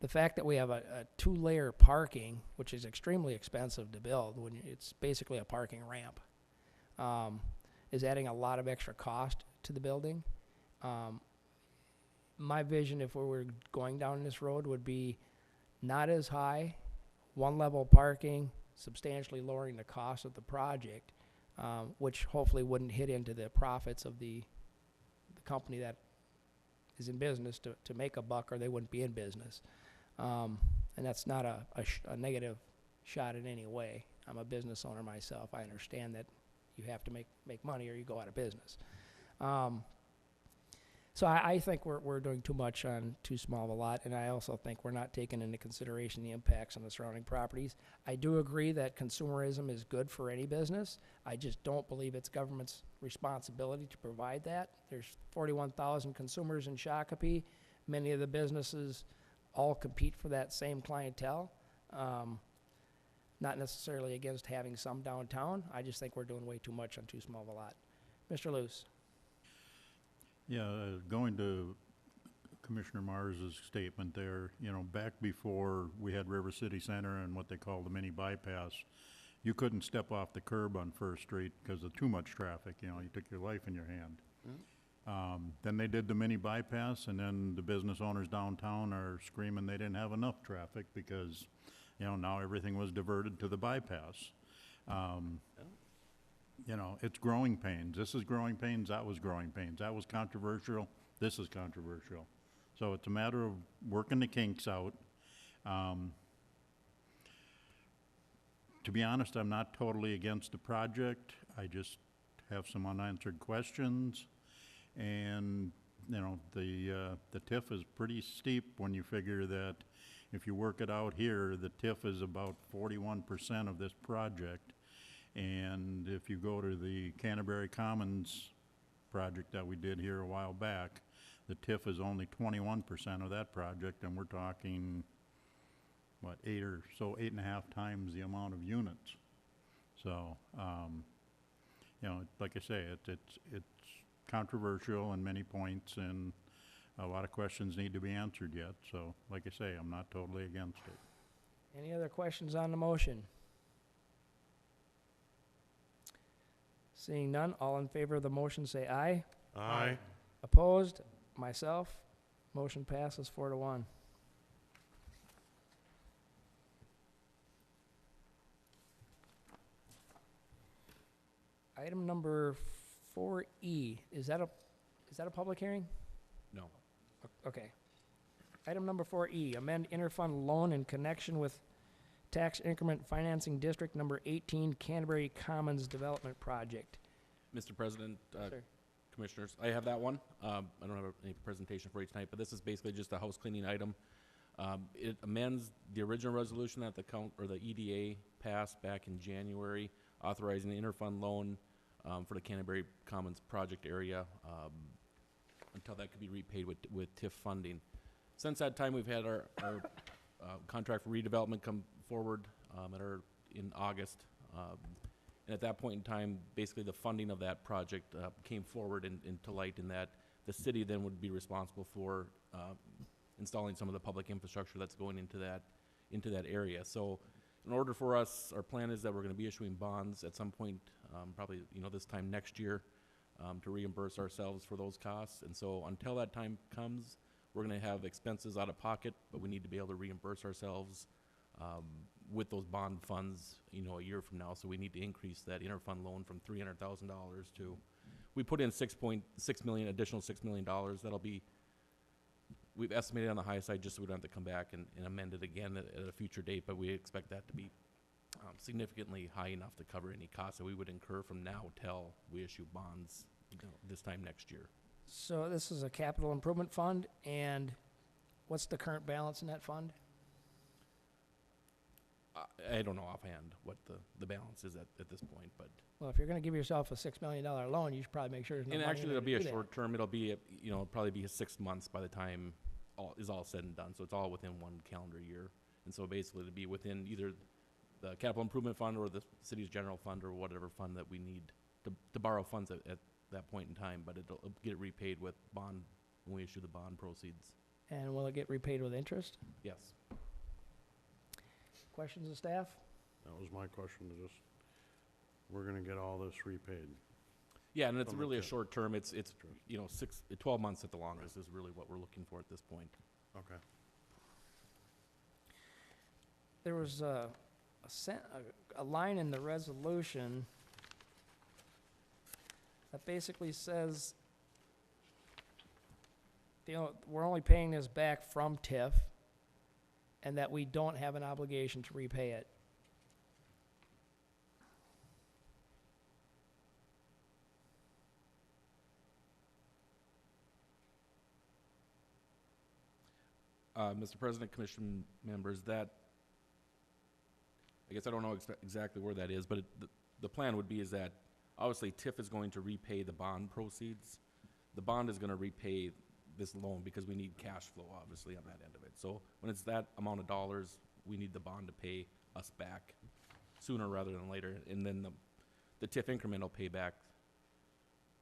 fact that we have a two-layer parking, which is extremely expensive to build, when it's basically a parking ramp, is adding a lot of extra cost to the building. My vision, if we were going down this road, would be not as high, one-level parking, substantially lowering the cost of the project, which hopefully wouldn't hit into the profits of the company that is in business to make a buck, or they wouldn't be in business. And that's not a negative shot in any way. I'm a business owner myself. I understand that you have to make money or you go out of business. So I think we're doing too much on too small of a lot, and I also think we're not taking into consideration the impacts on the surrounding properties. I do agree that consumerism is good for any business. I just don't believe it's government's responsibility to provide that. There's 41,000 consumers in Shakopee. Many of the businesses all compete for that same clientele. Not necessarily against having some downtown. I just think we're doing way too much on too small of a lot. Mr. Luce. Yeah, going to Commissioner Mars's statement there, you know, back before we had River City Center and what they call the mini bypass, you couldn't step off the curb on First Street because of too much traffic, you know, you took your life in your hand. Then they did the mini bypass, and then the business owners downtown are screaming they didn't have enough traffic because, you know, now everything was diverted to the bypass. You know, it's growing pains. This is growing pains, that was growing pains. That was controversial, this is controversial. So it's a matter of working the kinks out. To be honest, I'm not totally against the project. I just have some unanswered questions. And, you know, the TIF is pretty steep when you figure that if you work it out here, the TIF is about 41% of this project. And if you go to the Canterbury Commons project that we did here a while back, the TIF is only 21% of that project, and we're talking, what, 8.5 times the amount of units. So, you know, like I say, it's controversial in many points, and a lot of questions need to be answered yet. So, like I say, I'm not totally against it. Any other questions on the motion? Seeing none, all in favor of the motion say aye. Aye. Opposed? Myself. Motion passes 4-1. Item number 4E, is that a public hearing? No. Okay. Item number 4E, amend interfund loan in connection with Tax Increment Financing District Number 18 Canterbury Commons Development Project. Mr. President, Sir. Commissioners, I have that one. I don't have any presentation for you tonight, but this is basically just a house cleaning item. It amends the original resolution that the EDA passed back in January, authorizing the interfund loan for the Canterbury Commons project area until that could be repaid with TIF funding. Since that time, we've had our contract for redevelopment come forward in August. And at that point in time, basically the funding of that project came forward into light, in that the city then would be responsible for installing some of the public infrastructure that's going into that area. So in order for us, our plan is that we're going to be issuing bonds at some point, probably this time next year, to reimburse ourselves for those costs. And so until that time comes, we're going to have expenses out of pocket, but we need to be able to reimburse ourselves with those bond funds, a year from now. So we need to increase that interfund loan from $300,000 to, we put in $6.6 million, additional $6 million. That'll be, we've estimated on the high side just so we don't have to come back and amend it again at a future date, but we expect that to be significantly high enough to cover any costs that we would incur from now till we issue bonds this time next year. So this is a capital improvement fund, and what's the current balance in that fund? I don't know offhand what the balance is at this point, but. Well, if you're going to give yourself a $6 million loan, you should probably make sure there's no And money actually, in there it'll be to a do that. short term. It'll be, probably be 6 months by the time all said and done. So it's all within one calendar year. And so basically, it'll be within either the capital improvement fund or the city's general fund or whatever fund that we need to borrow funds at that point in time. But it'll get repaid with bond when we issue the bond proceeds. And will it get repaid with interest? Yes. Questions of staff? That was my question, we're gonna get all this repaid. Yeah, and it's From really a the TIF. short term. It's 12 months at the longest is really what we're looking for at this point. Okay. there was a line in the resolution that basically says, we're only paying this back from TIF, and that we don't have an obligation to repay it. Mr. President, Commission members, that, I guess I don't know exactly where that is, but the plan would be is that, obviously, TIF is going to repay the bond proceeds. The bond is gonna repay this loan because we need cash flow, obviously, on that end of it. So when it's that amount of dollars, we need the bond to pay us back sooner rather than later. And then the TIF increment will pay back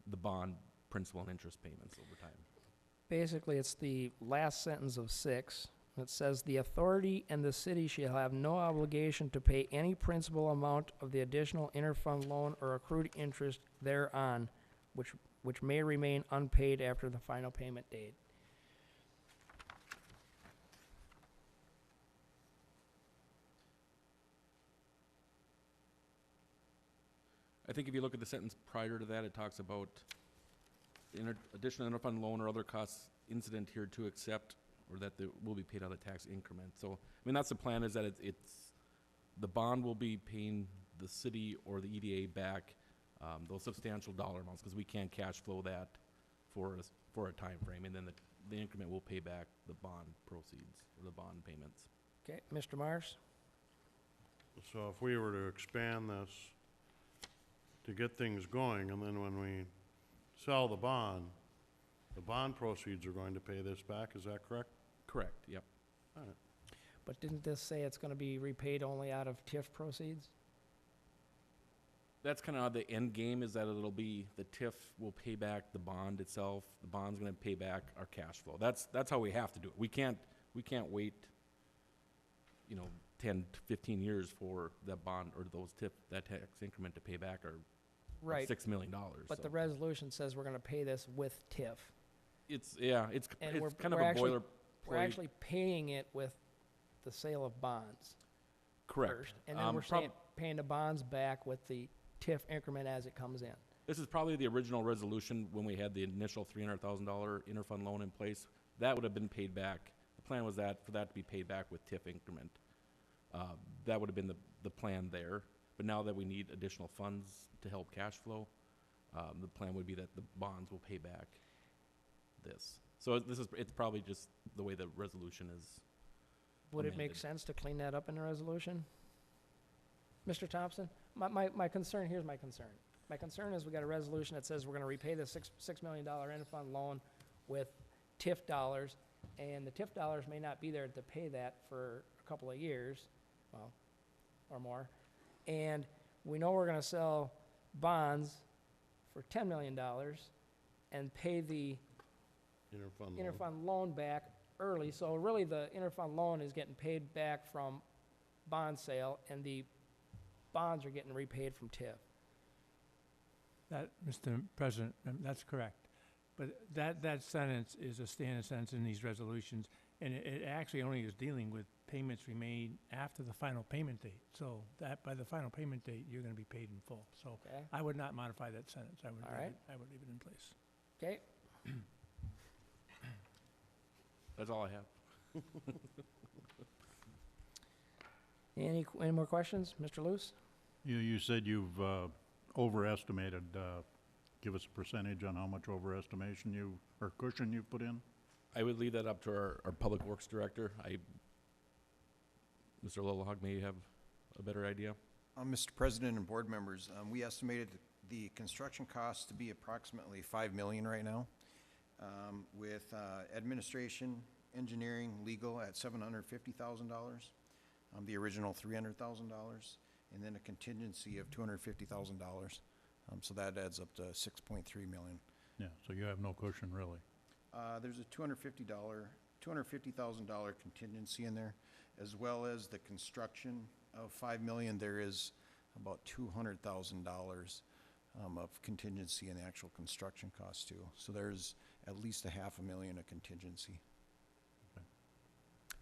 the bond principal and interest payments over time. Basically, it's the last sentence of 6. It says, "The authority and the city shall have no obligation to pay any principal amount of the additional interfund loan or accrued interest thereon, which may remain unpaid after the final payment date." I think if you look at the sentence prior to that, it talks about additional interfund loan or other costs incident here to accept, or that they will be paid out of tax increment. So, I mean, that's the plan, is that it's the bond will be paying the city or the EDA back those substantial dollar amounts, because we can't cash flow that for a time frame, and then the increment will pay back the bond proceeds or the bond payments. Okay, Mr. Marsh? So if we were to expand this to get things going, and then when we sell the bond proceeds are going to pay this back, is that correct? Correct, yep. All right. But didn't this say it's gonna be repaid only out of TIF proceeds? That's kind of the end game, is that it'll be, the TIF will pay back the bond itself. The bond's gonna pay back our cash flow. That's how we have to do it. We can't wait, 10 to 15 years for that bond or that tax increment to pay back our Right. $6 million. But the resolution says we're gonna pay this with TIF. It's And we're- kind of we're a actually- boilerplate. We're actually paying it with the sale of bonds Correct. first. And then we're paying the bonds back with the TIF increment as it comes in. This is probably the original resolution when we had the initial $300,000 interfund loan in place. That would have been paid back. The plan was for that to be paid back with TIF increment. That would have been the plan there. But now that we need additional funds to help cash flow, the plan would be that the bonds will pay back this. So it's probably just the way the resolution is. Would it make amended. sense to clean that up in the resolution? Mr. Thompson? My concern, here's my concern. My concern is we got a resolution that says we're gonna repay the $6 million interfund loan with TIF dollars, and the TIF dollars may not be there to pay that for a couple of years, well, or more. And we know we're gonna sell bonds for $10 million and pay the interfund loan back early. So really, the interfund loan is getting paid back from bond sale, and the bonds are getting repaid from TIF. That, Mr. President, that's correct. But that sentence is a standard sentence in these resolutions, and it actually only is dealing with payments we made after the final payment date. So that, by the final payment date, you're gonna be paid in full. So Okay? I would not modify that sentence. I would All right. leave it in place. Okay? That's all I have. Any more questions? Mr. Luce? You said you've overestimated, give us a percentage on how much overestimation or cushion you put in? I would leave that up to our Public Works Director. Mr. Lillohog may have a better idea. Mr. President and board members, we estimated the construction costs to be approximately $5 million right now, with administration, engineering, legal at $750,000, the original $300,000, and then a contingency of $250,000. So that adds up to $6.3 million. Yeah, so you have no cushion, really. There's a $250,000 contingency in there, as well as the construction of $5 million. There is about $200,000 of contingency in the actual construction cost too. So there's at least $500,000 of contingency.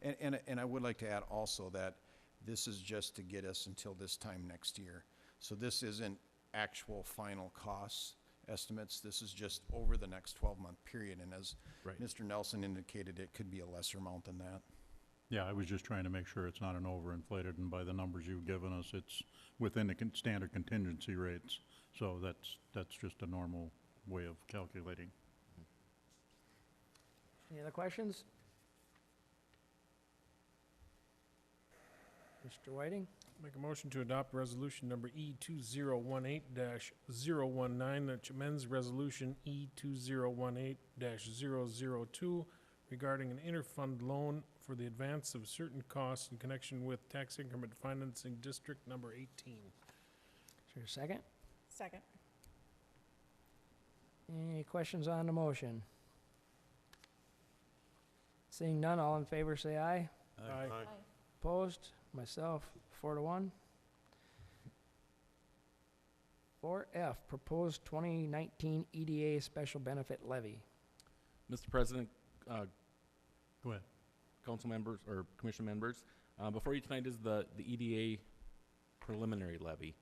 And I would like to add also that This is just to get us until this time next year. So this isn't actual final costs estimates. This is just over the next 12-month period. And as Right. Mr. Nelson indicated, it could be a lesser amount than that. Yeah, I was just trying to make sure it's not an overinflated, and by the numbers you've given us, it's within the standard contingency rates. So that's just a normal way of calculating. Any other questions? Mr. Whiting? Make a motion to adopt resolution number E 2018-019 that amends resolution E 2018-002 regarding an interfund loan for the advance of certain costs in connection with tax increment financing district number 18. Is there a second? Second. Any questions on the motion? Seeing none, all in favor say aye. Aye. Opposed? Myself, 4-1. 4F, proposed 2019 EDA special benefit levy. Mr. President, Go ahead. council members, or commission members, before you tonight is the EDA preliminary levy.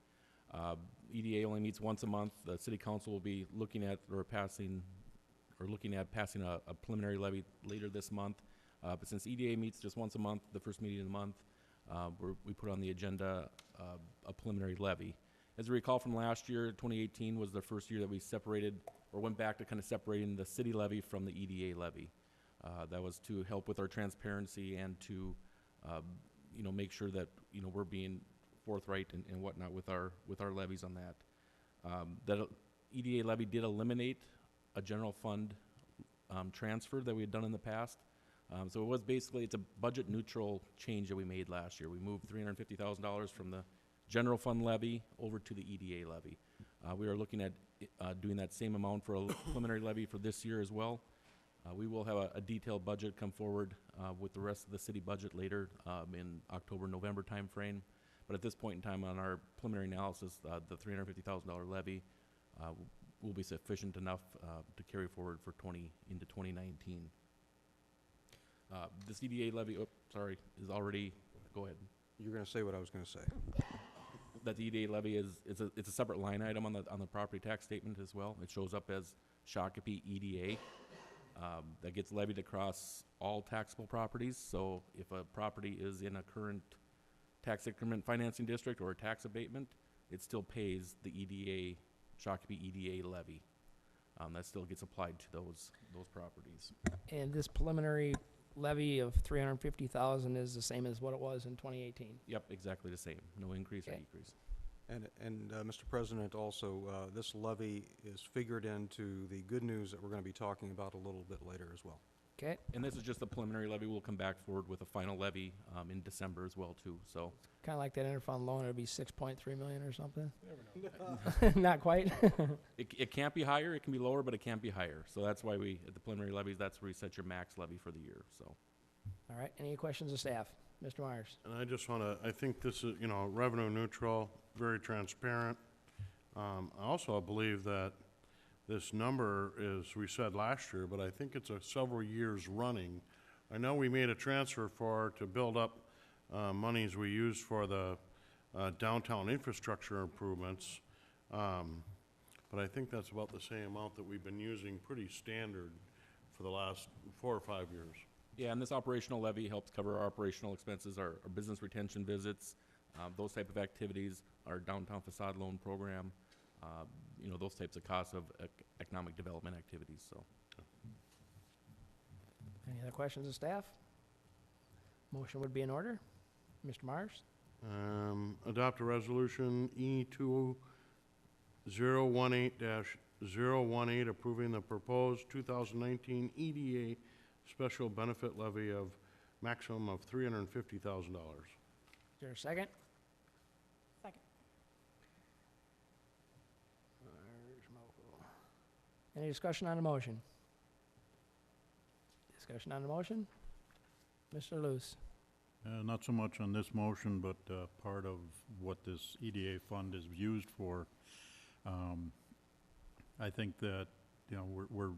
EDA only meets once a month. The city council will be looking at passing a preliminary levy later this month. But since EDA meets just once a month, the first meeting of the month, we put on the agenda a preliminary levy. As you recall from last year, 2018 was the first year that we separated, or went back to kind of separating the city levy from the EDA levy. That was to help with our transparency and to, make sure that, we're being forthright and whatnot with our levies on that. That EDA levy did eliminate a general fund transfer that we had done in the past. So it was basically, it's a budget neutral change that we made last year. We moved $350,000 from the general fund levy over to the EDA levy. We are looking at doing that same amount for a preliminary levy for this year as well. We will have a detailed budget come forward with the rest of the city budget later in October, November timeframe. But at this point in time on our preliminary analysis, the $350,000 levy will be sufficient enough to carry forward for into 2019. This EDA levy, is already, go ahead. You're going to say what I was going to say. That the EDA levy it's a separate line item on the property tax statement as well. It shows up as Shakopee EDA. That gets levied across all taxable properties. So if a property is in a current tax increment financing district or a tax abatement, it still pays the EDA, Shakopee EDA levy. That still gets applied to those properties. And this preliminary levy of $350,000 is the same as what it was in 2018. Yep, exactly the same. No increase or Okay. decrease. And Mr. President, also, this levy is figured into the good news that we're going to be talking about a little bit later as well. Okay, And this is just a preliminary levy. We'll come back forward with a final levy in December as well, too. So kind of like that interfund loan, it'd be 6.3 million or something? Not quite? it can't be higher. It can be lower, but it can't be higher. So that's why at the preliminary levies, that's where you set your max levy for the year. So All right, any questions of staff? Mr. Myers? And I just want to, I think this is, revenue neutral, very transparent. I also believe that this number is, we said last year, but I think it's several years running. I know we made a transfer to build up monies we used for the downtown infrastructure improvements. But I think that's about the same amount that we've been using pretty standard for the last 4 or 5 years. yeah, and this operational levy helps cover our operational expenses, our business retention visits, those type of activities, our downtown facade loan program, those types of costs of economic development activities. So Any other questions of staff? Motion would be in order. Mr. Myers? Adopt a resolution E2018-018 approving the proposed 2019 EDA special benefit levy of maximum of $350,000. Is there a second? Second. Any discussion on the motion? Discussion on the motion? Mr. Luce? Not so much on this motion, but part of what this EDA fund is used for. I think that, we're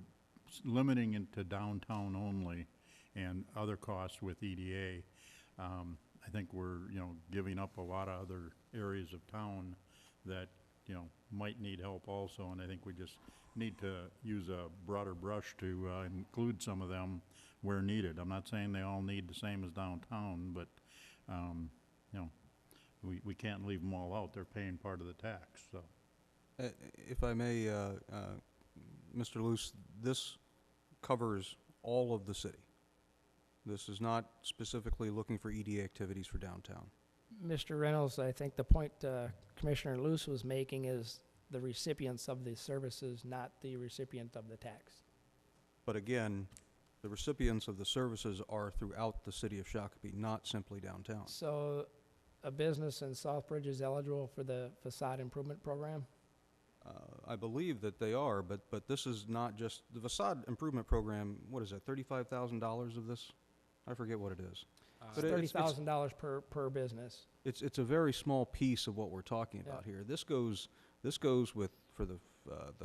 limiting it to downtown only and other costs with EDA. I think we're, giving up a lot of other areas of town that, might need help also, and I think we just need to use a broader brush to include some of them where needed. I'm not saying they all need the same as downtown, but, we can't leave them all out. They're paying part of the tax, so. If I may, Mr. Luce, this covers all of the city. This is not specifically looking for EDA activities for downtown. Mr. Reynolds, I think the point Commissioner Luce was making is the recipients of the services, not the recipient of the tax. But again, the recipients of the services are throughout the city of Shakopee, not simply downtown. So a business in Southbridge is eligible for the facade improvement program? I believe that they are, but this is not just, the facade improvement program, what is it, $35,000 of this? I forget what it is. But $30,000 per business. It's a very small piece of what we're talking about here. This goes with, for the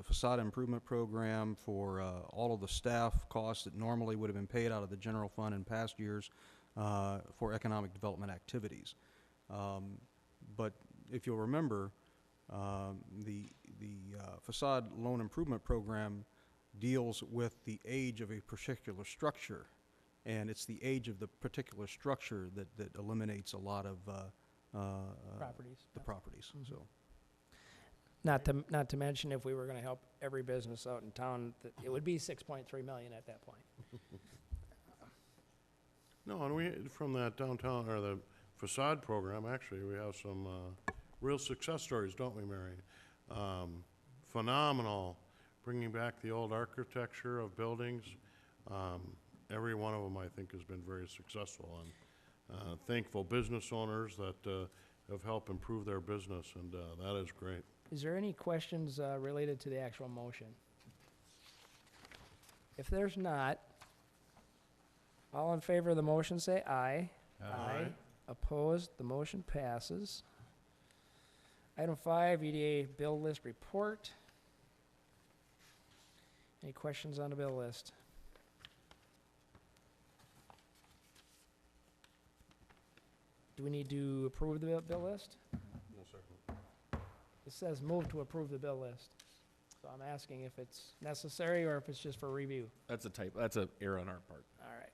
facade improvement program, for all of the staff costs that normally would have been paid out of the general fund in past years for economic development activities. But if you'll remember, the facade loan improvement program deals with the age of a particular structure, and it's the age of the particular structure that eliminates a lot of Properties. the properties. Mhm. So Not to mention, if we were going to help every business out in town, it would be 6.3 million at that point. No, and we, from that downtown, or the facade program, actually, we have some real success stories, don't we, Mary? Phenomenal, bringing back the old architecture of buildings. Every one of them, I think, has been very successful, and thankful business owners that have helped improve their business, and that is great. Is there any questions related to the actual motion? If there's not, all in favor of the motion say aye. Aye. Opposed, the motion passes. Item 5, EDA bill list report. Any questions on the bill list? Do we need to approve the bill list? No, sir. It says move to approve the bill list. So I'm asking if it's necessary or if it's just for review. That's a type, that's an error on our part. All right.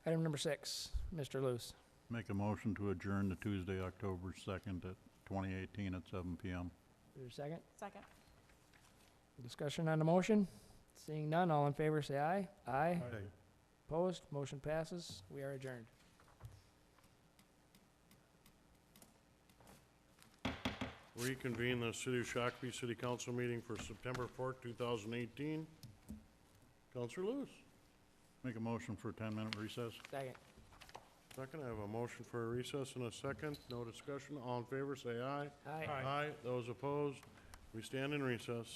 Item number 6, Mr. Luce. Make a motion to adjourn to Tuesday, October 2nd at 2018 at 7 PM. Is there a second? Second. Discussion on the motion? Seeing none, all in favor say aye. Aye. Opposed, motion passes. We are adjourned. Reconvene the City of Shakopee City Council meeting for September 4th, 2018. Counselor Lewis. Make a motion for a 10-minute recess. Second. Second, I have a motion for a recess and a second. No discussion. All in favor, say aye. Aye. Aye. Those opposed, we stand in recess.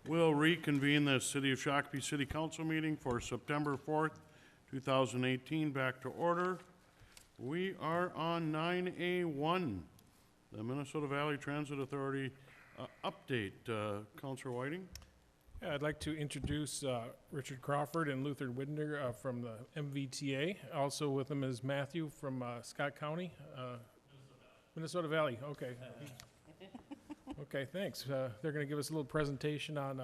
We'll reconvene the City of Shakopee City Council meeting for September 4th, 2018. Back to order. We are on 9A1, the Minnesota Valley Transit Authority update. Councilor Whiting? Yeah, I'd like to introduce Richard Crawford and Luther Widner from the MVTA. Also with them is Matthew from Scott County. Minnesota Valley, okay. Okay, thanks. They're going to give us a little presentation on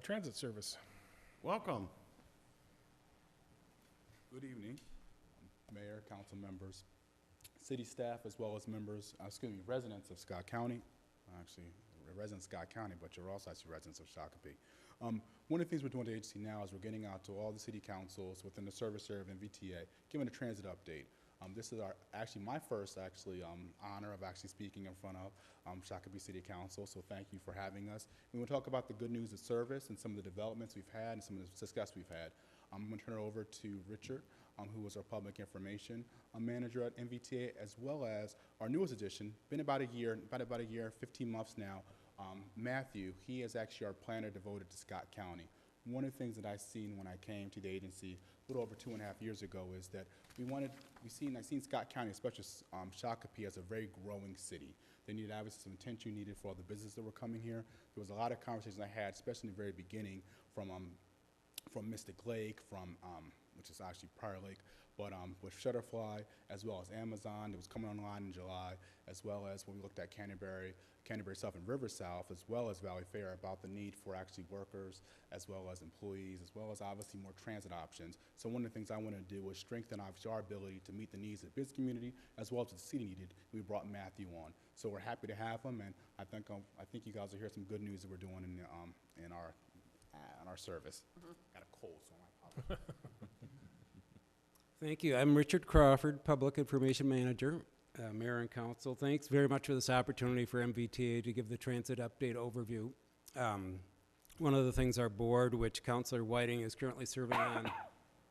transit service. Welcome. Good evening, Mayor, council members, city staff, as well as members, residents of Scott County. Actually, residents of Scott County, but you're also actually residents of Shakopee. One of the things we're doing at the agency now is we're getting out to all the city councils within the service area of MVTA, giving a transit update. This is my first honor of actually speaking in front of Shakopee City Council, so thank you for having us. We want to talk about the good news of service and some of the developments we've had and some of the success we've had. I'm going to turn it over to Richard, who is our public information manager at MVTA, as well as our newest addition, been about a year, 15 months now, Matthew. He is actually our planner devoted to Scott County. One of the things that I seen when I came to the agency a little over 2.5 years ago is that I seen Scott County, especially Shakopee, as a very growing city. They needed obviously some attention needed for all the businesses that were coming here. There was a lot of conversations I had, especially in the very beginning, from Mystic Lake, which is actually Prior Lake, but with Shutterfly, as well as Amazon that was coming online in July, as well as when we looked at Canterbury South and River South, as well as Valley Fair, about the need for actually workers, as well as employees, as well as obviously more transit options. So one of the things I want to do was strengthen obviously our ability to meet the needs of the business community, as well as the city needed. We brought Matthew on. So we're happy to have him, and I think you guys will hear some good news that we're doing in our service. Got a cold, so I apologize. Thank you. I'm Richard Crawford, Public Information Manager, Mayor and Council. Thanks very much for this opportunity for MVTA to give the transit update overview. One of the things our board, which Councilor Whiting is currently serving on,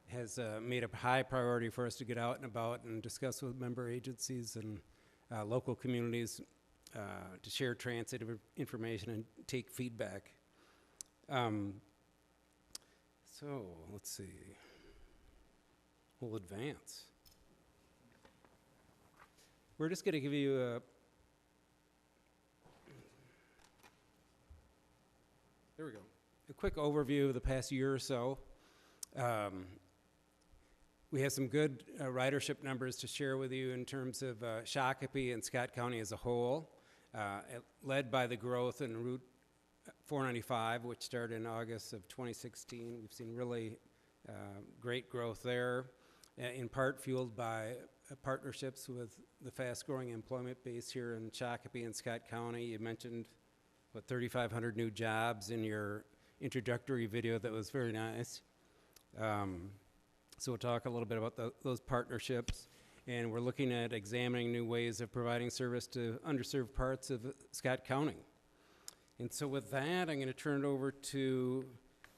has made a high priority for us to get out and about and discuss with member agencies and local communities to share transit information and take feedback. So let's see. We'll advance. We're just going to give you a quick overview of the past year or so. We have some good ridership numbers to share with you in terms of Shakopee and Scott County as a whole, led by the growth in Route 495, which started in August of 2016. We've seen really great growth there, in part fueled by partnerships with the fast-growing employment base here in Shakopee and Scott County. You mentioned, 3,500 new jobs in your introductory video. That was very nice. So we'll talk a little bit about those partnerships, and we're looking at examining new ways of providing service to underserved parts of Scott County. And so with that, I'm going to turn it over to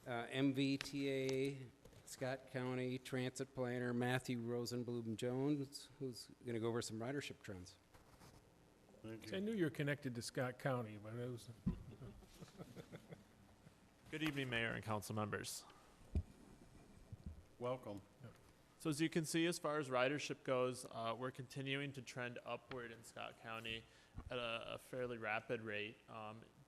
MVTA Scott County Transit Planner Matthew Rosenblum-Jones, who's going to go over some ridership trends. Thank you. I knew you were connected to Scott County, but it was... Good evening, Mayor and council members. Welcome. So as you can see, as far as ridership goes, we're continuing to trend upward in Scott County at a fairly rapid rate.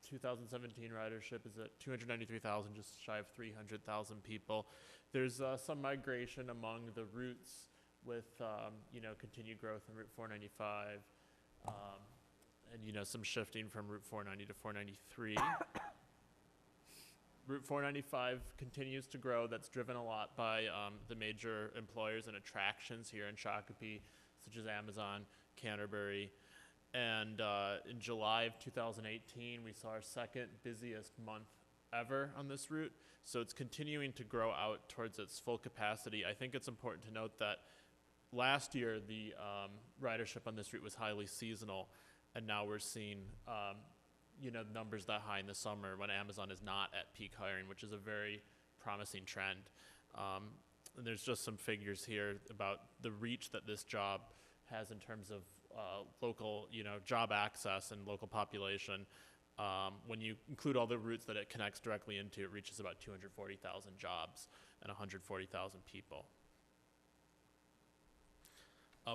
2017 ridership is at 293,000, just shy of 300,000 people. There's some migration among the routes with, continued growth in Route 495, and, some shifting from Route 490 to 493. Route 495 continues to grow. That's driven a lot by the major employers and attractions here in Shakopee, such as Amazon, Canterbury. And in July of 2018, we saw our second busiest month ever on this route. So it's continuing to grow out towards its full capacity. I think it's important to note that last year, the ridership on this route was highly seasonal. And now we're seeing numbers that high in the summer when Amazon is not at peak hiring, which is a very promising trend. And there's just some figures here about the reach that this job has in terms of local, job access and local population. When you include all the routes that it connects directly into, it reaches about 240,000 jobs and 140,000 people.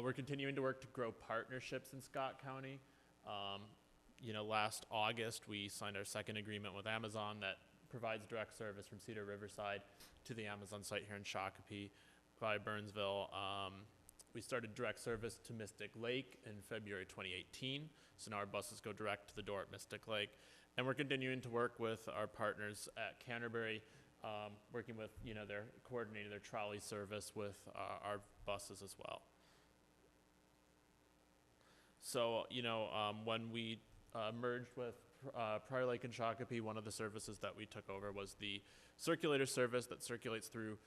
We're continuing to work to grow partnerships in Scott County. Last August, we signed our second agreement with Amazon that provides direct service from Cedar Riverside to the Amazon site here in Shakopee by Burnsville. We started direct service to Mystic Lake in February 2018. So now our buses go direct to the door at Mystic Lake. And we're continuing to work with our partners at Canterbury, working with, they're coordinating their trolley service with our buses as well. So, when we merged with Prior Lake and Shakopee, one of the services that we took over was the circulator service that circulates through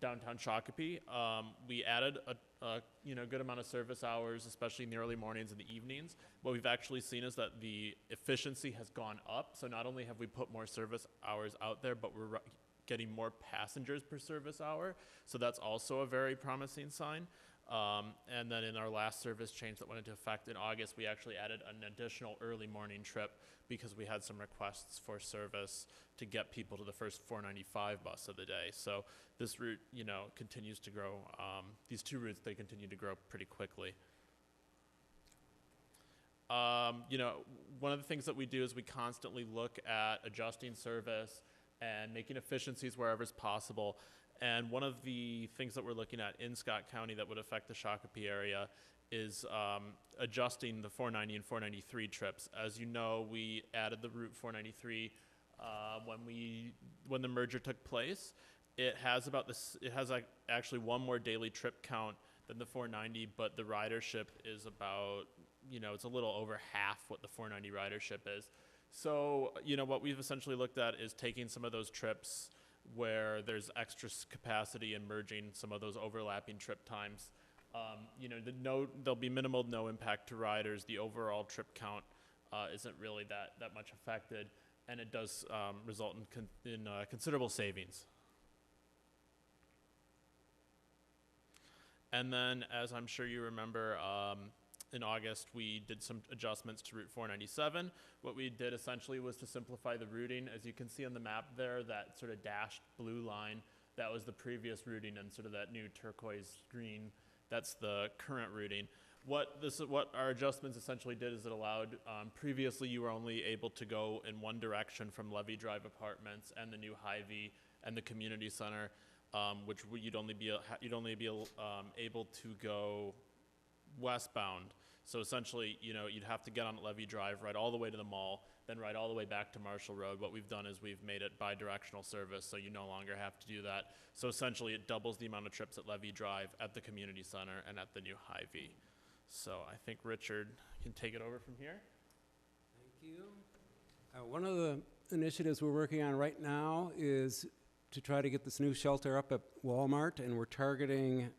downtown Shakopee. We added a good amount of service hours, especially in the early mornings and the evenings. What we've actually seen is that the efficiency has gone up. So not only have we put more service hours out there, but we're getting more passengers per service hour. So that's also a very promising sign. And then in our last service change that went into effect in August, we actually added an additional early morning trip because we had some requests for service to get people to the first 495 bus of the day. So this route, continues to grow. These two routes, they continue to grow pretty quickly. One of the things that we do is we constantly look at adjusting service and making efficiencies wherever it's possible. And one of the things that we're looking at in Scott County that would affect the Shakopee area is adjusting the 490 and 493 trips. As you know, we added the Route 493 when the merger took place. It has actually one more daily trip count than the 490, but the ridership is about, it's a little over half what the 490 ridership is. So, what we've essentially looked at is taking some of those trips where there's extra capacity and merging some of those overlapping trip times. There'll be minimal, no impact to riders. The overall trip count isn't really that much affected, and it does result in considerable savings. And then, as I'm sure you remember, in August, we did some adjustments to Route 497. What we did essentially was to simplify the routing. As you can see on the map there, that sort of dashed blue line, that was the previous routing, and sort of that new turquoise green, that's the current routing. What our adjustments essentially did is it allowed, previously you were only able to go in one direction from Levy Drive Apartments and the new Hy-Vee and the community center, which you'd only be able to go westbound. So essentially, you'd have to get on Levy Drive, ride all the way to the mall, then ride all the way back to Marshall Road. What we've done is we've made it bi-directional service, so you no longer have to do that. So essentially, it doubles the amount of trips at Levy Drive, at the community center, and at the new Hy-Vee. So I think Richard can take it over from here. Thank you. One of the initiatives we're working on right now is to try to get this new shelter up at Walmart, and we're targeting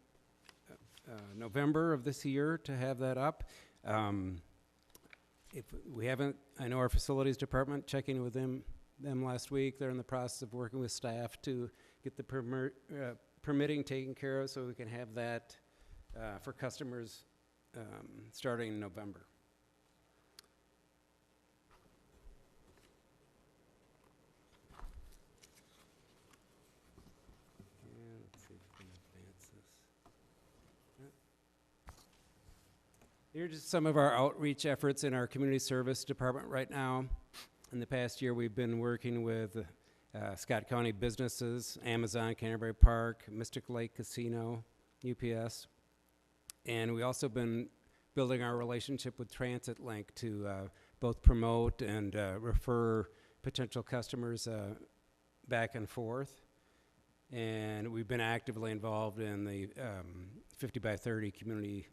November of this year to have that up. If we haven't, I know our facilities department, checking with them last week, they're in the process of working with staff to get the permitting taken care of so we can have that for customers starting in November. Here are just some of our outreach efforts in our community service department right now. In the past year, we've been working with Scott County businesses, Amazon, Canterbury Park, Mystic Lake Casino, UPS. And we also been building our relationship with Transit Link to both promote and refer potential customers back and forth. And we've been actively involved in the 50 by 30 community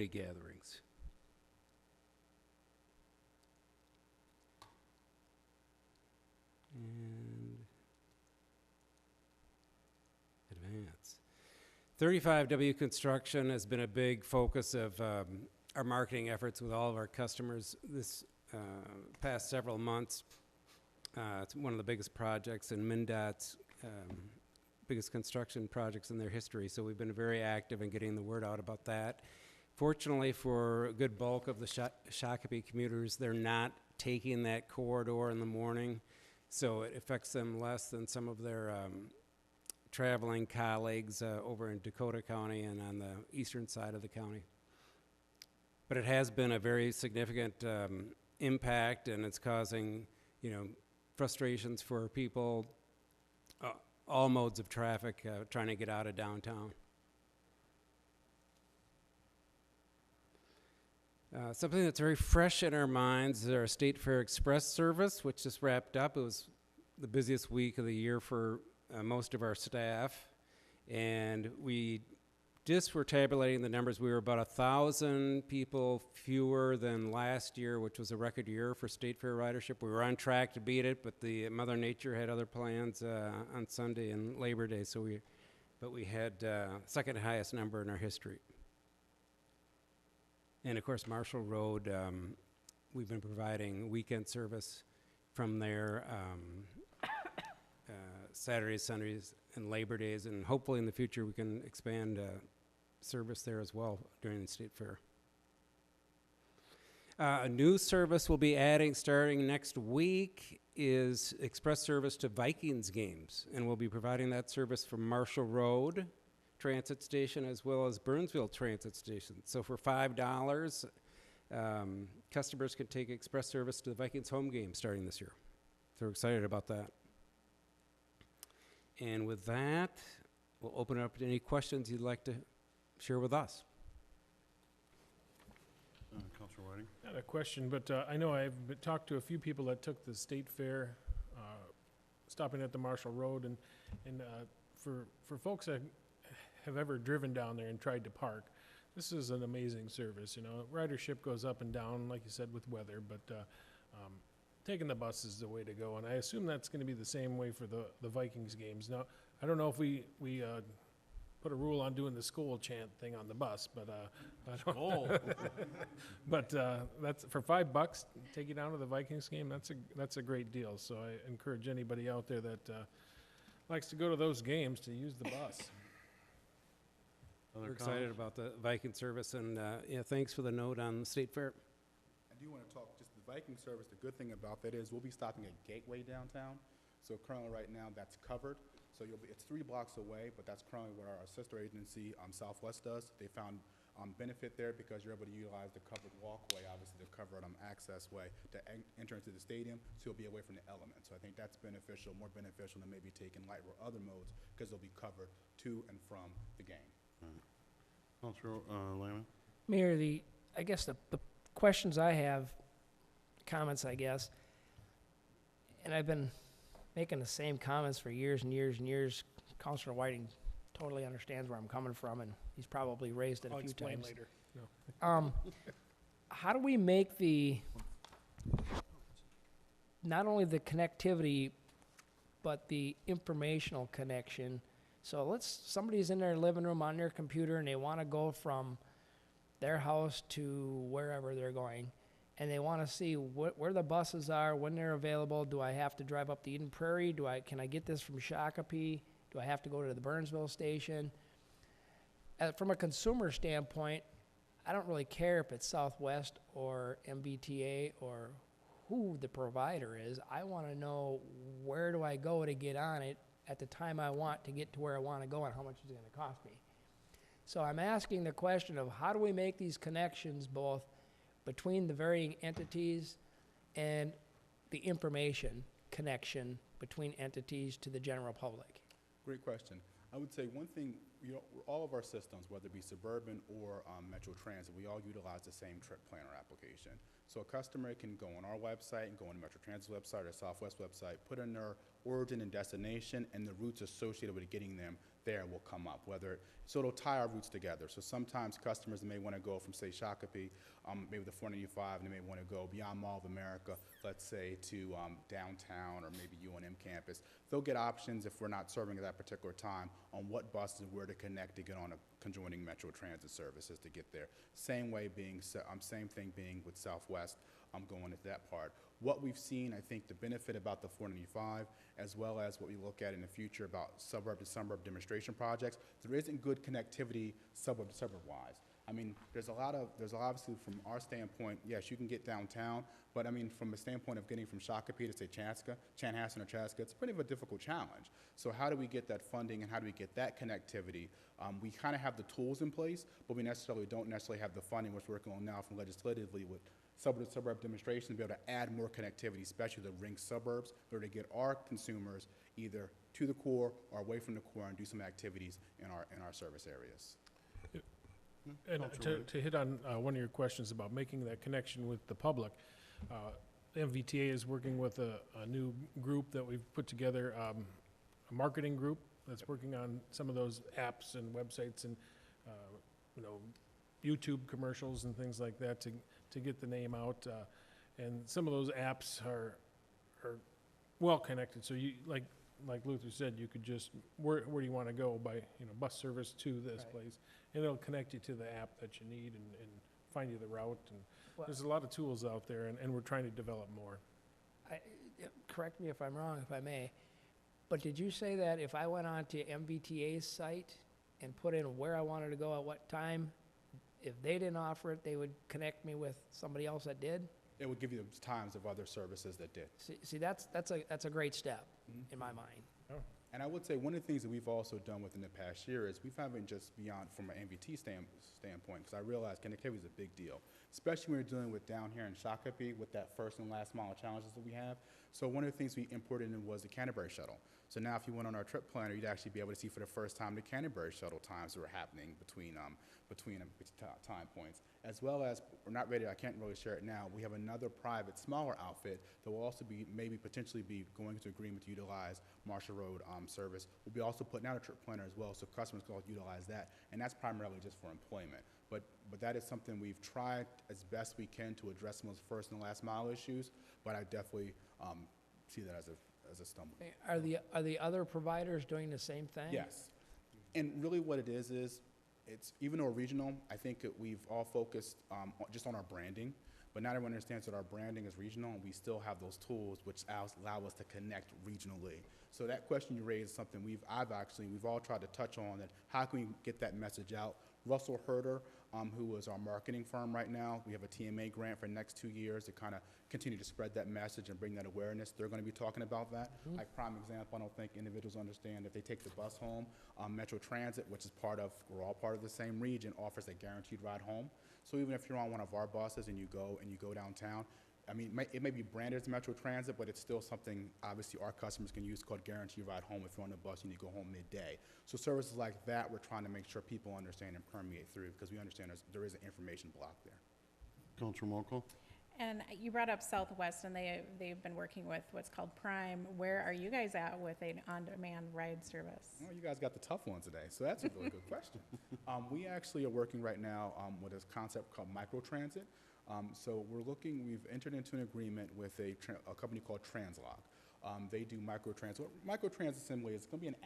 gatherings. And advance. 35W Construction has been a big focus of our marketing efforts with all of our customers this past several months. It's one of the biggest projects in MnDOT's biggest construction projects in their history, so we've been very active in getting the word out about that. Fortunately, for a good bulk of the Shakopee commuters, they're not taking that corridor in the morning, so it affects them less than some of their traveling colleagues over in Dakota County and on the eastern side of the county. But it has been a very significant impact, and it's causing, frustrations for people, all modes of traffic trying to get out of downtown. Something that's very fresh in our minds is our State Fair Express service, which just wrapped up. It was the busiest week of the year for most of our staff, and we just were tabulating the numbers. We were about 1,000 people fewer than last year, which was a record year for State Fair ridership. We were on track to beat it, but the Mother Nature had other plans on Sunday and Labor Day, but we had second highest number in our history. And of course, Marshall Road, we've been providing weekend service from there, Saturdays, Sundays, and Labor Days, and hopefully in the future we can expand service there as well during the State Fair. A new service we'll be adding starting next week is express service to Vikings games, and we'll be providing that service from Marshall Road Transit Station as well as Burnsville Transit Station. So for $5, customers can take express service to the Vikings home game starting this year. So we're excited about that. And with that, we'll open it up to any questions you'd like to share with us. Councilor Whiting? Not a question, but I know I've talked to a few people that took the State Fair, stopping at the Marshall Road, and for folks that have ever driven down there and tried to park, this is an amazing service. Ridership goes up and down, like you said, with weather, but taking the bus is the way to go, and I assume that's going to be the same way for the Vikings games. Now, I don't know if we put a rule on doing the school chant thing on the bus, but I don't. But that's for $5. Take you down to the Vikings game. That's a great deal. So I encourage anybody out there that likes to go to those games to use the bus. We're excited about the Viking service, and thanks for the note on the State Fair. I do want to talk just the Viking service. The good thing about that is we'll be stopping at Gateway downtown. So currently right now that's covered. So it's 3 blocks away, but that's currently what our sister agency, Southwest, does. They found benefit there because you're able to utilize the covered walkway, obviously the covered access way to enter into the stadium, so you'll be away from the elements. So I think that's beneficial, more beneficial than maybe taking light or other modes, because they'll be covered to and from the game. Councilor Lehman? Mayor, I guess the questions I have, comments I guess, and I've been making the same comments for years and years and years. Councilor Whiting totally understands where I'm coming from, and he's probably raised it a few explain times. later. No. How do we make not only the connectivity, but the informational connection? So somebody's in their living room on their computer and they want to go from their house to wherever they're going, and they want to see where the buses are, when they're available. Do I have to drive up to Eden Prairie? Can I get this from Shakopee? Do I have to go to the Burnsville station? From a consumer standpoint, I don't really care if it's Southwest or MBTA or who the provider is. I want to know where do I go to get on it at the time I want to get to where I want to go and how much it's going to cost me. So I'm asking the question of how do we make these connections both between the varying entities and the information connection between entities to the general public? Great question. I would say one thing, all of our systems, whether it be Suburban or Metro Transit, we all utilize the same trip planner application. So a customer can go on our website and go on the Metro Transit website or Southwest website, put in their origin and destination, and the routes associated with getting them there will come up. So it'll tie our routes together. So sometimes customers may want to go from, say, Shakopee, maybe the 495, and they may want to go beyond Mall of America, let's say, to downtown or maybe UNM campus. They'll get options if we're not serving at that particular time on what buses and where to connect to get on a conjoining Metro Transit services to get there. Same thing being with Southwest. I'm going into that part. What we've seen, I think the benefit about the 495, as well as what we look at in the future about suburb to suburb demonstration projects, there isn't good connectivity suburb to suburb wise. I mean, there's obviously from our standpoint, yes, you can get downtown, but I mean, from a standpoint of getting from Shakopee to say Chanhassen or Chaska, it's pretty of a difficult challenge. So how do we get that funding and how do we get that connectivity? We kind of have the tools in place, but we don't necessarily have the funding, which we're working on now from legislatively with suburb demonstrations to be able to add more connectivity, especially the ring suburbs, in order to get our consumers either to the core or away from the core and do some activities in our service areas. And to hit on one of your questions about making that connection with the public, MVTA is working with a new group that we've put together, a marketing group that's working on some of those apps and websites and YouTube commercials and things like that to get the name out. And some of those apps are well connected. So you like Luther said, you could just where do you want to go by bus service to this place, and it'll connect you to the app that you need and find you the route. And there's a lot of tools out there, and we're trying to develop more. Correct me if I'm wrong, if I may, but did you say that if I went on to MVTA's site and put in where I wanted to go at what time, if they didn't offer it, they would connect me with somebody else that did? It would give you the times of other services that did. See, that's a great step in my mind. Oh. And I would say one of the things that we've also done within the past year is we've haven't just beyond from an MVT standpoint, because I realize connectivity is a big deal, especially when we're dealing with down here in Shakopee with that first and last mile challenges that we have. So one of the things we imported in was the Canterbury shuttle. So now if you went on our trip planner, you'd actually be able to see for the first time the Canterbury shuttle times that were happening between time points, as well as, we're not ready, I can't really share it now, we have another private smaller outfit that will also be potentially be going into agreement to utilize Marshall Road service. We'll be also putting out a trip planner as well, so customers can utilize that, and that's primarily just for employment. But that is something we've tried as best we can to address some of those first and last mile issues, but I definitely see that as a stumble. Are the other providers doing the same thing? Yes. And really what it is it's, even though regional, I think that we've all focused just on our branding, but not everyone understands that our branding is regional and we still have those tools which allow us to connect regionally. So that question you raised is something we've all tried to touch on, that how can we get that message out? Russell Herder, who is our marketing firm right now, we have a TMA grant for the next 2 years to kind of continue to spread that message and bring that awareness. They're going to be talking about that. Like prime example, I don't think individuals understand if they take the bus home, Metro Transit, which is we're all part of the same region, offers a guaranteed ride home. So even if you're on one of our buses and you go downtown, I mean, it may be branded as Metro Transit, but it's still something, obviously, our customers can use called Guaranteed Ride Home. If you're on the bus, you need to go home midday. So services like that, we're trying to make sure people understand and permeate through, because we understand there is an information block there. Councilor Mokel? And you brought up Southwest, and they've been working with what's called Prime. Where are you guys at with an on-demand ride service? Well, you guys got the tough one today, so that's a really good question. We actually are working right now with a concept called microtransit. So we've entered into an agreement with a company called Translock. They do microtransit. What microtransit simply is, it's going to be an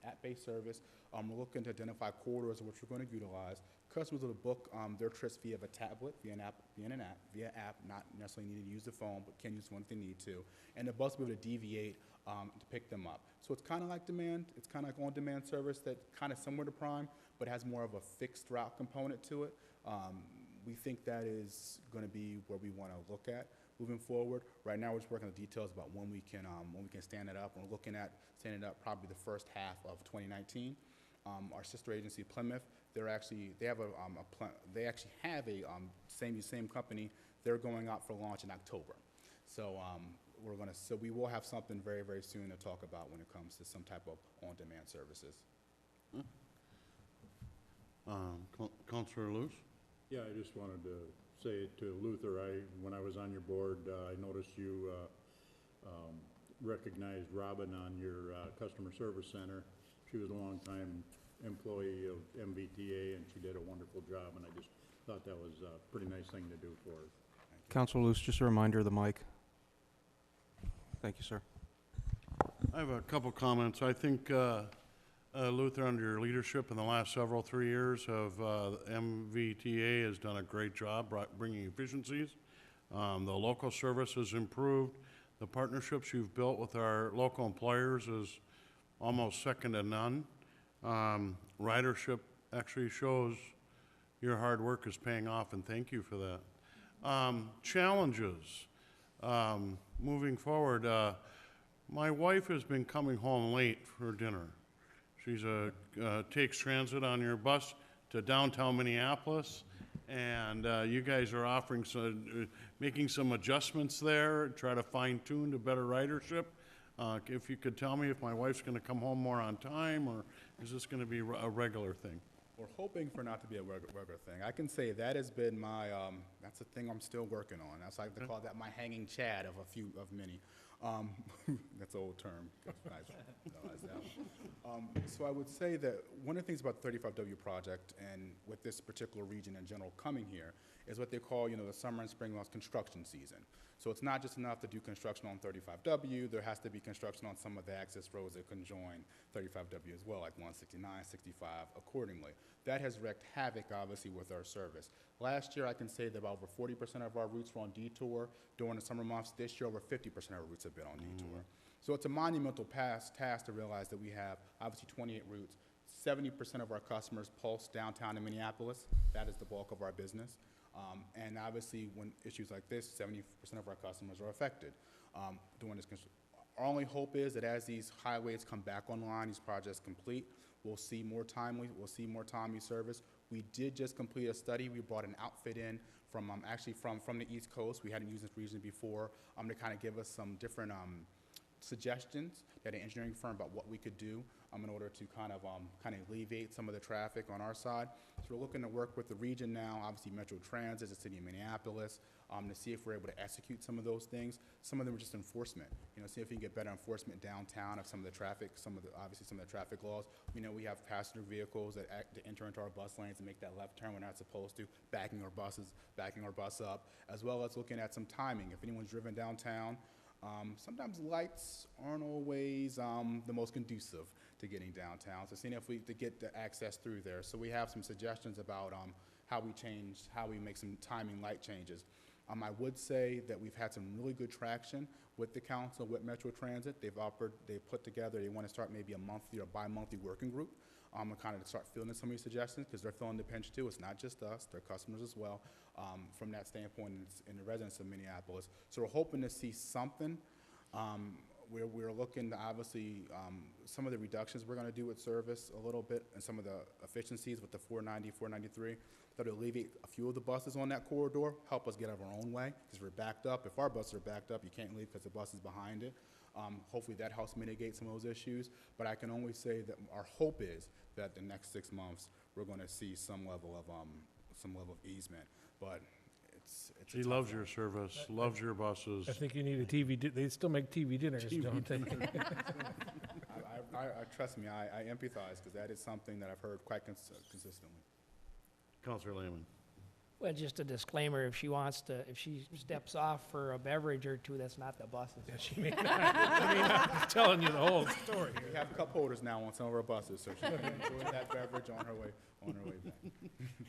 app-based service. We're looking to identify corridors which we're going to utilize. Customers will book their trips via a tablet, via an app, not necessarily need to use the phone, but can use one if they need to. And the bus will be able to deviate to pick them up. So it's kind of like demand. It's kind of like on-demand service that kind of similar to Prime, but has more of a fixed route component to it. We think that is going to be where we want to look at moving forward. Right now, we're just working on the details about when we can stand it up. We're looking at standing it up probably the first half of 2019. Our sister agency, Plymouth, they actually have a same company. They're going out for launch in October. So we will have something very, very soon to talk about when it comes to some type of on-demand services. Councilor Luce? Yeah, I just wanted to say to Luther, when I was on your board, I noticed you recognized Robin on your customer service center. She was a longtime employee of MVTA, and she did a wonderful job, and I just thought that was a pretty nice thing to do for her. Councilor Luce, just a reminder of the mic. Thank you, sir. I have a couple comments. I think, Luther, under your leadership in the last 3 years of MVTA has done a great job bringing efficiencies. The local service has improved. The partnerships you've built with our local employers is almost second to none. Ridership actually shows your hard work is paying off, and thank you for that. Challenges. Moving forward, my wife has been coming home late for dinner. She's takes transit on your bus to downtown Minneapolis, and you guys are offering making some adjustments there, try to fine tune to better ridership. If you could tell me if my wife's going to come home more on time, or is this going to be a regular thing? We're hoping for not to be a regular thing. I can say that has been my, that's a thing I'm still working on. That's like to call that my hanging chad of many. That's an old term. Nice. Realize that. So I would say that one of the things about the 35W project, and with this particular region in general coming here, is what they call, the summer and spring months construction season. So it's not just enough to do construction on 35W, there has to be construction on some of the access roads that conjoin 35W as well, like 169, 65, accordingly. That has wreaked havoc, obviously, with our service. Last year, I can say that about over 40% of our routes were on detour during the summer months. This year, over 50% of our routes have been on detour. So it's a monumental task to realize that we have, obviously, 28 routes. 70% of our customers pulse downtown in Minneapolis. That is the bulk of our business. And obviously, when issues like this, 70% of our customers are affected during this construction. Our only hope is that as these highways come back online, these projects complete, we'll see more timely service. We did just complete a study. We brought an outfit in from actually from the East Coast. We hadn't used this region before to kind of give us some different suggestions at an engineering firm about what we could do in order to kind of alleviate some of the traffic on our side. So we're looking to work with the region now, obviously Metro Transit, the city of Minneapolis, to see if we're able to execute some of those things. Some of them are just enforcement. See if we can get better enforcement downtown of some of the traffic, obviously some of the traffic laws. We know we have passenger vehicles that enter into our bus lanes and make that left turn when they're not supposed to, backing our bus up, as well as looking at some timing. If anyone's driven downtown, sometimes lights aren't always the most conducive to getting downtown. So seeing if we to get the access through there. So we have some suggestions about how we make some timing light changes. I would say that we've had some really good traction with the council, with Metro Transit. They put together, they want to start maybe a monthly or bi-monthly working group and kind of start filling in some of these suggestions, because they're feeling the pinch too. It's not just us, they're customers as well. From that standpoint, in the residents of Minneapolis. So we're hoping to see something. We're looking to obviously, some of the reductions we're going to do with service a little bit, and some of the efficiencies with the 490, 493, that'll alleviate a few of the buses on that corridor, help us get out of our own way, because we're backed up. If our buses are backed up, you can't leave because the bus is behind it. Hopefully that helps mitigate some of those issues, but I can only say that our hope is that the next 6 months, we're going to see some level of easement, but it's She loves your service, loves your buses. I think you need a TV, they still make TV dinners, don't they? Trust me, I empathize, because that is something that I've heard quite consistently. Councilor Lehman. Well, just a disclaimer, if she steps off for a beverage or two, that's not the buses. Yeah, she may not be telling you the whole story. We have cup holders now on some of our buses, so she can enjoy that beverage on her way back.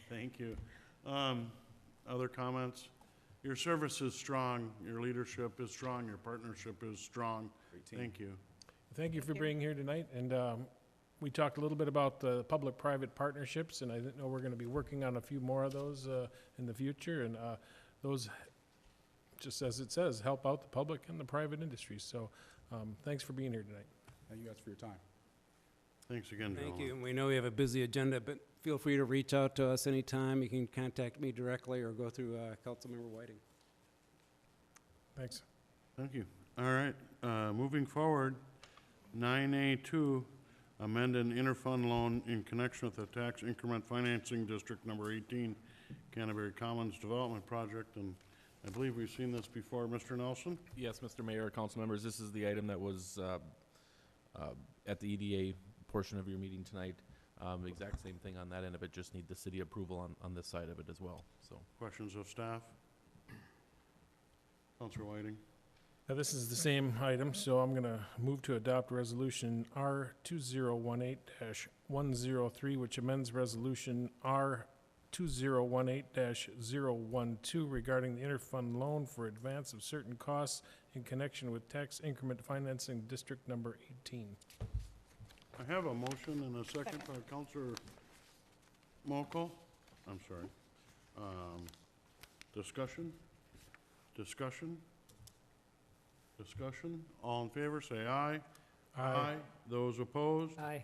Thank you. Other comments? Your service is strong, your leadership is strong, your partnership is strong. Great team. Thank you. Thank you for being here tonight, and we talked a little bit about the public-private partnerships, and I know we're going to be working on a few more of those in the future, and those, just as it says, help out the public and the private industries. So thanks for being here tonight. Thank you guys for your time. Thanks again, Thank gentlemen. you. And we know we have a busy agenda, but feel free to reach out to us anytime. You can contact me directly or go through Councilmember Whiting. Thanks. Thank you. All right, moving forward, 9A2, amend an interfund loan in connection with the Tax Increment Financing District Number 18, Canterbury Commons Development Project, and I believe we've seen this before. Mr. Nelson? Yes, Mr. Mayor, council members, this is the item that was at the EDA portion of your meeting tonight. Exact same thing on that end of it, just need the city approval on this side of it as well, so. Questions of staff? Councilor Whiting? Now, this is the same item, so I'm going to move to adopt Resolution R2018-103, which amends Resolution R2018-012 regarding the interfund loan for advance of certain costs in connection with Tax Increment Financing District Number 18. I have a motion and a second by Councilor Mokel. I'm sorry. Discussion? Discussion? Discussion? All in favor, say aye. Aye. Those opposed? Aye.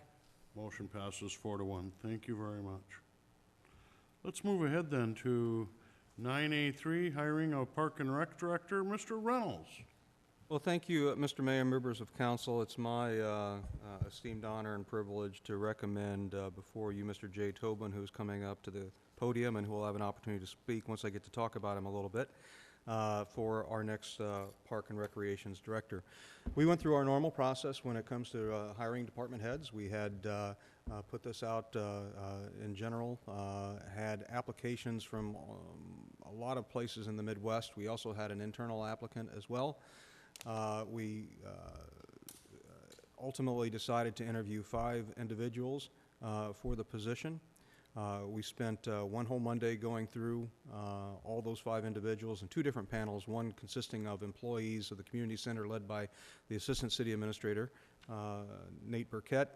Motion passes 4-1. Thank you very much. Let's move ahead then to 9A3, hiring of Park and Rec Director, Mr. Reynolds. Well, thank you, Mr. Mayor, members of council. It's my esteemed honor and privilege to recommend before you Mr. Jay Tobin, who's coming up to the podium and who will have an opportunity to speak once I get to talk about him a little bit, for our next Park and Recreations Director. We went through our normal process when it comes to hiring department heads. We had put this out in general, had applications from a lot of places in the Midwest. We also had an internal applicant as well. We ultimately decided to interview 5 individuals for the position. We spent one whole Monday going through all those 5 individuals in 2 different panels, one consisting of employees of the community center led by the Assistant City Administrator, Nate Burkett,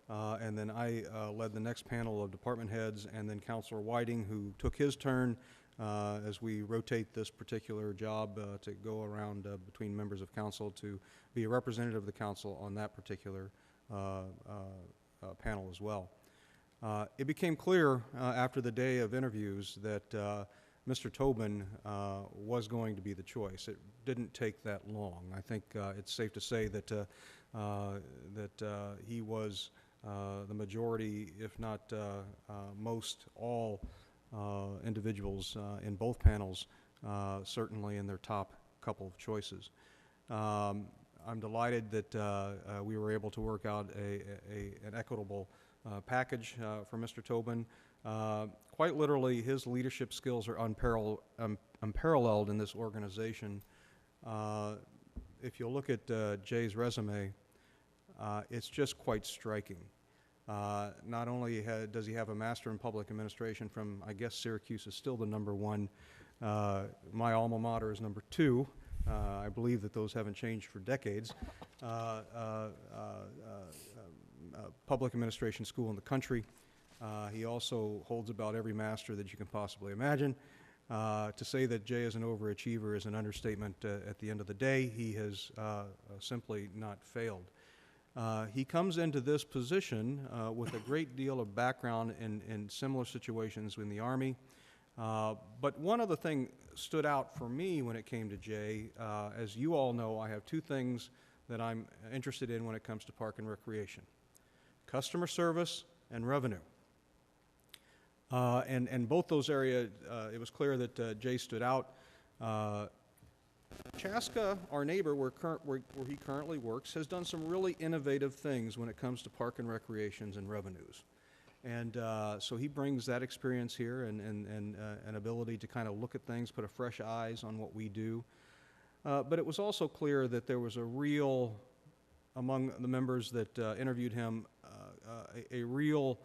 and then I led the next panel of department heads, and then Councilor Whiting, who took his turn as we rotate this particular job to go around between members of council to be a representative of the council on that particular panel as well. It became clear after the day of interviews that Mr. Tobin was going to be the choice. It didn't take that long. I think it's safe to say that he was the majority, if not most all individuals in both panels, certainly in their top couple of choices. I'm delighted that we were able to work out an equitable package for Mr. Tobin. Quite literally, his leadership skills are unparalleled in this organization. If you look at Jay's resume, it's just quite striking. Not only does he have a Master in Public Administration from, I guess Syracuse is still the -- 1. My alma mater is number 2. I believe that those haven't changed for decades. Public administration school in the country. He also holds about every master that you can possibly imagine. To say that Jay is an overachiever is an understatement. At the end of the day, he has simply not failed. He comes into this position with a great deal of background in similar situations in the Army. But one other thing stood out for me when it came to Jay. As you all know, I have 2 things that I'm interested in when it comes to park and recreation: customer service and revenue. And both those areas, it was clear that Jay stood out. Chaska, our neighbor, where he currently works, has done some really innovative things when it comes to park and recreations and revenues. And so he brings that experience here and an ability to kind of look at things, put a fresh eyes on what we do. But it was also clear that there was a real, among the members that interviewed him, a real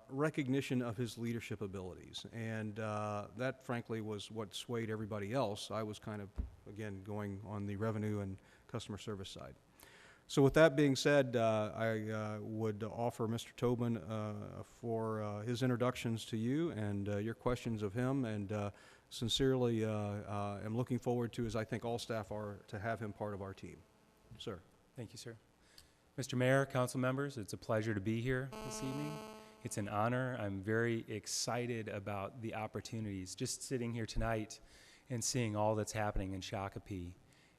recognition of his leadership abilities. And that, frankly, was what swayed everybody else. I was kind of, again, going on the revenue and customer service side. So with that being said, I would offer Mr. Tobin for his introductions to you and your questions of him, and sincerely am looking forward to, as I think all staff are, to have him part of our team. Sir. Thank you, sir. Mr. Mayor, council members, it's a pleasure to be here this evening. It's an honor. I'm very excited about the opportunities. Just sitting here tonight and seeing all that's happening in Shakopee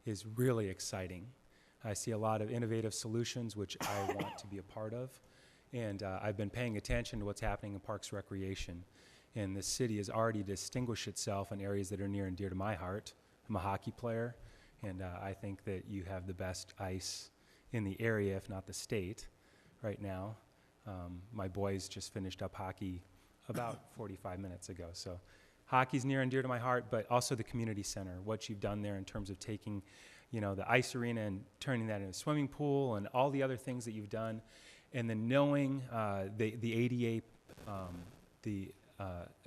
is really exciting. I see a lot of innovative solutions, which I want to be a part of. And I've been paying attention to what's happening in Parks Recreation. And the city has already distinguished itself in areas that are near and dear to my heart. I'm a hockey player, and I think that you have the best ice in the area, if not the state, right now. My boys just finished up hockey about 45 minutes ago. So hockey's near and dear to my heart, but also the community center, what you've done there in terms of taking, you know, the ice arena and turning that into a swimming pool and all the other things that you've done. And then knowing the ADA, the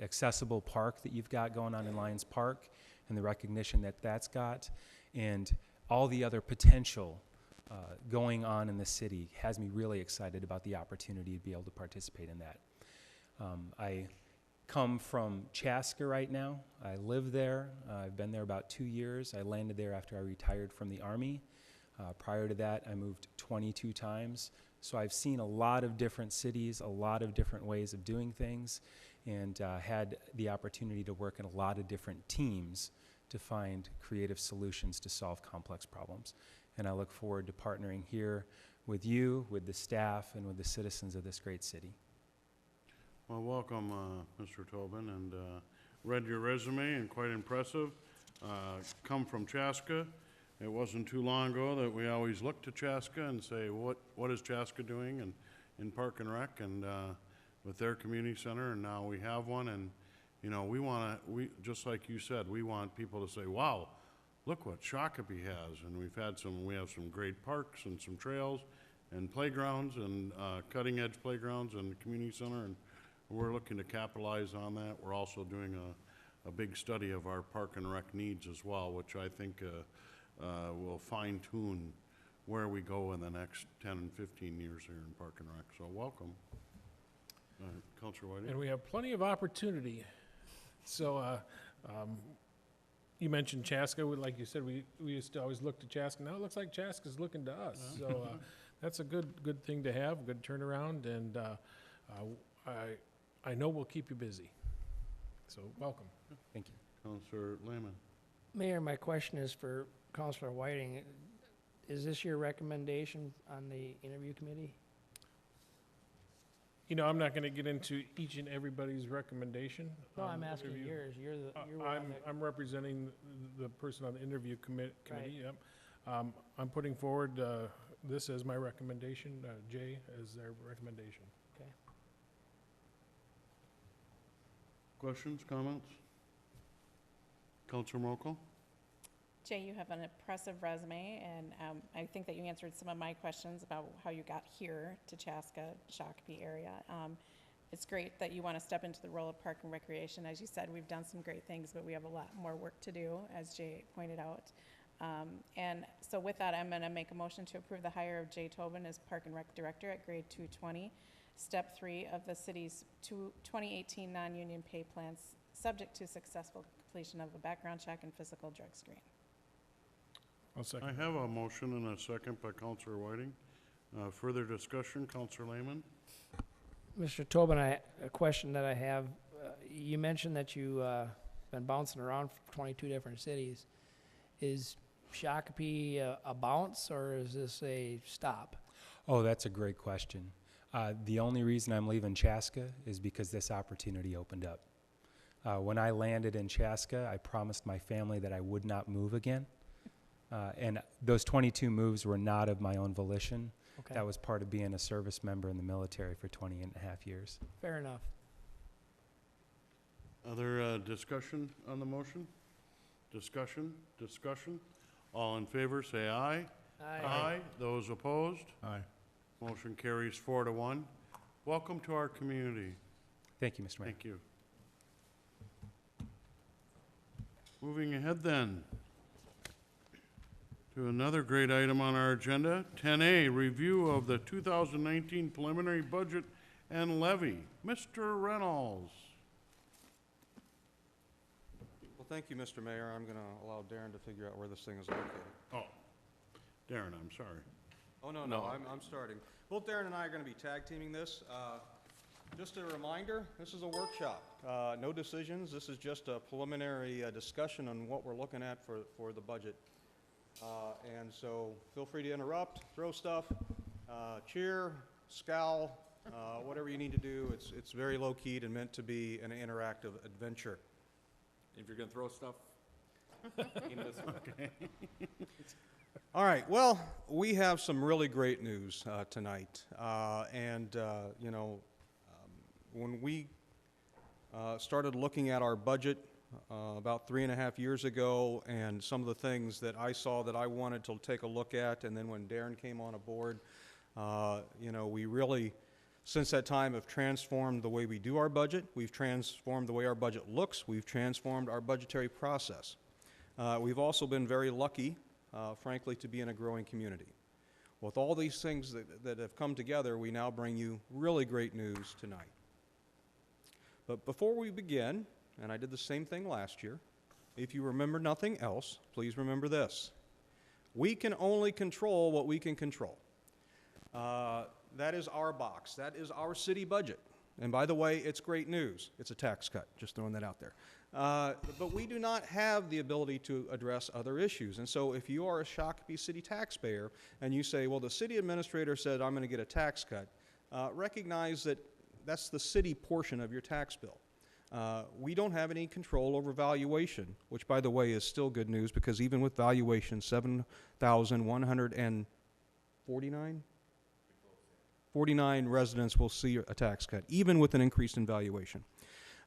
accessible park that you've got going on in Lions Park and the recognition that that's got, and all the other potential going on in the city has me really excited about the opportunity to be able to participate in that. I come from Chaska right now. I live there. I've been there about 2 years. I landed there after I retired from the Army. Prior to that, I moved 22 times. So I've seen a lot of different cities, a lot of different ways of doing things, and had the opportunity to work in a lot of different teams to find creative solutions to solve complex problems. And I look forward to partnering here with you, with the staff, and with the citizens of this great city. Well, welcome, Mr. Tobin, and read your resume, and quite impressive. Come from Chaska. It wasn't too long ago that we always look to Chaska and say, what is Chaska doing in Park and Rec and with their community center, and now we have one, and you know, we just like you said, we want people to say, wow, look what Shakopee has, and we have some great parks and some trails and playgrounds and cutting-edge playgrounds and the community center, and we're looking to capitalize on that. We're also doing a big study of our Park and Rec needs as well, which I think will fine-tune where we go in the next 10 and 15 years here in Park and Rec. So welcome. Councilor Whiting. And we have plenty of opportunity. So you mentioned Chaska. Like you said, we used to always look to Chaska. Now it looks like Chaska's looking to us. So that's a good thing to have, good turnaround, and I know we'll keep you busy. So welcome. Thank you. Councilor Lehman. Mayor, my question is for Councilor Whiting. Is this your recommendation on the interview committee? You know, I'm not going to get into each and everybody's recommendation. No, on I'm the asking interview. yours. You're on the. I'm representing the person on the interview committee, Right. yep. I'm putting forward this as my recommendation, Jay as their recommendation. Okay. Questions, comments? Councilor Mokel? Jay, you have an impressive resume, and I think that you answered some of my questions about how you got here to Chaska, Shakopee area. It's great that you want to step into the role of Park and Recreation. As you said, we've done some great things, but we have a lot more work to do, as Jay pointed out. And so with that, I'm going to make a motion to approve the hire of Jay Tobin as Park and Rec Director at grade 220, step 3 of the city's 2018 non-union pay plans, subject to successful completion of a background check and physical drug screen. I'll second. I have a motion and a second by Councilor Whiting. Further discussion, Councilor Lehman? Mr. Tobin, a question that I have. You mentioned that you've been bouncing around for 22 different cities. Is Shakopee a bounce, or is this a stop? Oh, that's a great question. The only reason I'm leaving Chaska is because this opportunity opened up. When I landed in Chaska, I promised my family that I would not move again. And those 22 moves were not of my own volition. Okay. That was part of being a service member in the military for 20 and a half years. Fair enough. Other discussion on the motion? Discussion? All in favor, say aye. Aye. Those opposed? Aye. Motion carries 4-1. Welcome to our community. Thank you, Mr. Mayor. Thank you. Moving ahead then to another great item on our agenda, 10A, review of the 2019 preliminary budget and levy. Mr. Reynolds. Well, thank you, Mr. Mayor. I'm going to allow Darren to figure out where this thing is located. Oh, Darren, I'm sorry. Oh, no, I'm starting. Well, Darren and I are going to be tag teaming this. Just a reminder, this is a workshop. No decisions. This is just a preliminary discussion on what we're looking at for the budget. And so feel free to interrupt, throw stuff, cheer, scowl, whatever you need to do. It's very low-keyed and meant to be an interactive adventure. If you're going to throw stuff, aim this way. Okay. All right, well, we have some really great news tonight. When we started looking at our budget about 3.5 years ago, and some of the things that I saw that I wanted to take a look at, and then when Darren came on aboard, we really, since that time, have transformed the way we do our budget. We've transformed the way our budget looks. We've transformed our budgetary process. We've also been very lucky, frankly, to be in a growing community. With all these things that have come together, we now bring you really great news tonight. But before we begin, and I did the same thing last year, if you remember nothing else, please remember this. We can only control what we can control. That is our box. That is our city budget. And by the way, it's great news. It's a tax cut, just throwing that out there. But we do not have the ability to address other issues. And so if you are a Shakopee City taxpayer and you say, well, the city administrator said I'm going to get a tax cut, recognize that that's the city portion of your tax bill. We don't have any control over valuation, which, by the way, is still good news because even with valuation, 49 residents will see a tax cut, even with an increase in valuation.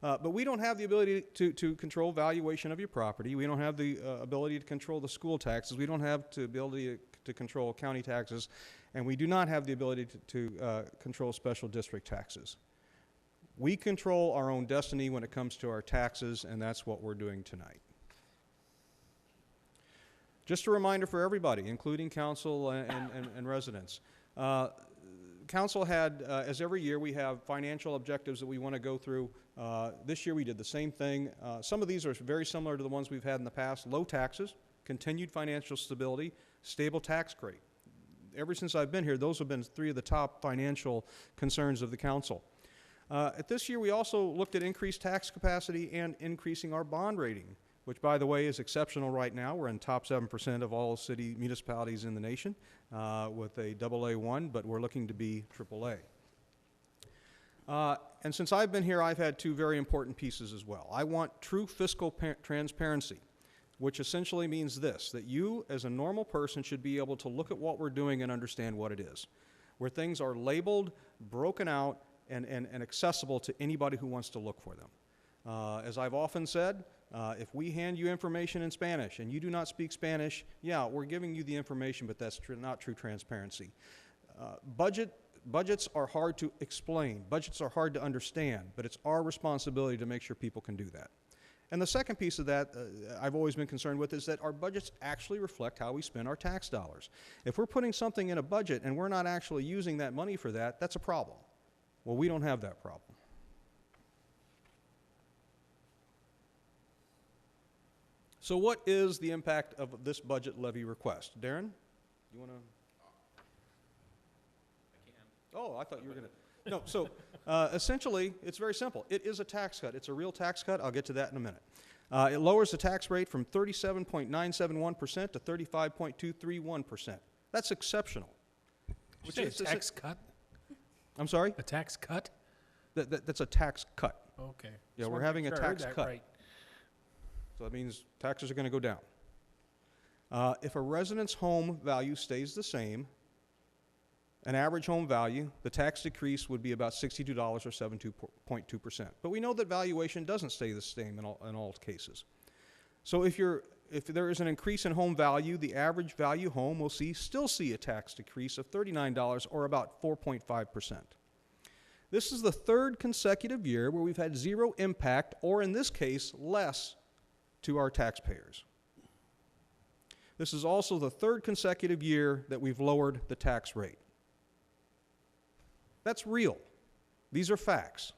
But we don't have the ability to control valuation of your property. We don't have the ability to control the school taxes. We don't have the ability to control county taxes. And we do not have the ability to control special district taxes. We control our own destiny when it comes to our taxes, and that's what we're doing tonight. Just a reminder for everybody, including council and residents. Council had, as every year, we have financial objectives that we want to go through. This year we did the same thing. Some of these are very similar to the ones we've had in the past. Low taxes, continued financial stability, stable tax rate. Ever since I've been here, those have been three of the top financial concerns of the council. At this year, we also looked at increased tax capacity and increasing our bond rating, which, by the way, is exceptional right now. We're in top 7% of all city municipalities in the nation with a AA1, but we're looking to be AAA. And since I've been here, I've had two very important pieces as well. I want true fiscal transparency, which essentially means this, that you, as a normal person, should be able to look at what we're doing and understand what it is, where things are labeled, broken out, and accessible to anybody who wants to look for them. As I've often said, if we hand you information in Spanish and you do not speak Spanish, yeah, we're giving you the information, but that's not true transparency. Budgets are hard to explain. Budgets are hard to understand, but it's our responsibility to make sure people can do that. And the second piece of that I've always been concerned with is that our budgets actually reflect how we spend our tax dollars. If we're putting something in a budget and we're not actually using that money for that, that's a problem. Well, we don't have that problem. So what is the impact of this budget levy request? Darren, you want to? I can. Oh, I thought you were going to. No, so essentially, it's very simple. It is a tax cut. It's a real tax cut. I'll get to that in a minute. It lowers the tax rate from 37.971% to 35.231%. That's exceptional. Which is a tax cut? I'm sorry? A tax cut? That's a tax cut. Okay. Yeah, we're having a tax cut. Right. So that means taxes are going to go down. If a resident's home value stays the same, an average home value, the tax decrease would be about $62 or 7.2%. But we know that valuation doesn't stay the same in all cases. So if there is an increase in home value, the average value home will still see a tax decrease of $39 or about 4.5%. This is the third consecutive year where we've had zero impact, or in this case, less, to our taxpayers. This is also the third consecutive year that we've lowered the tax rate. That's real. These are facts.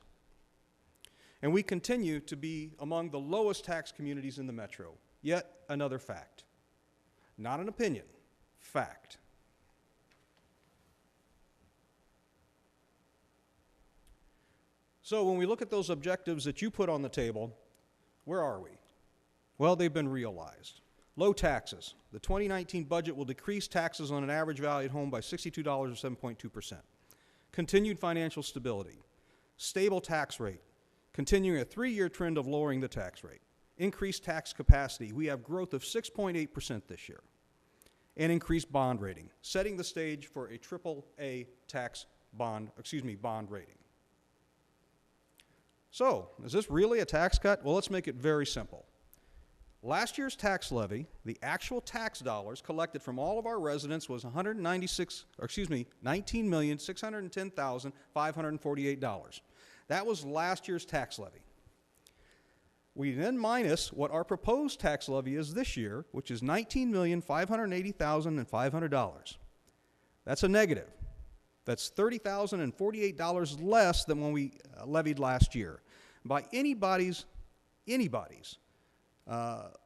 And we continue to be among the lowest tax communities in the metro. Yet another fact. Not an opinion, fact. So when we look at those objectives that you put on the table, where are we? Well, they've been realized. Low taxes. The 2019 budget will decrease taxes on an average valued home by $62 or 7.2%. Continued financial stability. Stable tax rate. Continuing a 3-year trend of lowering the tax rate. Increased tax capacity. We have growth of 6.8% this year. And increased bond rating, setting the stage for a AAA bond rating. So, is this really a tax cut? Well, let's make it very simple. Last year's tax levy, the actual tax dollars collected from all of our residents was $19,610,548. That was last year's tax levy. We then minus what our proposed tax levy is this year, which is $19,580,500. That's a negative. That's $30,048 less than when we levied last year. By anybody's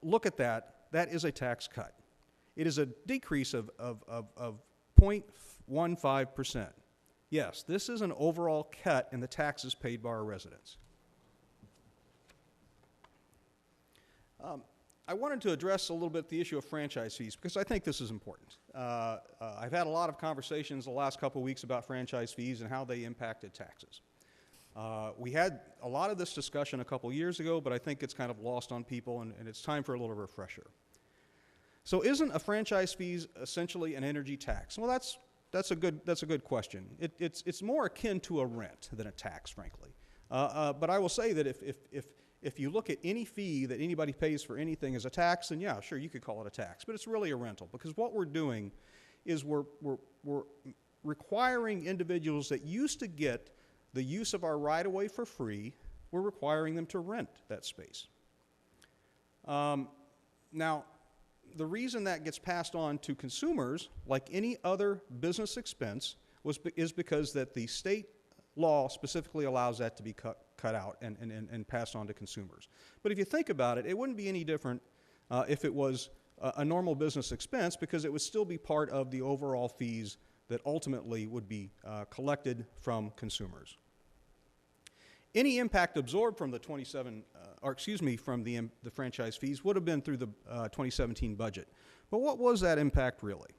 look at that, that is a tax cut. It is a decrease of 0.15%. Yes, this is an overall cut in the taxes paid by our residents. I wanted to address a little bit the issue of franchise fees because I think this is important. I've had a lot of conversations the last couple of weeks about franchise fees and how they impacted taxes. We had a lot of this discussion a couple years ago, but I think it's kind of lost on people, and it's time for a little refresher. So isn't a franchise fee essentially an energy tax? Well, that's a good question. It's more akin to a rent than a tax, frankly. But I will say that if you look at any fee that anybody pays for anything as a tax, then yeah, sure, you could call it a tax. But it's really a rental, because what we're doing is we're requiring individuals that used to get the use of our right-of-way for free, we're requiring them to rent that space. Now, the reason that gets passed on to consumers, like any other business expense, is because that the state law specifically allows that to be cut out and passed on to consumers. But if you think about it, it wouldn't be any different if it was a normal business expense, because it would still be part of the overall fees that ultimately would be collected from consumers. Any impact absorbed from the the franchise fees would have been through the 2017 budget. But what was that impact really?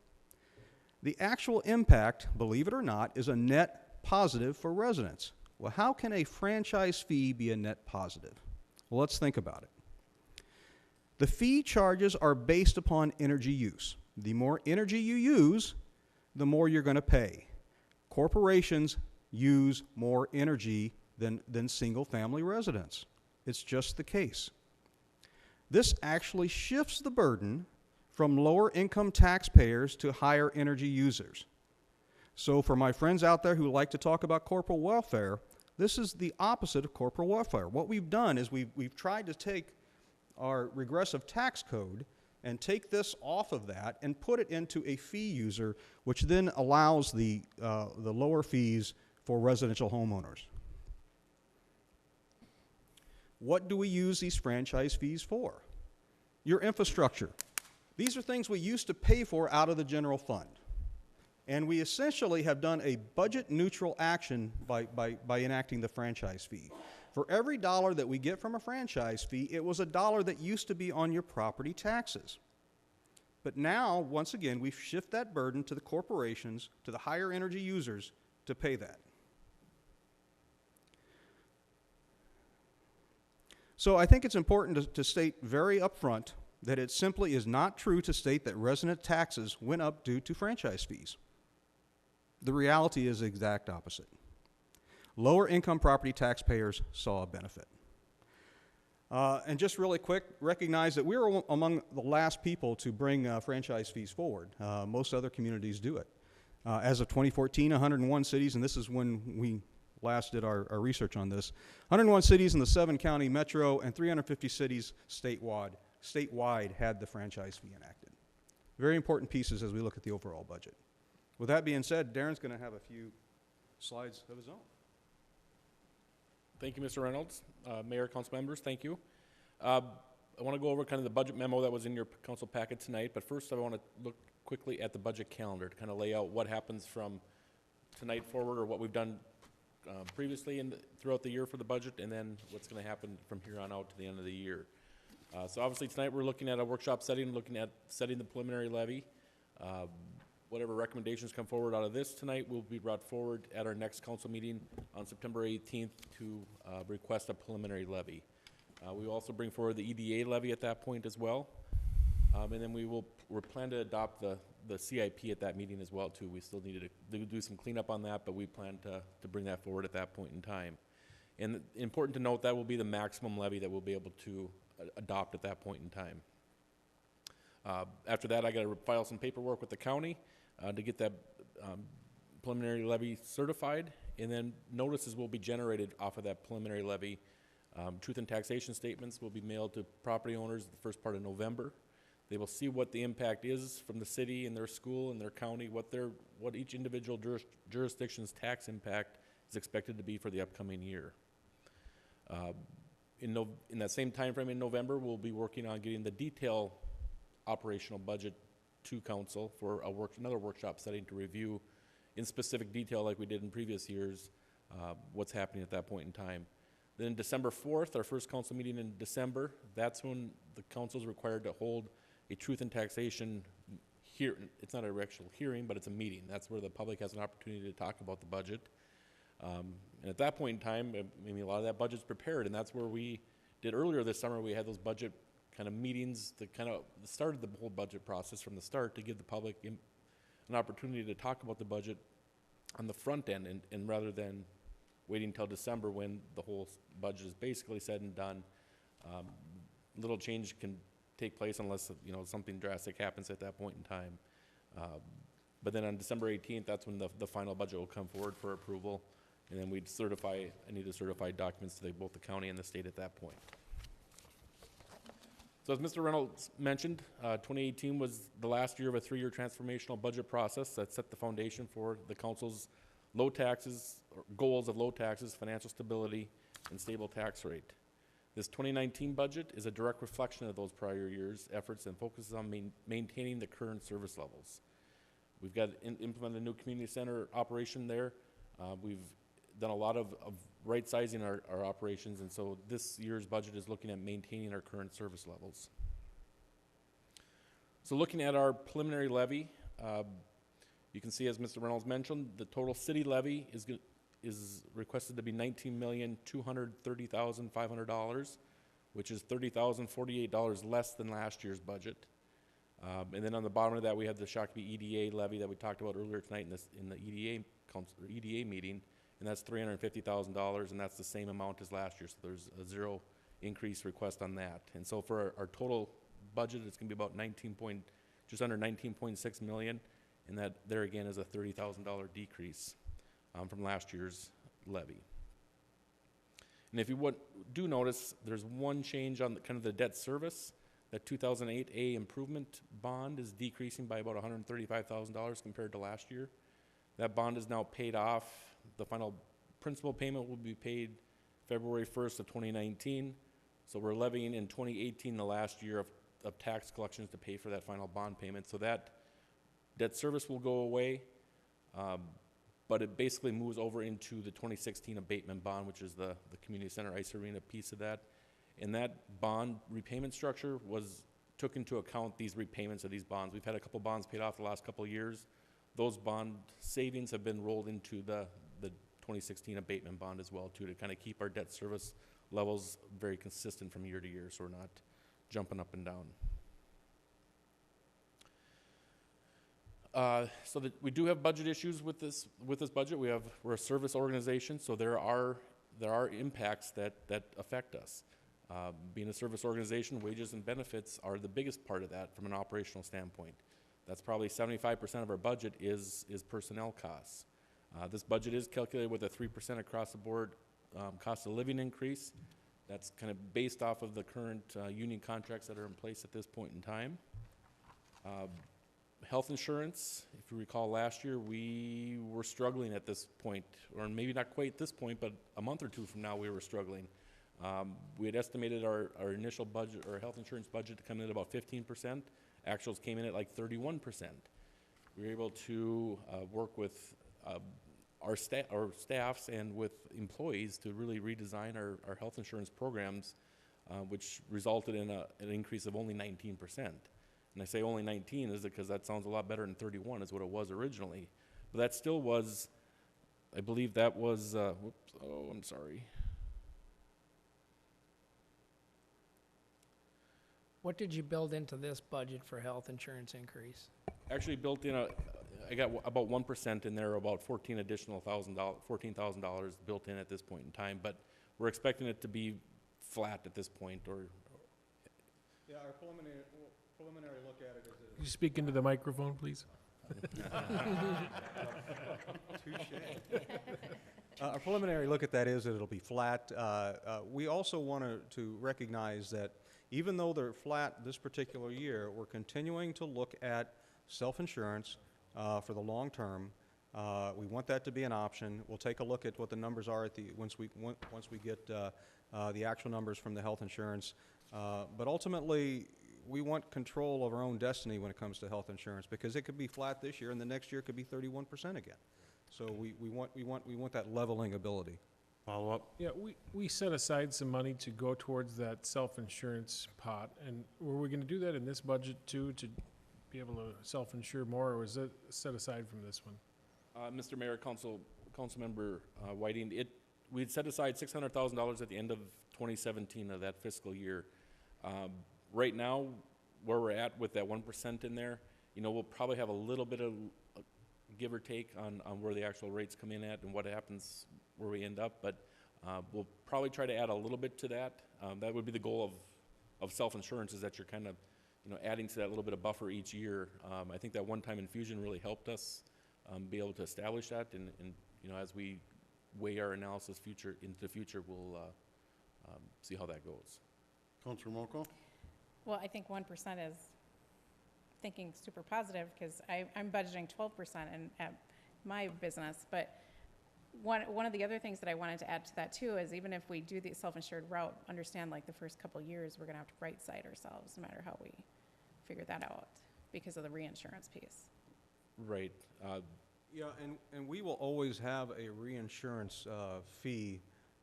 The actual impact, believe it or not, is a net positive for residents. Well, how can a franchise fee be a net positive? Well, let's think about it. The fee charges are based upon energy use. The more energy you use, the more you're going to pay. Corporations use more energy than single-family residents. It's just the case. This actually shifts the burden from lower-income taxpayers to higher energy users. So for my friends out there who like to talk about corporate welfare, this is the opposite of corporate welfare. What we've done is we've tried to take our regressive tax code and take this off of that and put it into a fee user, which then allows the lower fees for residential homeowners. What do we use these franchise fees for? Your infrastructure. These are things we used to pay for out of the general fund. And we essentially have done a budget-neutral action by enacting the franchise fee. For every dollar that we get from a franchise fee, it was a dollar that used to be on your property taxes. But now, once again, we shift that burden to the corporations, to the higher energy users, to pay that. So I think it's important to state very upfront that it simply is not true to state that resident taxes went up due to franchise fees. The reality is the exact opposite. Lower income property taxpayers saw a benefit. And just really quick, recognize that we were among the last people to bring franchise fees forward. Most other communities do it. As of 2014, 101 cities, and this is when we last did our research on this, 101 cities in the 7-county metro and 350 cities statewide had the franchise fee enacted. Very important pieces as we look at the overall budget. With that being said, Darren's going to have a few slides of his own. Thank you, Mr. Reynolds. Mayor, council members, thank you. I want to go over kind of the budget memo that was in your council packet tonight, but first I want to look quickly at the budget calendar to kind of lay out what happens from tonight forward, or what we've done previously throughout the year for the budget, and then what's going to happen from here on out to the end of the year. So obviously tonight we're looking at a workshop setting, looking at setting the preliminary levy. Whatever recommendations come forward out of this tonight will be brought forward at our next council meeting on September 18th to request a preliminary levy. We will also bring forward the EDA levy at that point as well. And then we're planning to adopt the CIP at that meeting as well too. We still needed to do some cleanup on that, but we plan to bring that forward at that point in time. And important to note, that will be the maximum levy that we'll be able to adopt at that point in time. After that, I got to file some paperwork with the county to get that preliminary levy certified, and then notices will be generated off of that preliminary levy. Truth and taxation statements will be mailed to property owners the first part of November. They will see what the impact is from the city and their school and their county, what each individual jurisdiction's tax impact is expected to be for the upcoming year. In that same time frame in November, we'll be working on getting the detail operational budget to council for another workshop setting to review in specific detail like we did in previous years, what's happening at that point in time. Then December 4th, our first council meeting in December, that's when the council is required to hold a truth and taxation it's not an actual hearing, but it's a meeting. That's where the public has an opportunity to talk about the budget. And at that point in time, a lot of that budget's prepared, and that's where we did earlier this summer. We had those budget kind of meetings that kind of started the whole budget process from the start to give the public an opportunity to talk about the budget on the front end, and rather than waiting until December when the whole budget is basically said and done. Little change can take place unless something drastic happens at that point in time. But then on December 18th, that's when the final budget will come forward for approval, and then we'd need to certify documents to both the county and the state at that point. So as Mr. Reynolds mentioned, 2018 was the last year of a 3-year transformational budget process that set the foundation for the council's goals of low taxes, financial stability, and stable tax rate. This 2019 budget is a direct reflection of those prior years' efforts and focuses on maintaining the current service levels. We've got implemented a new community center operation there. We've done a lot of right-sizing our operations, and so this year's budget is looking at maintaining our current service levels. So looking at our preliminary levy, you can see, as Mr. Reynolds mentioned, the total city levy is requested to be $19,230,500, which is $30,048 less than last year's budget. And then on the bottom of that, we have the Shakopee EDA levy that we talked about earlier tonight in the EDA meeting, and that's $350,000, and that's the same amount as last year. So there's a zero increase request on that. And so for our total budget, it's going to be about just under 19.6 million, and that there again is a $30,000 decrease from last year's levy. And if you do notice, there's one change on kind of the debt service. That 2008A improvement bond is decreasing by about $135,000 compared to last year. That bond is now paid off. The final principal payment will be paid February 1st of 2019. So we're levying in 2018, the last year of tax collections, to pay for that final bond payment. So that debt service will go away. But it basically moves over into the 2016 abatement bond, which is the community center ice arena piece of that. And that bond repayment structure took into account these repayments of these bonds. We've had a couple bonds paid off the last couple of years. Those bond savings have been rolled into the 2016 abatement bond as well, too, to kind of keep our debt service levels very consistent from year to year, so we're not jumping up and down. So that we do have budget issues with this budget. We're a service organization, so there are impacts that affect us. Being a service organization, wages and benefits are the biggest part of that from an operational standpoint. That's probably 75% of our budget is personnel costs. This budget is calculated with a 3% across the board cost of living increase. That's kind of based off of the current union contracts that are in place at this point in time. Health insurance, if you recall last year, we were struggling at this point, or maybe not quite this point, but a month or two from now we were struggling. We had estimated our initial budget, or health insurance budget, to come in at about 15%. Actuals came in at like 31%. We were able to work with our staffs and with employees to really redesign our health insurance programs, which resulted in an increase of only 19%. And I say only 19 is because that sounds a lot better than 31 is what it was originally. But that still was, I believe that was, I'm sorry. What did you build into this budget for health insurance increase? Actually built in I got about 1% in there, about $14,000 built in at this point in time, but we're expecting it to be flat at this point, or. Yeah, our preliminary look at it is. Could you speak into the microphone, please? Our preliminary look at that is that it'll be flat. We also want to recognize that even though they're flat this particular year, we're continuing to look at self-insurance for the long term. We want that to be an option. We'll take a look at what the numbers are once we get the actual numbers from the health insurance. But ultimately, we want control of our own destiny when it comes to health insurance, because it could be flat this year and the next year it could be 31% again. So we want that leveling ability. Follow up? Yeah, we set aside some money to go towards that self-insurance pot, and were we gonna do that in this budget too, to be able to self-insure more, or was it set aside from this one? Mr. Mayor, Councilmember Whiting, we'd set aside $600,000 at the end of 2017 of that fiscal year. Right now, where we're at with that 1% in there, we'll probably have a little bit of give or take on where the actual rates come in at and what happens where we end up, but we'll probably try to add a little bit to that. That would be the goal of self-insurance, is that you're kind of, adding to that little bit of buffer each year. I think that one-time infusion really helped us be able to establish that, and as we weigh our analysis into the future, we'll see how that goes. Councilor Moco? Well, I think 1% is thinking super positive, because I'm budgeting 12% at my business. But one of the other things that I wanted to add to that too is, even if we do the self-insured route, understand like the first couple years we're gonna have to right-side ourselves no matter how we figure that out because of the reinsurance piece. Right. Yeah, and we will always have a reinsurance fee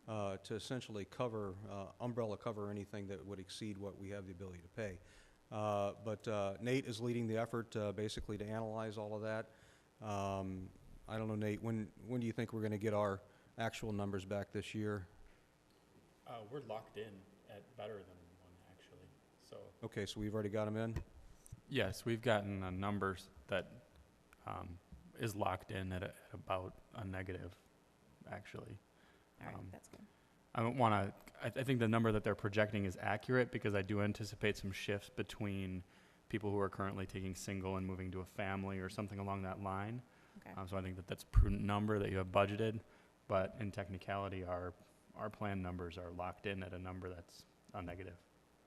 to essentially cover, umbrella cover anything that would exceed what we have the ability to pay. But Nate is leading the effort basically to analyze all of that. I don't know, Nate, when do you think we're going to get our actual numbers back this year? We're locked in at better than 1, actually. So. Okay, so we've already got them in? Yes, we've gotten numbers that is locked in at about a negative, actually. All right, that's good. I don't want to, I think the number that they're projecting is accurate, because I do anticipate some shifts between people who are currently taking single and moving to a family or something along that line. Okay. So I think that that's a prudent number that you have budgeted, but in technicality, our plan numbers are locked in at a number that's a negative.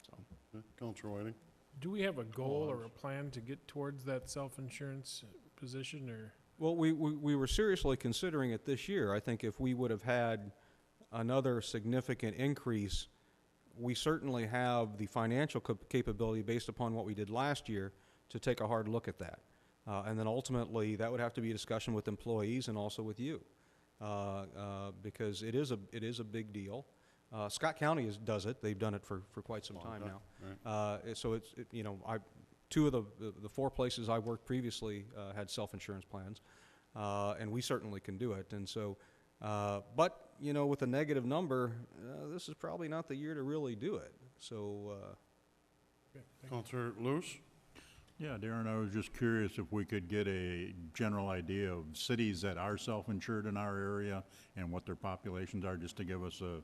So. Councilor Whiting? Do we have a goal or a plan to get towards that self-insurance position, or? Well, we were seriously considering it this year. I think if we would have had another significant increase, we certainly have the financial capability based upon what we did last year to take a hard look at that. And then ultimately, that would have to be a discussion with employees and also with you, because it is a big deal. Scott County does it. They've done it for quite some time now. Right. So two of the 4 places I worked previously had self-insurance plans, and we certainly can do it. And so, but with a negative number, this is probably not the year to really do it. So. Councilor Lewis? Yeah, Darren, I was just curious if we could get a general idea of cities that are self-insured in our area and what their populations are, just to give us a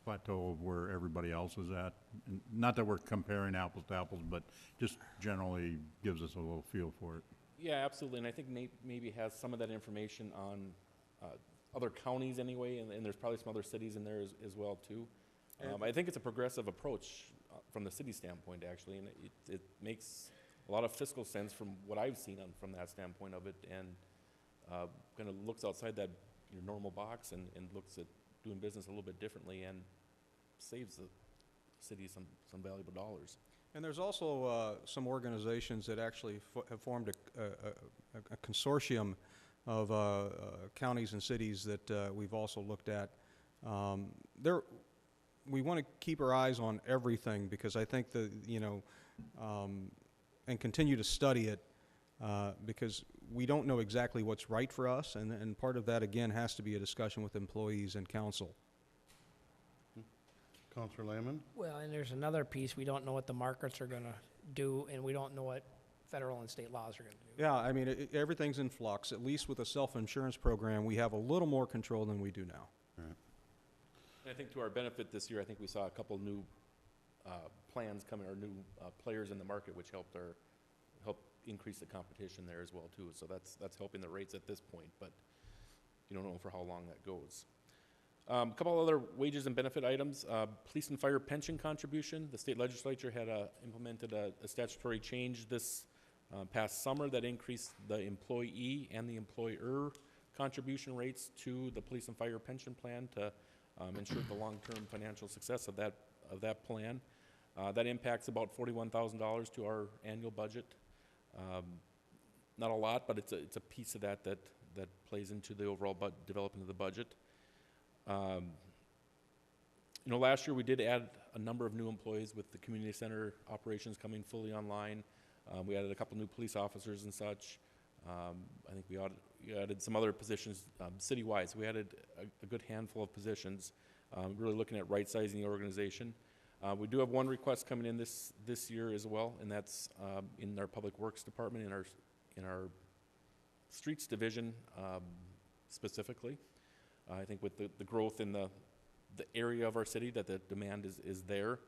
plateau of where everybody else is at. And not that we're comparing apples to apples, but just generally gives us a little feel for it. Yeah, absolutely, and I think Nate maybe has some of that information on other counties anyway, and there's probably some other cities in there as well too. I think it's a progressive approach from the city standpoint, actually, and it makes a lot of fiscal sense from what I've seen from that standpoint of it, and kind of looks outside that your normal box and looks at doing business a little bit differently and saves the city some valuable dollars. And there's also some organizations that actually have formed a consortium of counties and cities that we've also looked at. We want to keep our eyes on everything, because I think that, and continue to study it, because we don't know exactly what's right for us, and part of that, again, has to be a discussion with employees and council. Councilor Lehman? Well, and there's another piece. We don't know what the markets are going to do, and we don't know what federal and state laws are going to do. Yeah, I mean, everything's in flux. At least with a self-insurance program, we have a little more control than we do now. Right. And I think to our benefit this year, I think we saw a couple new plans coming, or new players in the market, which help increase the competition there as well too. So that's helping the rates at this point, but you don't know for how long that goes. A couple other wages and benefit items. Police and fire pension contribution. The state legislature had implemented a statutory change this Past summer, that increased the employee and the employer contribution rates to the police and fire pension plan to ensure the long-term financial success of that plan. That impacts about $41,000 to our annual budget. Not a lot, but it's a piece of that plays into the overall development of the budget. Last year we did add a number of new employees with the community center operations coming fully online. We added a couple new police officers and such. I think we added some other positions citywide. So we added a good handful of positions, really looking at right-sizing the organization. We do have one request coming in this year as well, and that's in our Public Works Department, in our Streets Division specifically. I think with the growth in the area of our city, that the demand is there.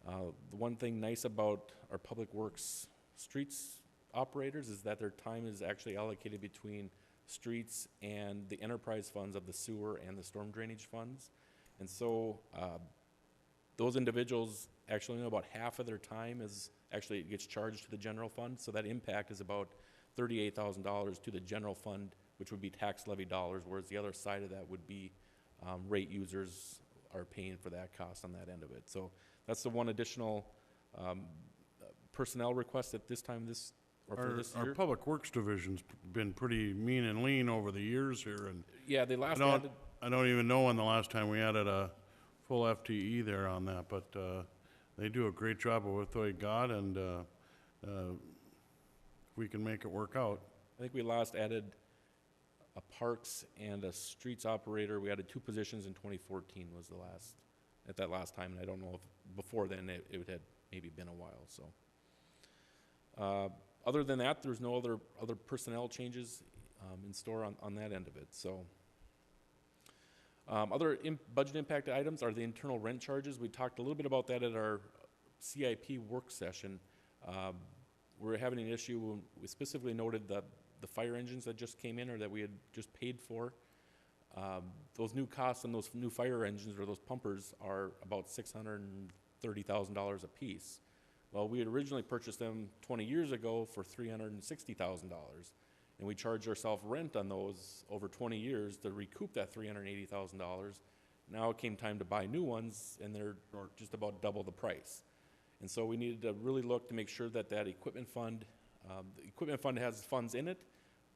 The one thing nice about our Public Works streets operators is that their time is actually allocated between streets and the enterprise funds of the sewer and the storm drainage funds. And so those individuals actually know about half of their time gets charged to the general fund. So that impact is about $38,000 to the general fund, which would be tax levy dollars, whereas the other side of that would be rate users are paying for that cost on that end of it. So that's the one additional personnel request at this time for this year. Our Public Works Division's been pretty mean and lean over the years here, and yeah, they last I don't even know when the last time we added a full FTE there on that, but they do a great job of what they got, and we can make it work out. I think we last added a parks and a streets operator. We added 2 positions in 2014 was at that last time, and I don't know if before then it had maybe been a while. So other than that, there's no other personnel changes in store on that end of it. So other budget impacted items are the internal rent charges. We talked a little bit about that at our CIP work session. We're having an issue when we specifically noted the fire engines that just came in or that we had just paid for. Those new costs on those new fire engines or those pumpers are about $630,000 a piece. Well, we had originally purchased them 20 years ago for $360,000, and we charged ourselves rent on those over 20 years to recoup that $380,000. Now it came time to buy new ones, and they're just about double the price. And so we needed to really look to make sure that equipment fund, the equipment fund has funds in it,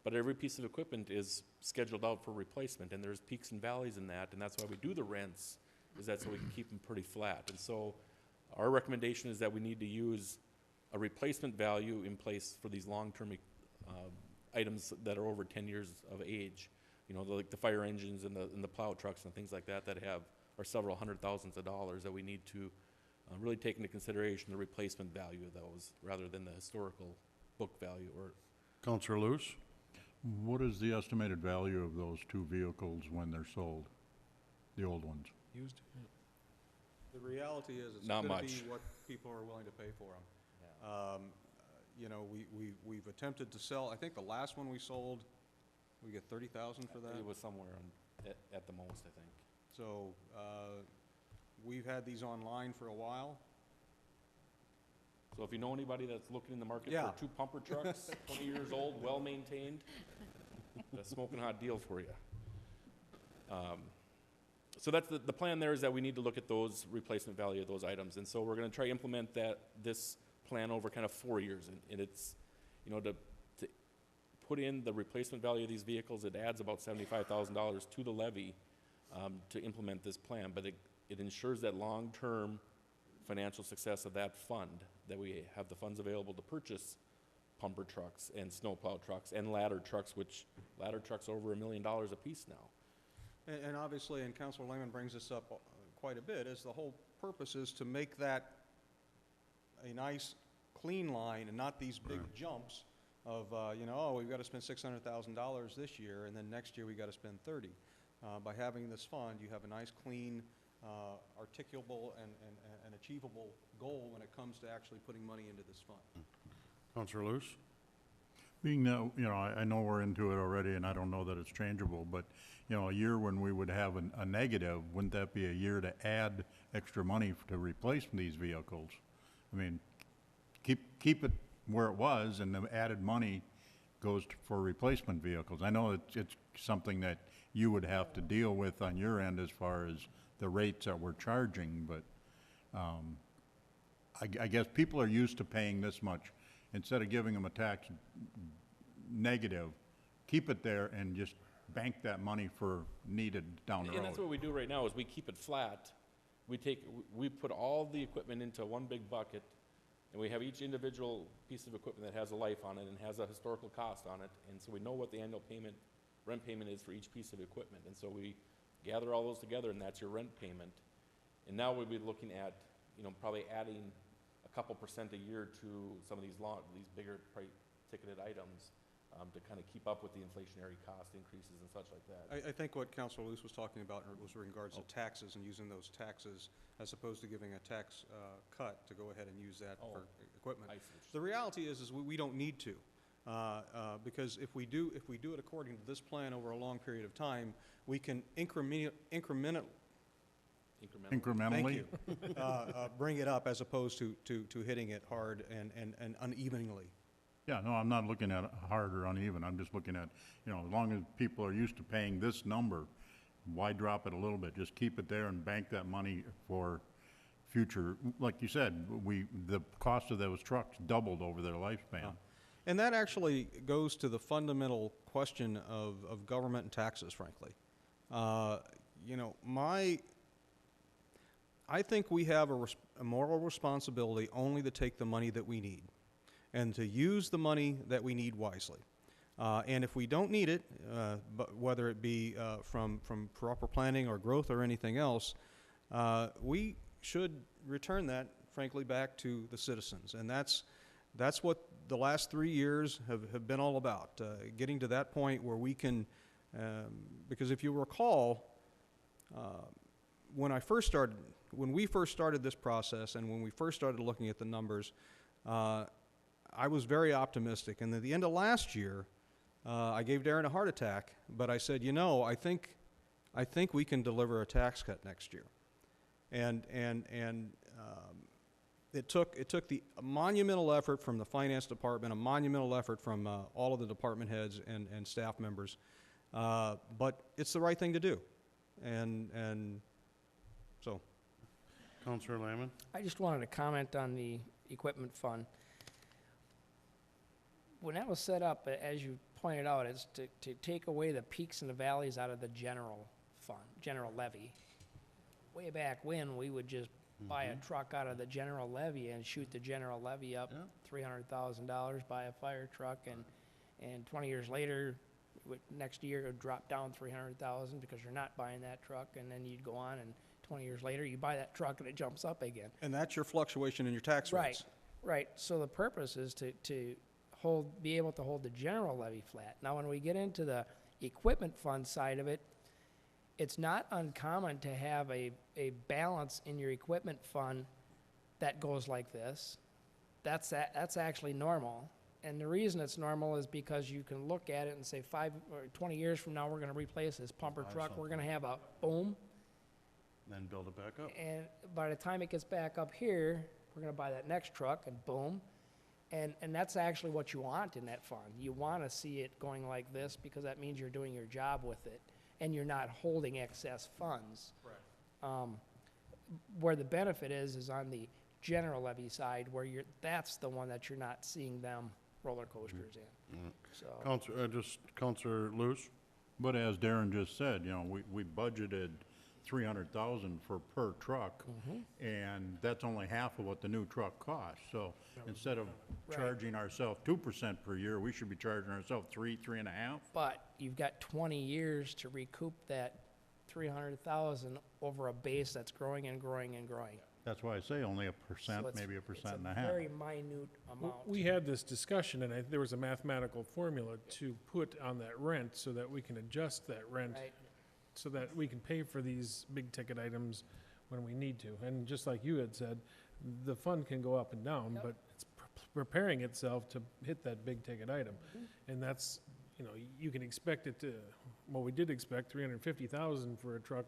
but every piece of equipment is scheduled out for replacement, and there's peaks and valleys in that, and that's why we do the rents, is that so we can keep them pretty flat. And so our recommendation is that we need to use a replacement value in place for these long-term items that are over 10 years of age. Like the fire engines and the plow trucks and things like that are several hundred thousands of dollars that we need to really take into consideration the replacement value of those rather than the historical book value. Councilor Luce? What is the estimated value of those 2 vehicles when they're sold, the old ones? Used? The reality is it's Not going to much. be what people are willing to pay for them. We've attempted to sell, I think the last one we sold, we get $30,000 for that. It was somewhere at the most, I think. So we've had these online for a while. So if you know anybody that's looking in the market Yeah. for 2 pumper trucks, 20 years old, well-maintained, that's a smoking hot deal for you. So that's the plan there, is that we need to look at those replacement value of those items. And so we're going to try to implement this plan over kind of 4 years. And it's, to put in the replacement value of these vehicles, it adds about $75,000 to the levy to implement this plan. But it ensures that long-term financial success of that fund, that we have the funds available to purchase pumper trucks and snowplow trucks and ladder trucks, which ladder trucks are over $1 million a piece now. And obviously, and Councilor Lehman brings this up quite a bit, is the whole purpose is to make that a nice, clean line and not these big jumps of, we've got to spend $600,000 this year, and then next year we got to spend 30. By having this fund, you have a nice, clean, articulable and achievable goal when it comes to actually putting money into this fund. Councilor Luce? Being that, I know we're into it already, and I don't know that it's changeable, but, a year when we would have a negative, wouldn't that be a year to add extra money to replace these vehicles? I mean, keep it where it was, and the added money goes for replacement vehicles. I know it's something that you would have to deal with on your end as far as the rates that we're charging, but I guess people are used to paying this much. Instead of giving them a tax negative, keep it there and just bank that money for needed down the road. And that's what we do right now, is we keep it flat. We put all the equipment into one big bucket, and we have each individual piece of equipment that has a life on it and has a historical cost on it, and so we know what the annual payment, rent payment is for each piece of equipment, and so we gather all those together, and that's your rent payment. And now we'll be looking at, probably adding a couple % a year to some of these bigger ticketed items, to kind of keep up with the inflationary cost increases and such like that. I think what Councilor Luce was talking about was in regards to taxes and using those taxes as opposed to giving a tax cut to go ahead and use that for equipment. I see what The reality is we don't need to, because if we do it according to this plan over a long period of time, we can incrementally. Thank you. Bring it up as opposed to hitting it hard and unevenly. Yeah, no, I'm not looking at hard or uneven. I'm just looking at, as long as people are used to paying this number, why drop it a little bit? Just keep it there and bank that money for future. Like you said, the cost of those trucks doubled over their lifespan. And that actually goes to the fundamental question of government and taxes, frankly. I think we have a moral responsibility only to take the money that we need and to use the money that we need wisely. And if we don't need it, but whether it be from proper planning or growth or anything else, we should return that, frankly, back to the citizens. And that's what the last 3 years have been all about, getting to that point where we can, because if you recall, when we first started this process and when we first started looking at the numbers, I was very optimistic. And at the end of last year, I gave Darren a heart attack, but I said, I think we can deliver a tax cut next year. And it took the monumental effort from the finance department, a monumental effort from all of the department heads and staff members, but it's the right thing to do. And so. Councilor Lamon? I just wanted to comment on the equipment fund. When that was set up, as you pointed out, is to take away the peaks and the valleys out of the general fund, general levy. Way back when, we would just buy a truck out of the general levy and shoot the general levy up $300,000, buy a fire truck, and 20 years later, next year it would drop down $300,000 because you're not buying that truck, and then you'd go on, and 20 years later you buy that truck and it jumps up again. And that's your fluctuation in your tax rates. Right. So the purpose is to be able to hold the general levy flat. Now, when we get into the equipment fund side of it, it's not uncommon to have a balance in your equipment fund that goes like this. That's actually normal. And the reason it's normal is because you can look at it and say 5 or 20 years from now, we're going to replace this pumper truck. We're going to have a boom. Then build it back up. And by the time it gets back up here, we're going to buy that next truck and boom. And that's actually what you want in that fund. You want to see it going like this because that means you're doing your job with it and you're not holding excess funds. Right. Where the benefit is on the general levy side where that's the one that you're not seeing them roller coasters in. So. Councilor Luce? But as Darren just said, we budgeted $300,000 for per truck, and that's only half of what the new truck costs. So instead of charging ourselves 2% per year, we should be charging ourselves 3.5%. But you've got 20 years to recoup that $300,000 over a base that's growing and growing and growing. That's why I say only 1%, So maybe 1.5%. It's a very minute amount. We had this discussion, and there was a mathematical formula to put on that rent so that we can adjust that rent so that we can pay for these big ticket items when we need to. And just like you had said, the fund can go up and down, but it's preparing itself to hit that big ticket item. And that's, you can expect it to, well, we did expect $350,000 for a truck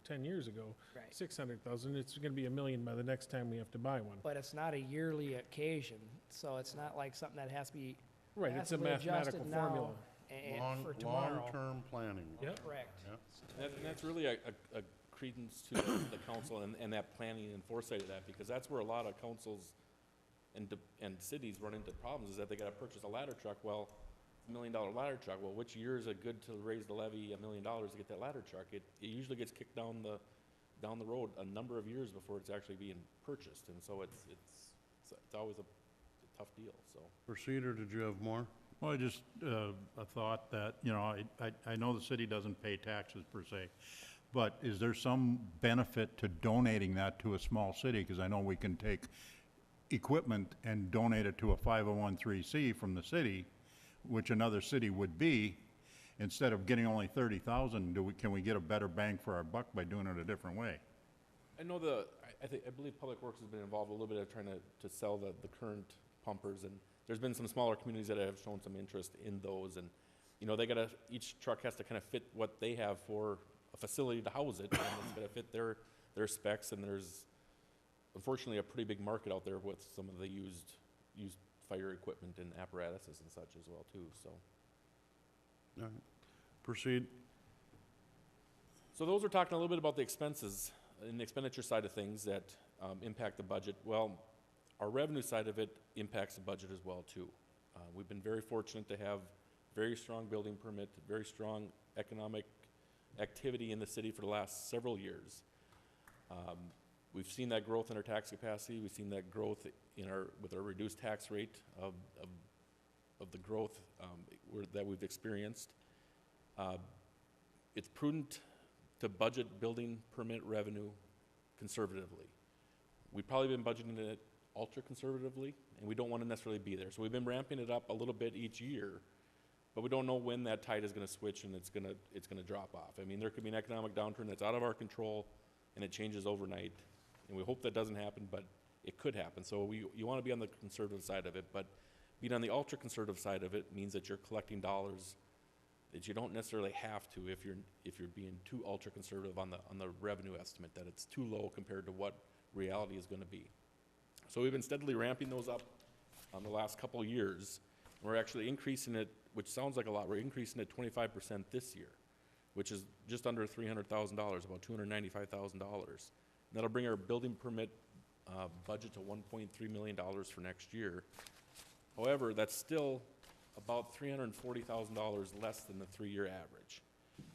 10 years ago, Right. 600,000, it's gonna be $1 million by the next time we have to buy one. But it's not a yearly occasion, so it's not like something that has to be Right, it's a massively mathematical adjusted formula. now and for tomorrow. Long-term planning. Yep. Correct. And that's really a credence to the council and that planning and foresight of that, because that's where a lot of councils and cities run into problems, is that they gotta purchase a ladder truck. Well, $1 million ladder truck, well, which year is it good to raise the levy $1 million to get that ladder truck? It usually gets kicked down the road a number of years before it's actually being purchased, and so it's always a tough deal, so. Proceed, or did you have more? Well, just a thought that, you know, I know the city doesn't pay taxes per se, but is there some benefit to donating that to a small city? Because I know we can take equipment and donate it to a 501(c) from the city, which another city would be. Instead of getting only 30,000, can we get a better bang for our buck by doing it a different way? I know I believe Public Works has been involved a little bit of trying to sell the current pumpers, and there's been some smaller communities that have shown some interest in those, and, you know, each truck has to kind of fit what they have for a facility to house it, and it's gotta fit their specs, and there's unfortunately a pretty big market out there with some of the used fire equipment and apparatuses and such as well too, so. All right. Proceed. So those are talking a little bit about the expenses and the expenditure side of things that impact the budget. Well, our revenue side of it impacts the budget as well too. We've been very fortunate to have very strong building permit, very strong economic activity in the city for the last several years. We've seen that growth in our tax capacity. We've seen that growth with our reduced tax rate of the growth that we've experienced. It's prudent to budget building permit revenue conservatively. We've probably been budgeting it ultra conservatively, and we don't want to necessarily be there. So we've been ramping it up a little bit each year, but we don't know when that tide is going to switch and it's going to drop off. I mean, there could be an economic downturn that's out of our control, and it changes overnight. And we hope that doesn't happen, but it could happen. So you want to be on the conservative side of it, but being on the ultra-conservative side of it means that you're collecting dollars that you don't necessarily have to if you're being too ultra-conservative on the revenue estimate, that it's too low compared to what reality is going to be. So we've been steadily ramping those up on the last couple of years. We're actually increasing it, which sounds like a lot. We're increasing it 25% this year, which is just under $300,000, about $295,000. That'll bring our building permit budget to $1.3 million for next year. However, that's still about $340,000 less than the 3-year average.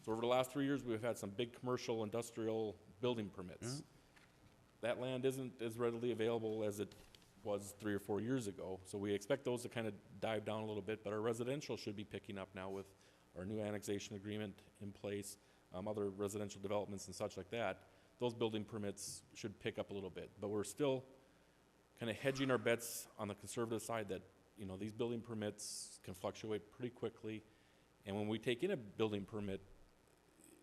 So over the last 3 years, we've had some big commercial, industrial building permits. That land isn't as readily available as it was 3 or 4 years ago. So we expect those to kind of dive down a little bit, but our residential should be picking up now with our new annexation agreement in place, other residential developments and such like that. Those building permits should pick up a little bit, but we're still kind of hedging our bets on the conservative side that, you know, these building permits can fluctuate pretty quickly. And when we take in a building permit,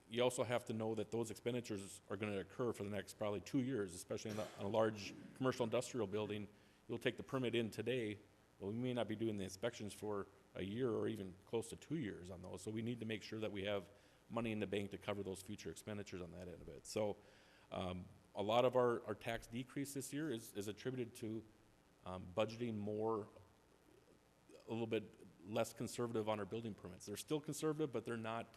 you also have to know that those expenditures are going to occur for the next probably 2 years, especially on a large commercial industrial building. You'll take the permit in today, but we may not be doing the inspections for a year or even close to 2 years on those. So we need to make sure that we have money in the bank to cover those future expenditures on that end of it. So a lot of our tax decrease this year is attributed to budgeting more, a little bit less conservative on our building permits. They're still conservative, but they're not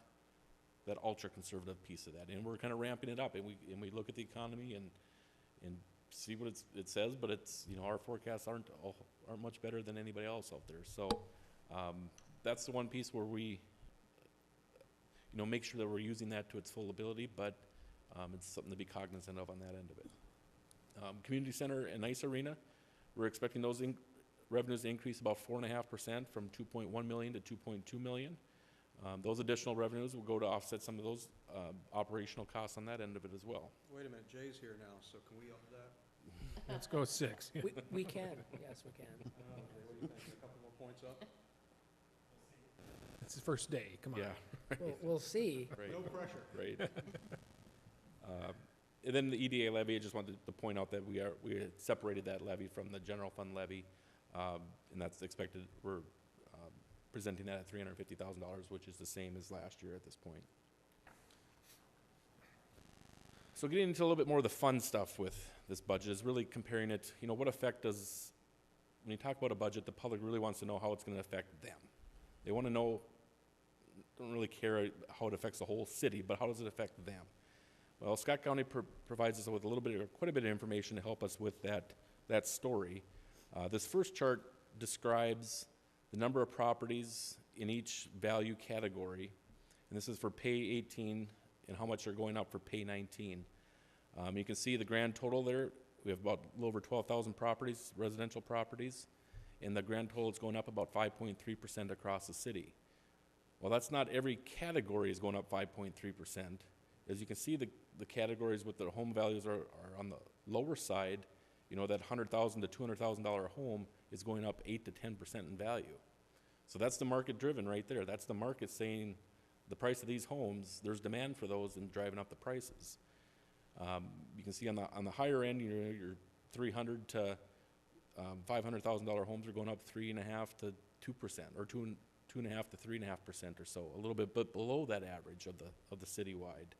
that ultra conservative piece of that. And we're kind of ramping it up, and we look at the economy and see what it says, but it's, you know, our forecasts aren't much better than anybody else out there. So that's the one piece where we, you know, make sure that we're using that to its full ability, but it's something to be cognizant of on that end of it. Community center and ice arena, we're expecting those revenues to increase about 4.5% from 2.1 million to 2.2 million. Those additional revenues will go to offset some of those operational costs on that end of it as well. Wait a minute, Jay's here now, so can we up that? Let's go 6. We can, yes, we can. What do you think, a couple more points up? It's the first day, come on. Yeah. We'll see. Right. No pressure. Right. And then the EDA levy, I just wanted to point out that we had separated that levy from the general fund levy, and that's expected. We're presenting that at $350,000, which is the same as last year at this point. So getting into a little bit more of the fun stuff with this budget is really comparing it, you know, what effect does, when you talk about a budget, the public really wants to know how it's going to affect them. They want to know, don't really care how it affects the whole city, but how does it affect them? Well, Scott County provides us with quite a bit of information to help us with that story. This first chart describes the number of properties in each value category, and this is for pay 18 and how much they're going up for pay 19. You can see the grand total there. We have about a little over 12,000 properties, residential properties, and the grand total is going up about 5.3% across the city. Well, that's not every category is going up 5.3%. As you can see, the categories with the home values are on the lower side. You know, that $100,000 to $200,000 home is going up 8 to 10% in value. So that's the market driven right there. That's the market saying the price of these homes, there's demand for those and driving up the prices. You can see on the higher end, your $300,000 to $500,000 homes are going up 3.5 to 2%, or 2.5 to 3.5% or so, a little bit below that average of the citywide.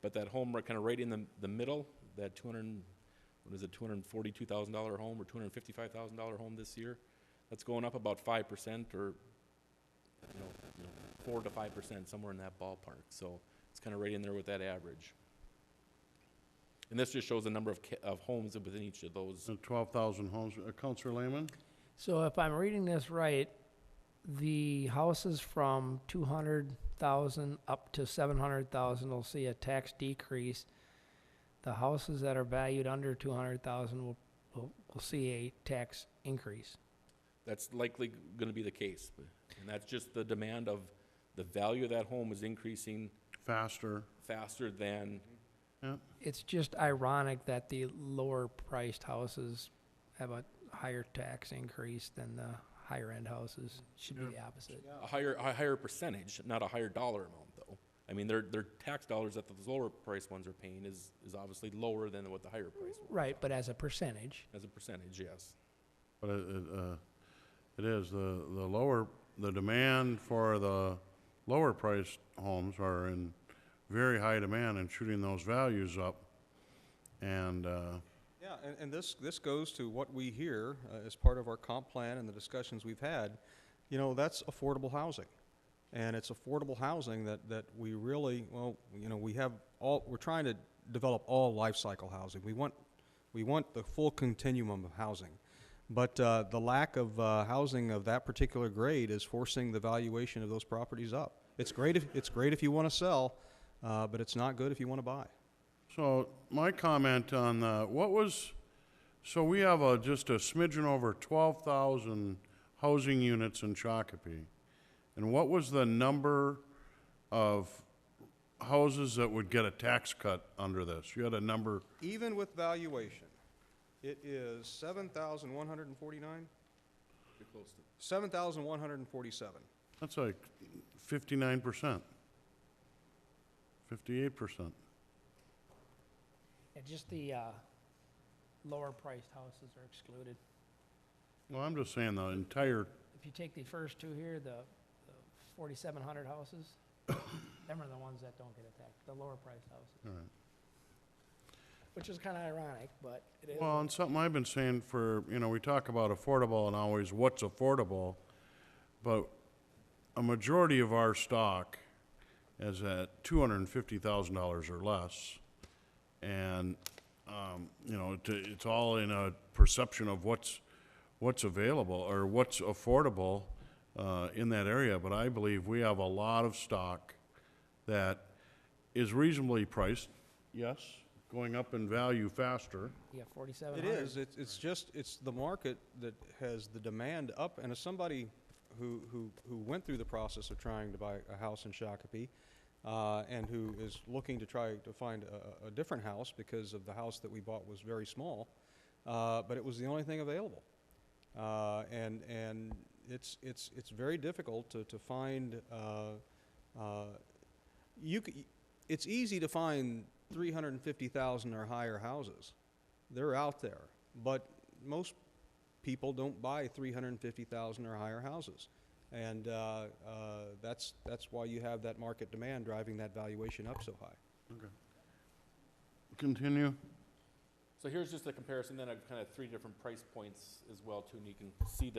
But that home kind of right in the middle, that $242,000 home or $255,000 home this year, that's going up about 5% or 4 to 5%, somewhere in that ballpark. So it's kind of right in there with that average. And this just shows the number of homes within each of those. 12,000 homes. Councilor Lehman? So if I'm reading this right, the houses from 200,000 up to 700,000 will see a tax decrease. The houses that are valued under 200,000 will see a tax increase. That's likely going to be the case. And that's just the demand of the value of that home is increasing faster than. Yeah. It's just ironic that the lower priced houses have a higher tax increase than the higher end houses. Should be the opposite. A higher percentage, not a higher dollar amount, though. I mean, their tax dollars that those lower price ones are paying is obviously lower than what the higher price ones. Right, but as a percentage. As a percentage, yes. But it is the demand for the lower priced homes are in very high demand and shooting those values up. And yeah, and this goes to what we hear as part of our comp plan and the discussions we've had. You know, that's affordable housing. And it's affordable housing that we really, we're trying to develop all life cycle housing. We want the full continuum of housing. But the lack of housing of that particular grade is forcing the valuation of those properties up. It's great if you want to sell, but it's not good if you want to buy. so my comment on so we have just a smidgen over 12,000 housing units in Shakopee. And what was the number of houses that would get a tax cut under this? You had a number? Even with valuation, it is 7,149? Pretty close to. 7,147. That's like 59%, 58%. And just the lower priced houses are excluded. Well, I'm just saying the entire, If you take the first two here, the 4,700 houses, them are the ones that don't get attacked, the lower priced houses. all right. Which is kind of ironic, but it is. Well, and something I've been saying we talk about affordable and always what's affordable, but a majority of our stock is at $250,000 or less. And, it's all in a perception of what's available or what's affordable in that area. But I believe we have a lot of stock that is reasonably priced, yes, going up in value faster. Yeah, 4,700. It is. It's the market that has the demand up. And as somebody who went through the process of trying to buy a house in Shakopee, and who is looking to try to find a different house because of the house that we bought was very small, but it was the only thing available. And it's very difficult to find. It's easy to find 350,000 or higher houses. They're out there, but most people don't buy 350,000 or higher houses, and that's why you have that market demand driving that valuation up so high. Okay. continue. So here's just a comparison then of kind of three different price points as well too, and you can see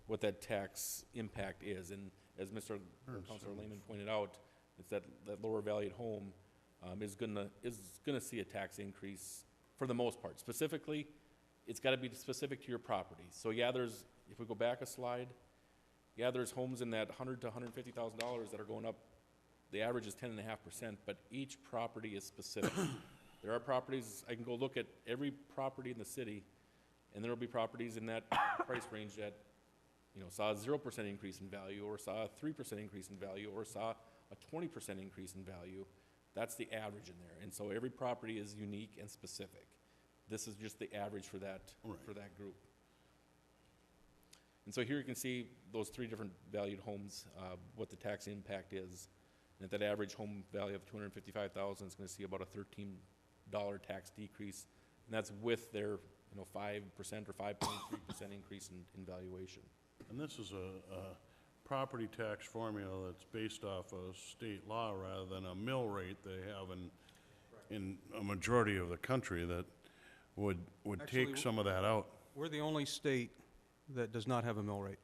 what that tax impact is. And as Mr. or Councilor Lehman pointed out, it's that lower valued home is gonna see a tax increase for the most part. Specifically, it's gotta be specific to your property. So yeah, if we go back a slide, yeah, there's homes in that $100,000 to $150,000 that are going up. The average is 10.5%, but each property is specific. There are properties, I can go look at every property in the city, and there will be properties in that price range that, saw a 0% increase in value, or saw a 3% increase in value, or saw a 20% increase in value. That's the average in there. And so every property is unique and specific. This is just the average for that group. And so here you can see those three different valued homes, what the tax impact is. And at that average home value of $255,000, it's going to see about a $13 tax decrease, and that's with their 5% or 5.3% increase in valuation. And this is a property tax formula that's based off of state law rather than a mill rate they have in a majority of the country that would Actually, take some of that out. We're the only state that does not have a mill rate.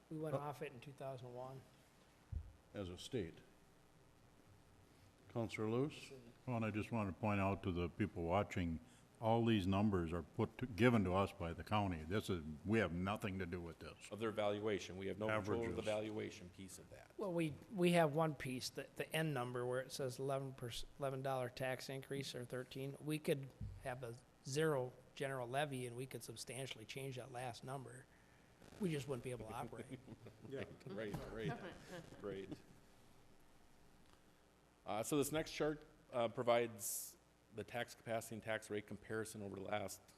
We went off it in 2001. As a state. Councilor Lewis? Well, and I just wanted to point out to the people watching, all these numbers are given to us by the county. We have nothing to do with this. Of their valuation, we have no control of the Averages. valuation piece of that. Well, we have one piece, the end number where it says $11 tax increase or 13. We could have a zero general levy and we could substantially change that last number. We just wouldn't be able to operate. Right. So this next chart provides the tax capacity and tax rate comparison over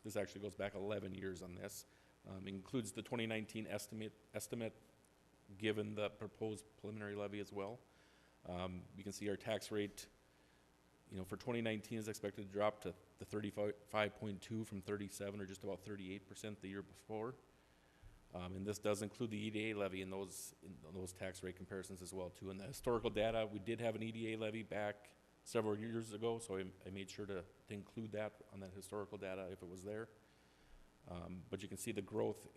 this actually goes back 11 years on this. Includes the 2019 estimate given the proposed preliminary levy as well. You can see our tax rate, for 2019 is expected to drop to the 35.2 from 37 or just about 38% the year before. And this does include the EDA levy in those tax rate comparisons as well too. In the historical data, we did have an EDA levy back several years ago, so I made sure to include that on that historical data if it was there. But you can see the growth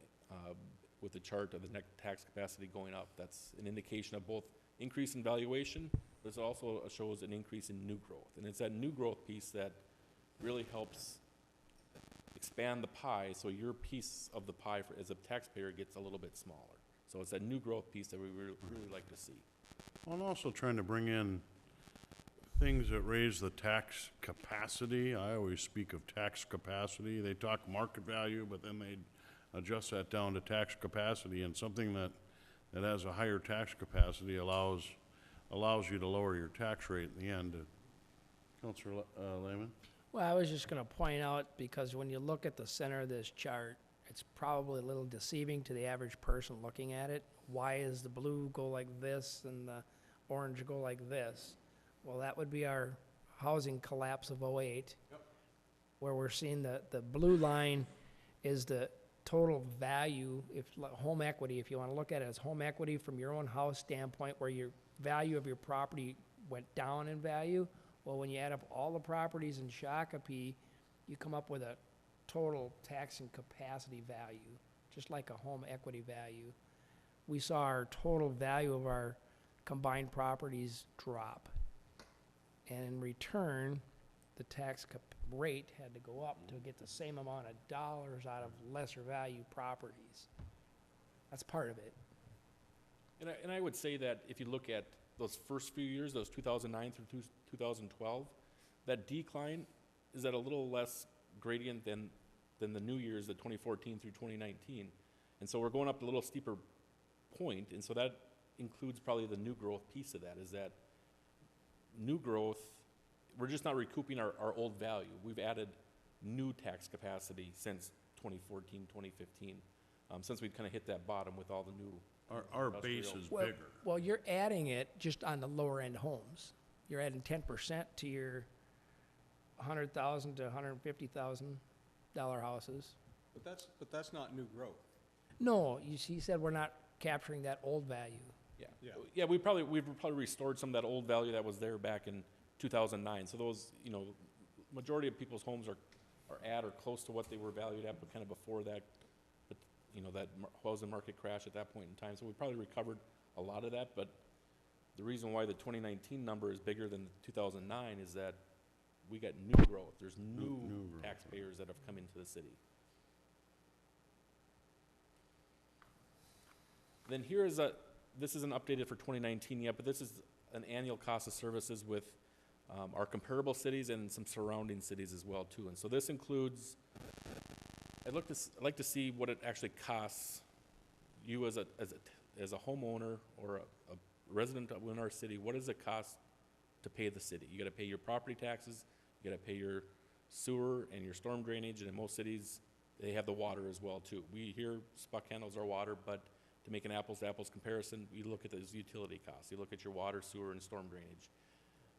with the chart of the net tax capacity going up. That's an indication of both increase in valuation, but it also shows an increase in new growth. And it's that new growth piece that really helps expand the pie, so your piece of the pie as a taxpayer gets a little bit smaller. So it's that new growth piece that we really like to see. I'm also trying to bring in things that raise the tax capacity. I always speak of tax capacity. They talk market value, but then they adjust that down to tax capacity, and something that has a higher tax capacity allows you to lower your tax rate in the end. Councilor Lehman? Well, I was just going to point out, because when you look at the center of this chart, it's probably a little deceiving to the average person looking at it. Why is the blue go like this and the orange go like this? Well, that would be our housing collapse of '08, where we're seeing the blue line is the total value, home equity, if you want to look at it as home equity from your own house standpoint, where your value of your property went down in value. Well, when you add up all the properties in Shakopee, you come up with a total taxing capacity value, just like a home equity value. We saw our total value of our combined properties drop. And in return, the tax rate had to go up to get the same amount of dollars out of lesser value properties. That's part of it. And I would say that if you look at those first few years, those 2009 through 2012, that decline is at a little less gradient than the new years, the 2014 through 2019. And so we're going up a little steeper point, and so that includes probably the new growth piece of that, is that new growth, we're just not recouping our old value. We've added new tax capacity since 2014, 2015, since we've kind of hit that bottom with all the new Our base is bigger. Well, you're adding it just on the lower end homes. You're adding 10% to your $100,000 to $150,000 houses. But that's not new growth. No, he said we're not capturing that old value. Yeah, we've probably restored some of that old value that was there back in 2009. So those, you know, majority of people's homes are at or close to what they were valued at, but kind of before that, but, you know, that housing market crash at that point in time. So we probably recovered a lot of that, but the reason why the 2019 number is bigger than the 2009 is that we got new growth. There's new growth. taxpayers that have come into the city. Then here is this isn't updated for 2019 yet, but this is an annual cost of services with our comparable cities and some surrounding cities as well too. And so this includes, I'd like to see what it actually costs you as a homeowner or a resident in our city. What does it cost to pay the city? You got to pay your property taxes, you got to pay your sewer and your storm drainage, and in most cities they have the water as well too. We here, Spuck handles our water, but to make an apples-to-apples comparison, you look at those utility costs. You look at your water, sewer, and storm drainage,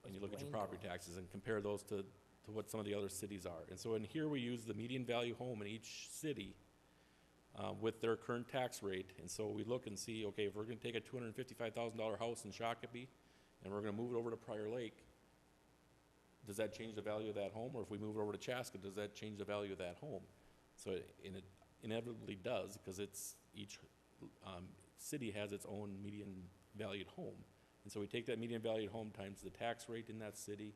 and you look at your property taxes and compare those to what some of the other cities are. And so in here we use the median value home in each city with their current tax rate. And so we look and see, okay, if we're going to take a $255,000 house in Shakopee and we're going to move it over to Prior Lake, does that change the value of that home? Or if we move it over to Chaska, does that change the value of that home? So it inevitably does, because each city has its own median valued home. And so we take that median valued home times the tax rate in that city,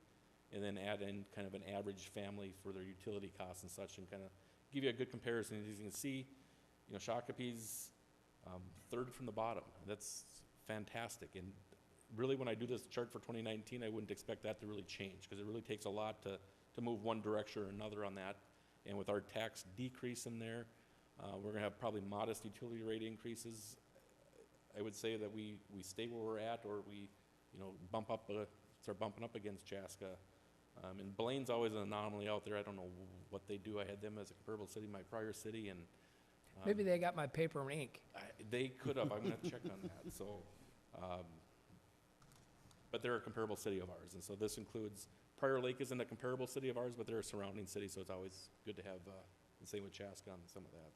and then add in kind of an average family for their utility costs and such, and kind of give you a good comparison. As you can see, you know, Shakopee's third from the bottom. That's fantastic. And really, when I do this chart for 2019, I wouldn't expect that to really change, because it really takes a lot to move one direction or another on that. And with our tax decrease in there, we're gonna have probably modest utility rate increases. I would say that we stay where we're at, or we, you know, start bumping up against Chaska. And Blaine's always an anomaly out there. I don't know what they do. I had them as a comparable city, my prior city, and Maybe they got my paper and ink. they could have. I'm gonna have to check on that. So, but they're a comparable city of ours, and so this includes Prior Lake isn't a comparable city of ours, but they're a surrounding city, so it's always good to have. The same with Chaska on some of that.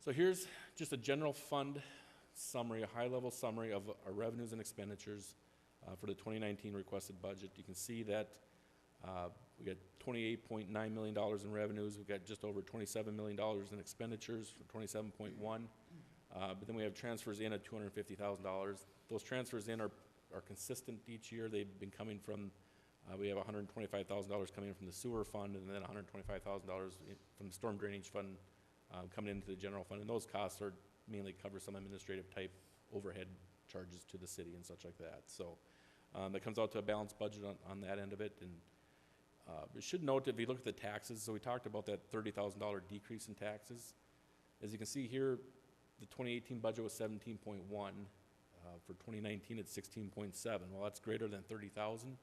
So here's just a general fund summary, a high-level summary of our revenues and expenditures for the 2019 requested budget. You can see that we got $28.9 million in revenues. We've got just over $27 million in expenditures for 27.1. But then we have transfers in at $250,000. Those transfers in are consistent each year. They've been coming from, we have $125,000 coming in from the sewer fund, and then $125,000 from the storm drainage fund coming into the general fund. And those costs are mainly cover some administrative type overhead charges to the city and such like that. So that comes out to a balanced budget on that end of it. And we should note, if you look at the taxes, so we talked about that $30,000 decrease in taxes. As you can see here, the 2018 budget was 17.1. For 2019, it's 16.7. Well, that's greater than 30,000.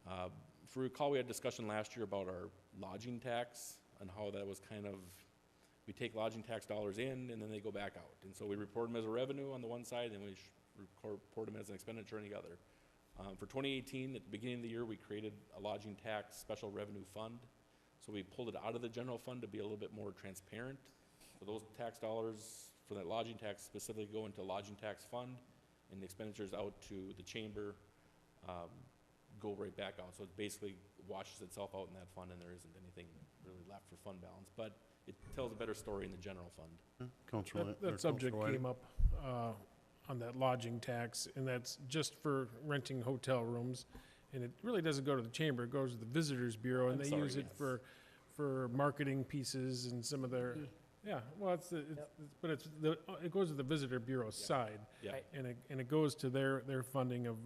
If you recall, we had discussion last year about our lodging tax and how that was kind of, we take lodging tax dollars in and then they go back out. And so we report them as a revenue on the one side, and we report them as an expenditure on the other. For 2018, at the beginning of the year, we created a lodging tax special revenue fund. So we pulled it out of the general fund to be a little bit more transparent. So those tax dollars for that lodging tax specifically go into lodging tax fund, and the expenditures out to the chamber go right back out. So it basically washes itself out in that fund, and there isn't anything really left for fund balance. But it tells a better story in the general fund. That subject came up on that lodging tax, and that's just for renting hotel rooms. And it really doesn't go to the chamber, it goes to the Visitors Bureau, and they use it for marketing pieces and some of their, yeah, well, it goes to the Visitor Bureau side. Yeah. And it goes to their funding of,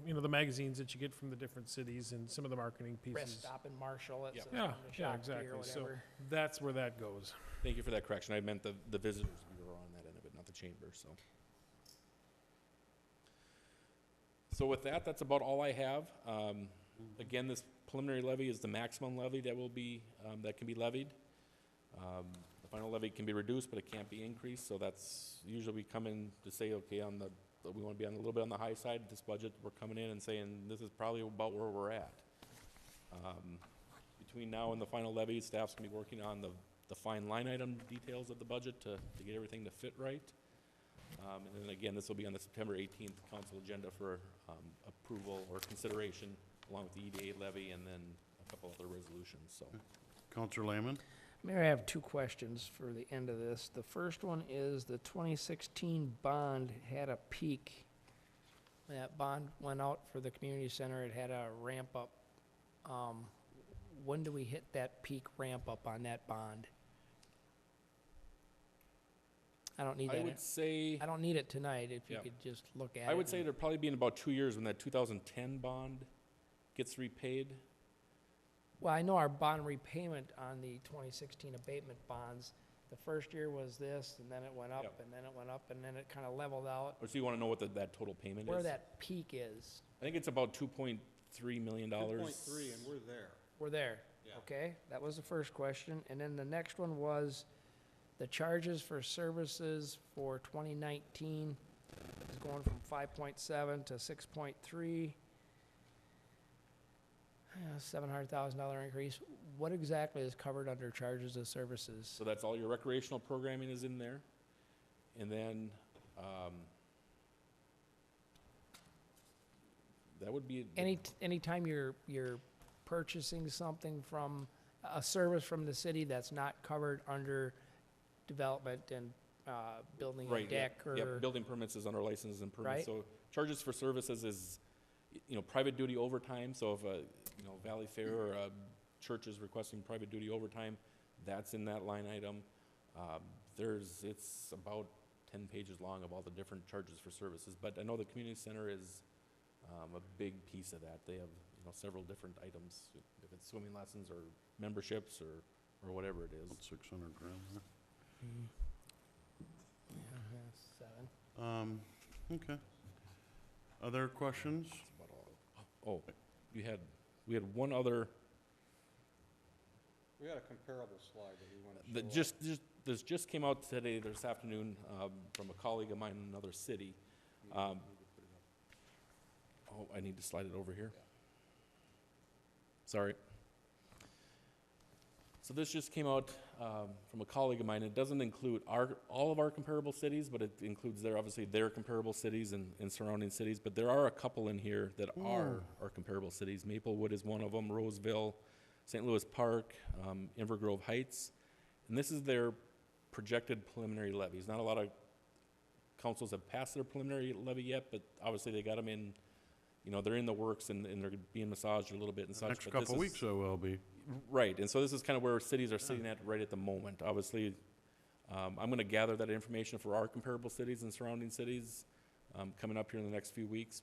you know, the magazines that you get from the different cities and some of the marketing pieces. Rest Stop in Marshall. It's Yeah, exactly. So that's where that goes. Thank you for that correction. I meant the Visitors Bureau on that end of it, not the chamber. So with that, that's about all I have. Again, this preliminary levy is the maximum levy that will be that can be levied. The final levy can be reduced, but it can't be increased. So that's usually we come in to say, okay, we want to be on a little bit on the high side. This budget, we're coming in and saying this is probably about where we're at. Between now and the final levy, staff's gonna be working on the fine line item details of the budget to get everything to fit right. And then again, this will be on the September 18th council agenda for approval or consideration, along with the EDA levy and then a couple other resolutions, so. Counselor Lehman? Mayor, I have two questions for the end of this. The first one is the 2016 bond had a peak. When that bond went out for the community center, it had a ramp up. When do we hit that peak ramp up on that bond? I don't need that. I would say, I don't need it tonight, if you Yeah. could just look at it. I would say it'll probably be in about 2 years when that 2010 bond gets repaid. Well, I know our bond repayment on the 2016 abatement bonds, the first year was this, and then it went up, Yep. and then it went up, and then it kind of leveled out. Or so you want to know what that total payment Where is? that peak is. I think it's about $2.3 million. 2.3, and we're there. We're there. Yeah. Okay, that was the first question. And then the next one was the charges for services for 2019 is going from 5.7 to 6.3. $700,000 increase. What exactly is covered under charges of services? So that's all your recreational programming is in there. And then, that would be. Anytime you're purchasing something from, a service from the city that's not covered under development and building a Right, yeah, deck or. yeah, building permits is under licenses and Right. permits. So charges for services is, private duty overtime. So if Valley Fair or a church is requesting private duty overtime, that's in that line item. It's about 10 pages long of all the different charges for services. But I know the community center is a big piece of that. They have, several different items, if it's swimming lessons or memberships or whatever it is. 600 grand, huh? Seven. Okay. Other questions? Oh, we had one other, We had a comparable slide that we want to show. this just came out today, this afternoon, from a colleague of mine in another city. Oh, I need to slide it over here. Sorry. So this just came out from a colleague of mine. It doesn't include all of our comparable cities, but it includes obviously their comparable cities and surrounding cities. But there are a couple in here that are our comparable cities. Maplewood is one of them, Roseville, St. Louis Park, Inver Grove Heights. And this is their projected preliminary levies. Not a lot of councils have passed their preliminary levy yet, but obviously they got them in, they're in the works and they're being massaged a little bit and such. Next but couple of weeks, I will be. Right, and so this is kind of where cities are sitting at right at the moment. Obviously, I'm going to gather that information for our comparable cities and surrounding cities coming up here in the next few weeks,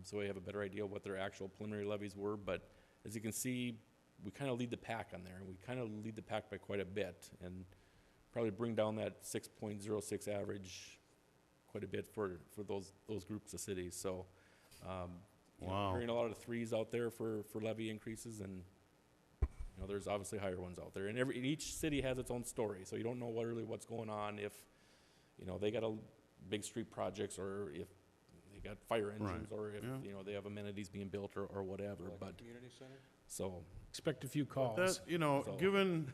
so we have a better idea of what their actual preliminary levies were. But as you can see, we kind of lead the pack on there, and we kind of lead the pack by quite a bit, and probably bring down that 6.06 average quite a bit for those groups of cities. So, Wow. hearing a lot of threes out there for levy increases, and there's obviously higher ones out there, and each city has its own story, so you don't know really what's going on if, they got a big street projects, or if they got fire engines, or if, they have amenities being built or whatever, Like a but, community center? so. Expect a few calls. That, So- given,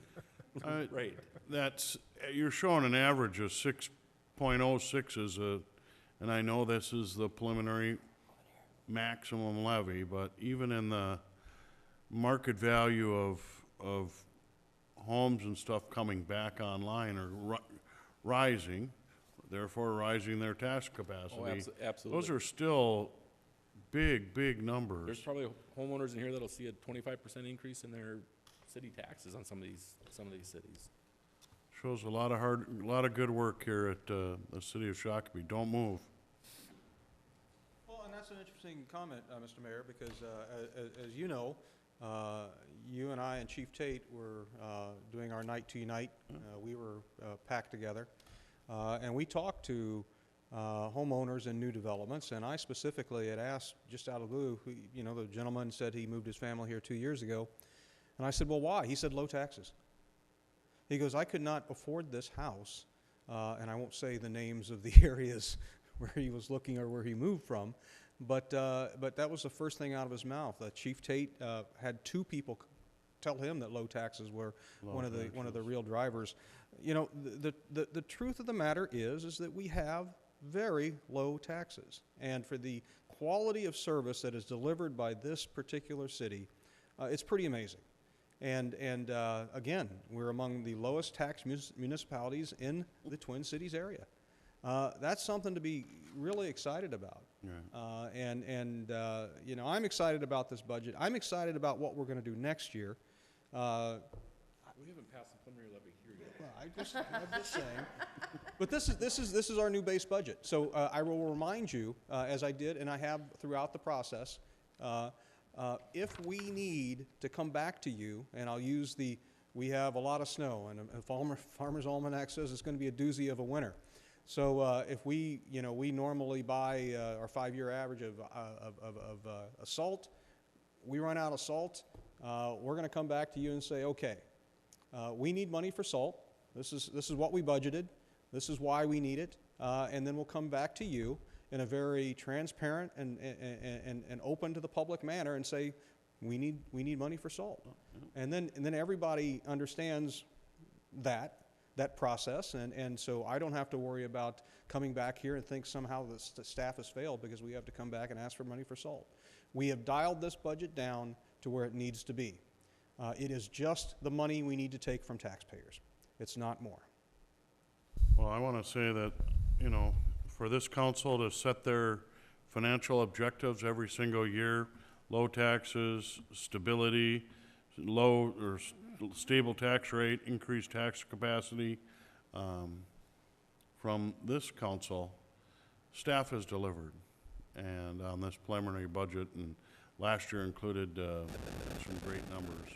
Right. that's, you're showing an average of 6.06 and I know this is the preliminary maximum levy, but even in the market value of homes and stuff coming back online or rising, therefore rising their tax capacity. Oh, absolutely. Those are still big numbers. There's probably homeowners in here that'll see a 25% increase in their city taxes on some of these cities. Shows a lot of good work here at the city of Shakopee. Don't move. Well, and that's an interesting comment, Mr. Mayor, because as you know, you and I and Chief Tate were doing our Night to Unite. We were packed together, and we talked to homeowners in new developments, and I specifically had asked, just out of the blue, the gentleman said he moved his family here 2 years ago, and I said, well, why? He said, low taxes. He goes, I could not afford this house, and I won't say the names of the areas where he was looking or where he moved from, but that was the first thing out of his mouth. Chief Tate had two people tell him that low taxes were one of the real drivers. The truth of the matter is that we have very low taxes. And for the quality of service that is delivered by this particular city, it's pretty amazing. And again, we're among the lowest tax municipalities in the Twin Cities area. That's something to be really excited about. Yeah. You know, I'm excited about this budget. I'm excited about what we're going to do next year. We haven't passed the preliminary levy here yet. Well, I'm just saying. But this is our new base budget. So I will remind you, as I did and I have throughout the process, if we need to come back to you, and I'll use we have a lot of snow, and Farmer's Almanac says it's going to be a doozy of a winter. So if we normally buy our 5-year average of salt, we run out of salt, we're going to come back to you and say, okay, we need money for salt. This is what we budgeted. This is why we need it. And then we'll come back to you in a very transparent and open to the public manner and say, we need money for salt. And then everybody understands that process, and so I don't have to worry about coming back here and think somehow the staff has failed because we have to come back and ask for money for salt. We have dialed this budget down to where it needs to be. It is just the money we need to take from taxpayers. It's not more. Well, I want to say that, you know, for this council to set their financial objectives every single year, low taxes, stability, low or stable tax rate, increased tax capacity, from this council, staff has delivered. And on this preliminary budget, and last year included some great numbers.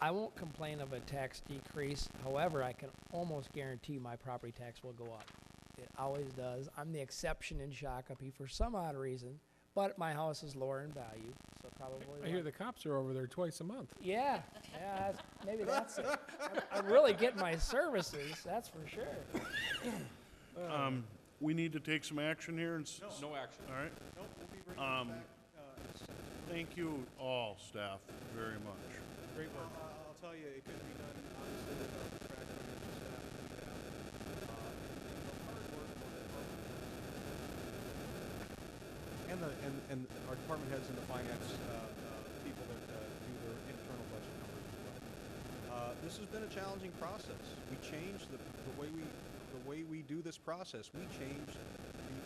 I won't complain of a tax decrease. However, I can almost guarantee my property tax will go up. It always does. I'm the exception in Shakopee for some odd reason, but my house is lower in value, so probably. I hear the cops are over there twice a month. Yeah, maybe that's it. I'm really getting my services, that's for sure. We need to take some action here. And No action. All right. Nope, we'll be bringing it back. Thank you all, staff, very much. Great work. I'll tell you, it could be done, obviously, without the track record of staff that we have. The hard work on the and our department heads and the finance people that do their internal budget numbers as well. This has been a challenging process. We changed the way we do this process. We changed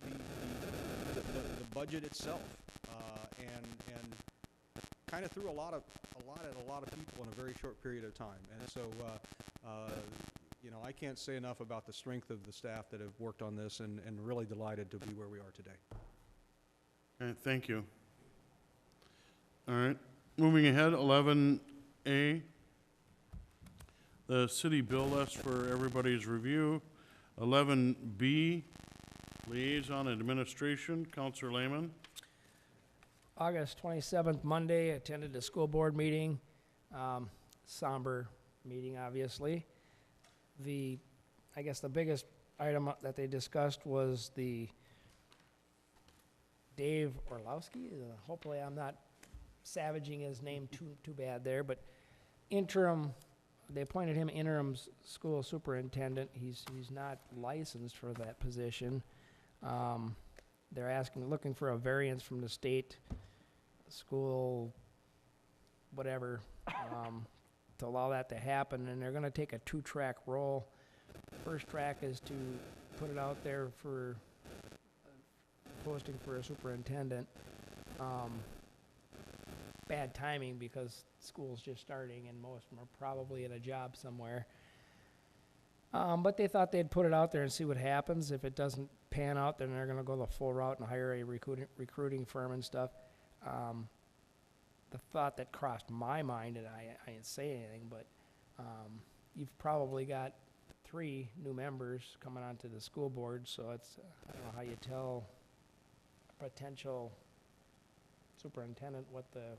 the budget itself, and kind of threw a lot at a lot of people in a very short period of time. And so, you know, I can't say enough about the strength of the staff that have worked on this, and really delighted to be where we are today. All right, thank you. All right, moving ahead, 11A, the city bill list for everybody's review. 11B, liaison administration, Councilor Lehman. August 27th, Monday, attended a school board meeting. Somber meeting, obviously. I guess the biggest item that they discussed was the Dave Orlowski. Hopefully I'm not savaging his name too bad there, but they appointed him interim school superintendent. He's not licensed for that position. They're looking for a variance from the state school, whatever, to allow that to happen, and they're going to take a 2-track role. First track is to put it out there for posting for a superintendent. Bad timing because school's just starting and most of them are probably at a job somewhere. But they thought they'd put it out there and see what happens. If it doesn't pan out, then they're going to go the full route and hire a recruiting firm and stuff. The thought that crossed my mind, and I didn't say anything, but you've probably got 3 new members coming onto the school board, so it's, I don't know how you tell a potential superintendent what the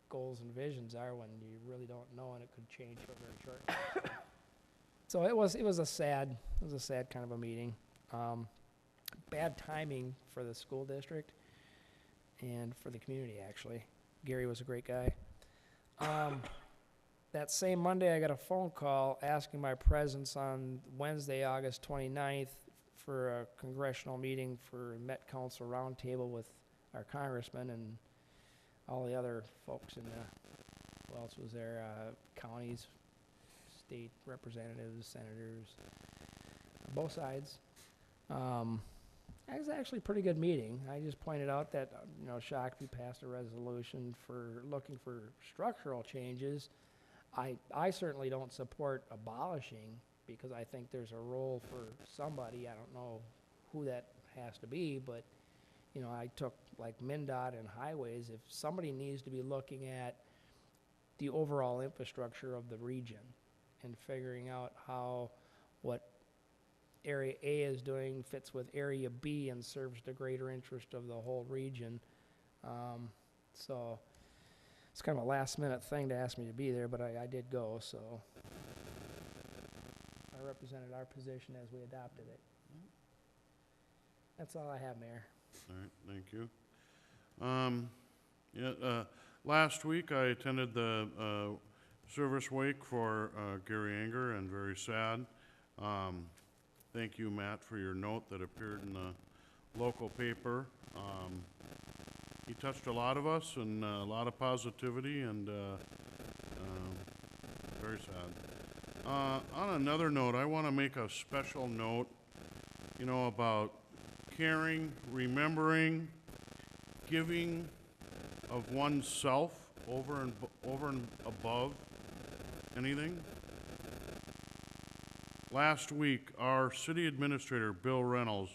goals and visions are when you really don't know, and it could change for very short. So it was a sad kind of a meeting. Bad timing for the school district and for the community, actually. Gary was a great guy. that same Monday, I got a phone call asking my presence on Wednesday, August 29th for a congressional meeting for Met Council Roundtable with our congressman and all the other folks in the, who else was there, counties, state representatives, senators, both sides. It was actually a pretty good meeting. I just pointed out that, Shakopee passed a resolution for looking for structural changes. I certainly don't support abolishing, because I think there's a role for somebody. I don't know who that has to be, but, I took like MnDOT and highways. If somebody needs to be looking at the overall infrastructure of the region and figuring out how what Area A is doing fits with Area B and serves the greater interest of the whole region. So it's kind of a last-minute thing to ask me to be there, but I did go, so I represented our position as we adopted it. That's all I have, Mayor. All right, thank you. Last week I attended the service wake for Gary Anger, and very sad. Thank you, Matt, for your note that appeared in the local paper. He touched a lot of us, and a lot of positivity, and very sad. On another note, I want to make a special note, about caring, remembering, giving of oneself over and above anything. Last week, our city administrator, Bill Reynolds,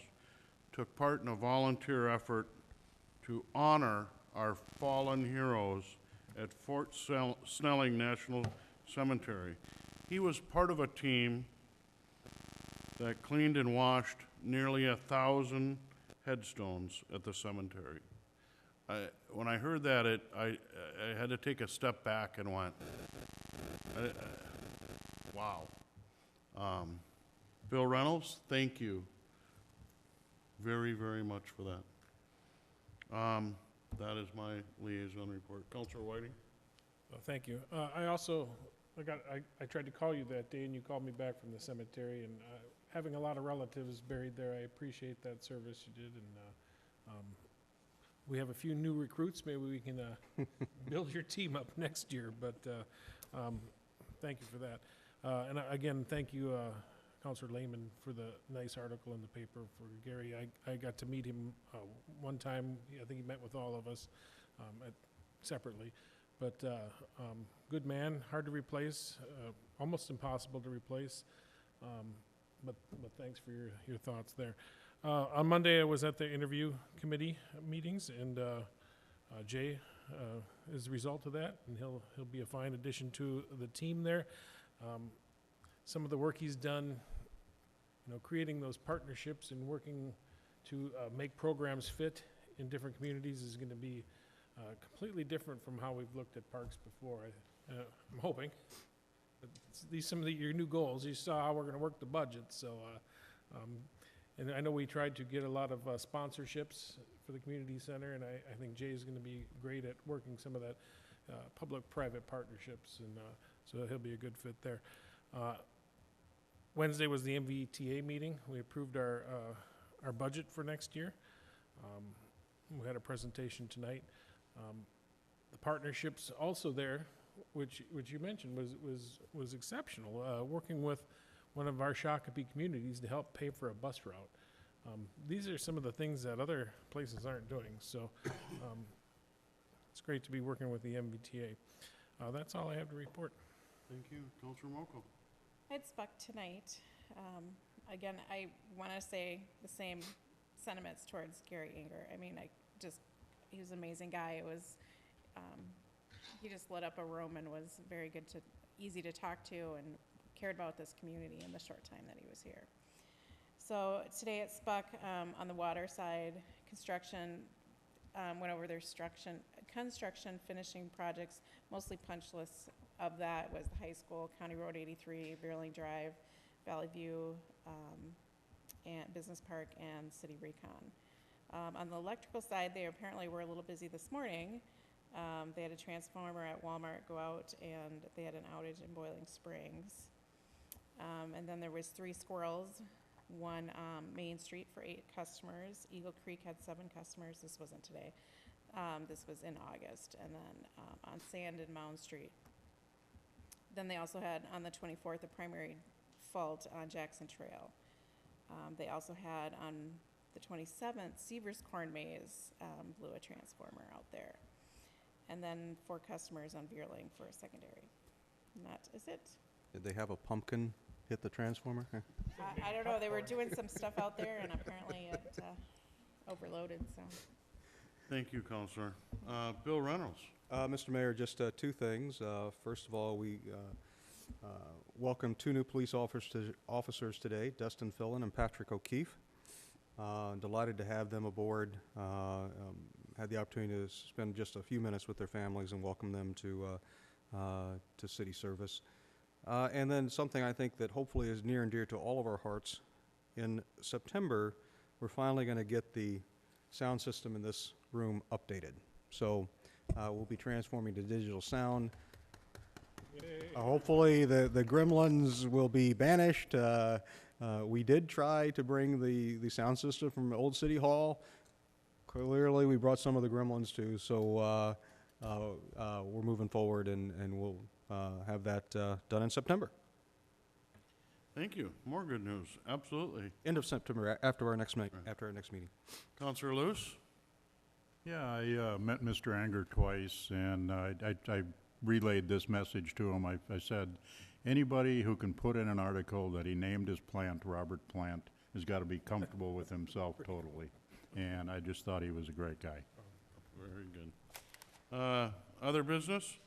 took part in a volunteer effort to honor our fallen heroes at Fort Snelling National Cemetery. He was part of a team that cleaned and washed nearly 1,000 headstones at the cemetery. When I heard that, I had to take a step back and went, wow. Bill Reynolds, thank you very, very much for that. That is my liaison report. Councilor Whiting? Thank you. I tried to call you that day, and you called me back from the cemetery, and having a lot of relatives buried there, I appreciate that service you did, and we have a few new recruits. Maybe we can build your team up next year, but thank you for that. And again, thank you, Councilor Lehman, for the nice article in the paper for Gary. I got to meet him one time. I think he met with all of us separately. But good man, hard to replace, almost impossible to replace. But thanks for your thoughts there. On Monday, I was at the interview committee meetings, and Jay is a result of that, and he'll be a fine addition to the team there. Some of the work he's done, creating those partnerships and working to make programs fit in different communities is going to be completely different from how we've looked at parks before. I'm hoping. But these some of your new goals. You saw how we're going to work the budget. So, and I know we tried to get a lot of sponsorships for the community center, and I think Jay is going to be great at working some of that public-private partnerships, and so he'll be a good fit there. Wednesday was the MVTA meeting. We approved our budget for next year. We had a presentation tonight. The partnerships also there, which you mentioned, was exceptional. Working with one of our Shakopee communities to help pay for a bus route. These are some of the things that other places aren't doing. So it's great to be working with the MVTA. That's all I have to report. Thank you. Councilor Mokel? I had Spuck tonight. Again, I want to say the same sentiments towards Gary Anger. I mean, he was an amazing guy. It was, he just lit up a room and was very good easy to talk to, and cared about this community in the short time that he was here. So today at Spuck, on the water side, construction, went over their construction finishing projects, mostly punch lists of that was the high school, County Road 83, Beerling Drive, Valley View, and Business Park, and City Recon. On the electrical side, they apparently were a little busy this morning. They had a transformer at Walmart go out, and they had an outage in Boiling Springs. And then there was 3 squirrels, one Main Street for 8 customers. Eagle Creek had 7 customers. This wasn't today. This was in August. And then on Sand and Mound Street. Then they also had, on the 24th, a primary fault on Jackson Trail. They also had, on the 27th, Seavers Corn Maze blew a transformer out there. And then 4 customers on Veerling for a secondary. And that is it. Did they have a pumpkin hit the transformer? I don't know, they were doing some stuff out there, and apparently it overloaded, so. Thank you, Counselor. Bill Reynolds. Mr. Mayor, just 2 things. First of all, we welcome 2 new police officers today, Dustin Fillen and Patrick O'Keefe. Delighted to have them aboard. Had the opportunity to spend just a few minutes with their families and welcome them to city service. And then something I think that hopefully is near and dear to all of our hearts. In September, we're finally going to get the sound system in this room updated. So we'll be transforming to digital sound. Hopefully the gremlins will be banished. We did try to bring the sound system from Old City Hall. Clearly, we brought some of the gremlins too, so we're moving forward, and we'll have that done in September. Thank you. More good news. Absolutely. End of September, after our next meeting. Councilor Luce? Yeah, I met Mr. Anger twice, and I relayed this message to him. I said, anybody who can put in an article that he named his plant Robert Plant has got to be comfortable with himself totally. And I just thought he was a great guy. Very good. Other business?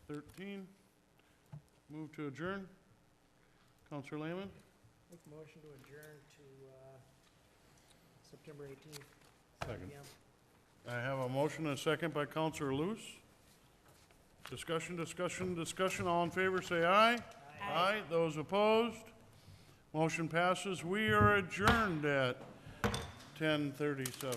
13. Move to adjourn. Counselor Lehman? Make a motion to adjourn to September 18th. Second. I have a motion and a second by Counselor Luce. Discussion. All in favor, say aye. Aye. Those opposed? Motion passes. We are adjourned at 10:37.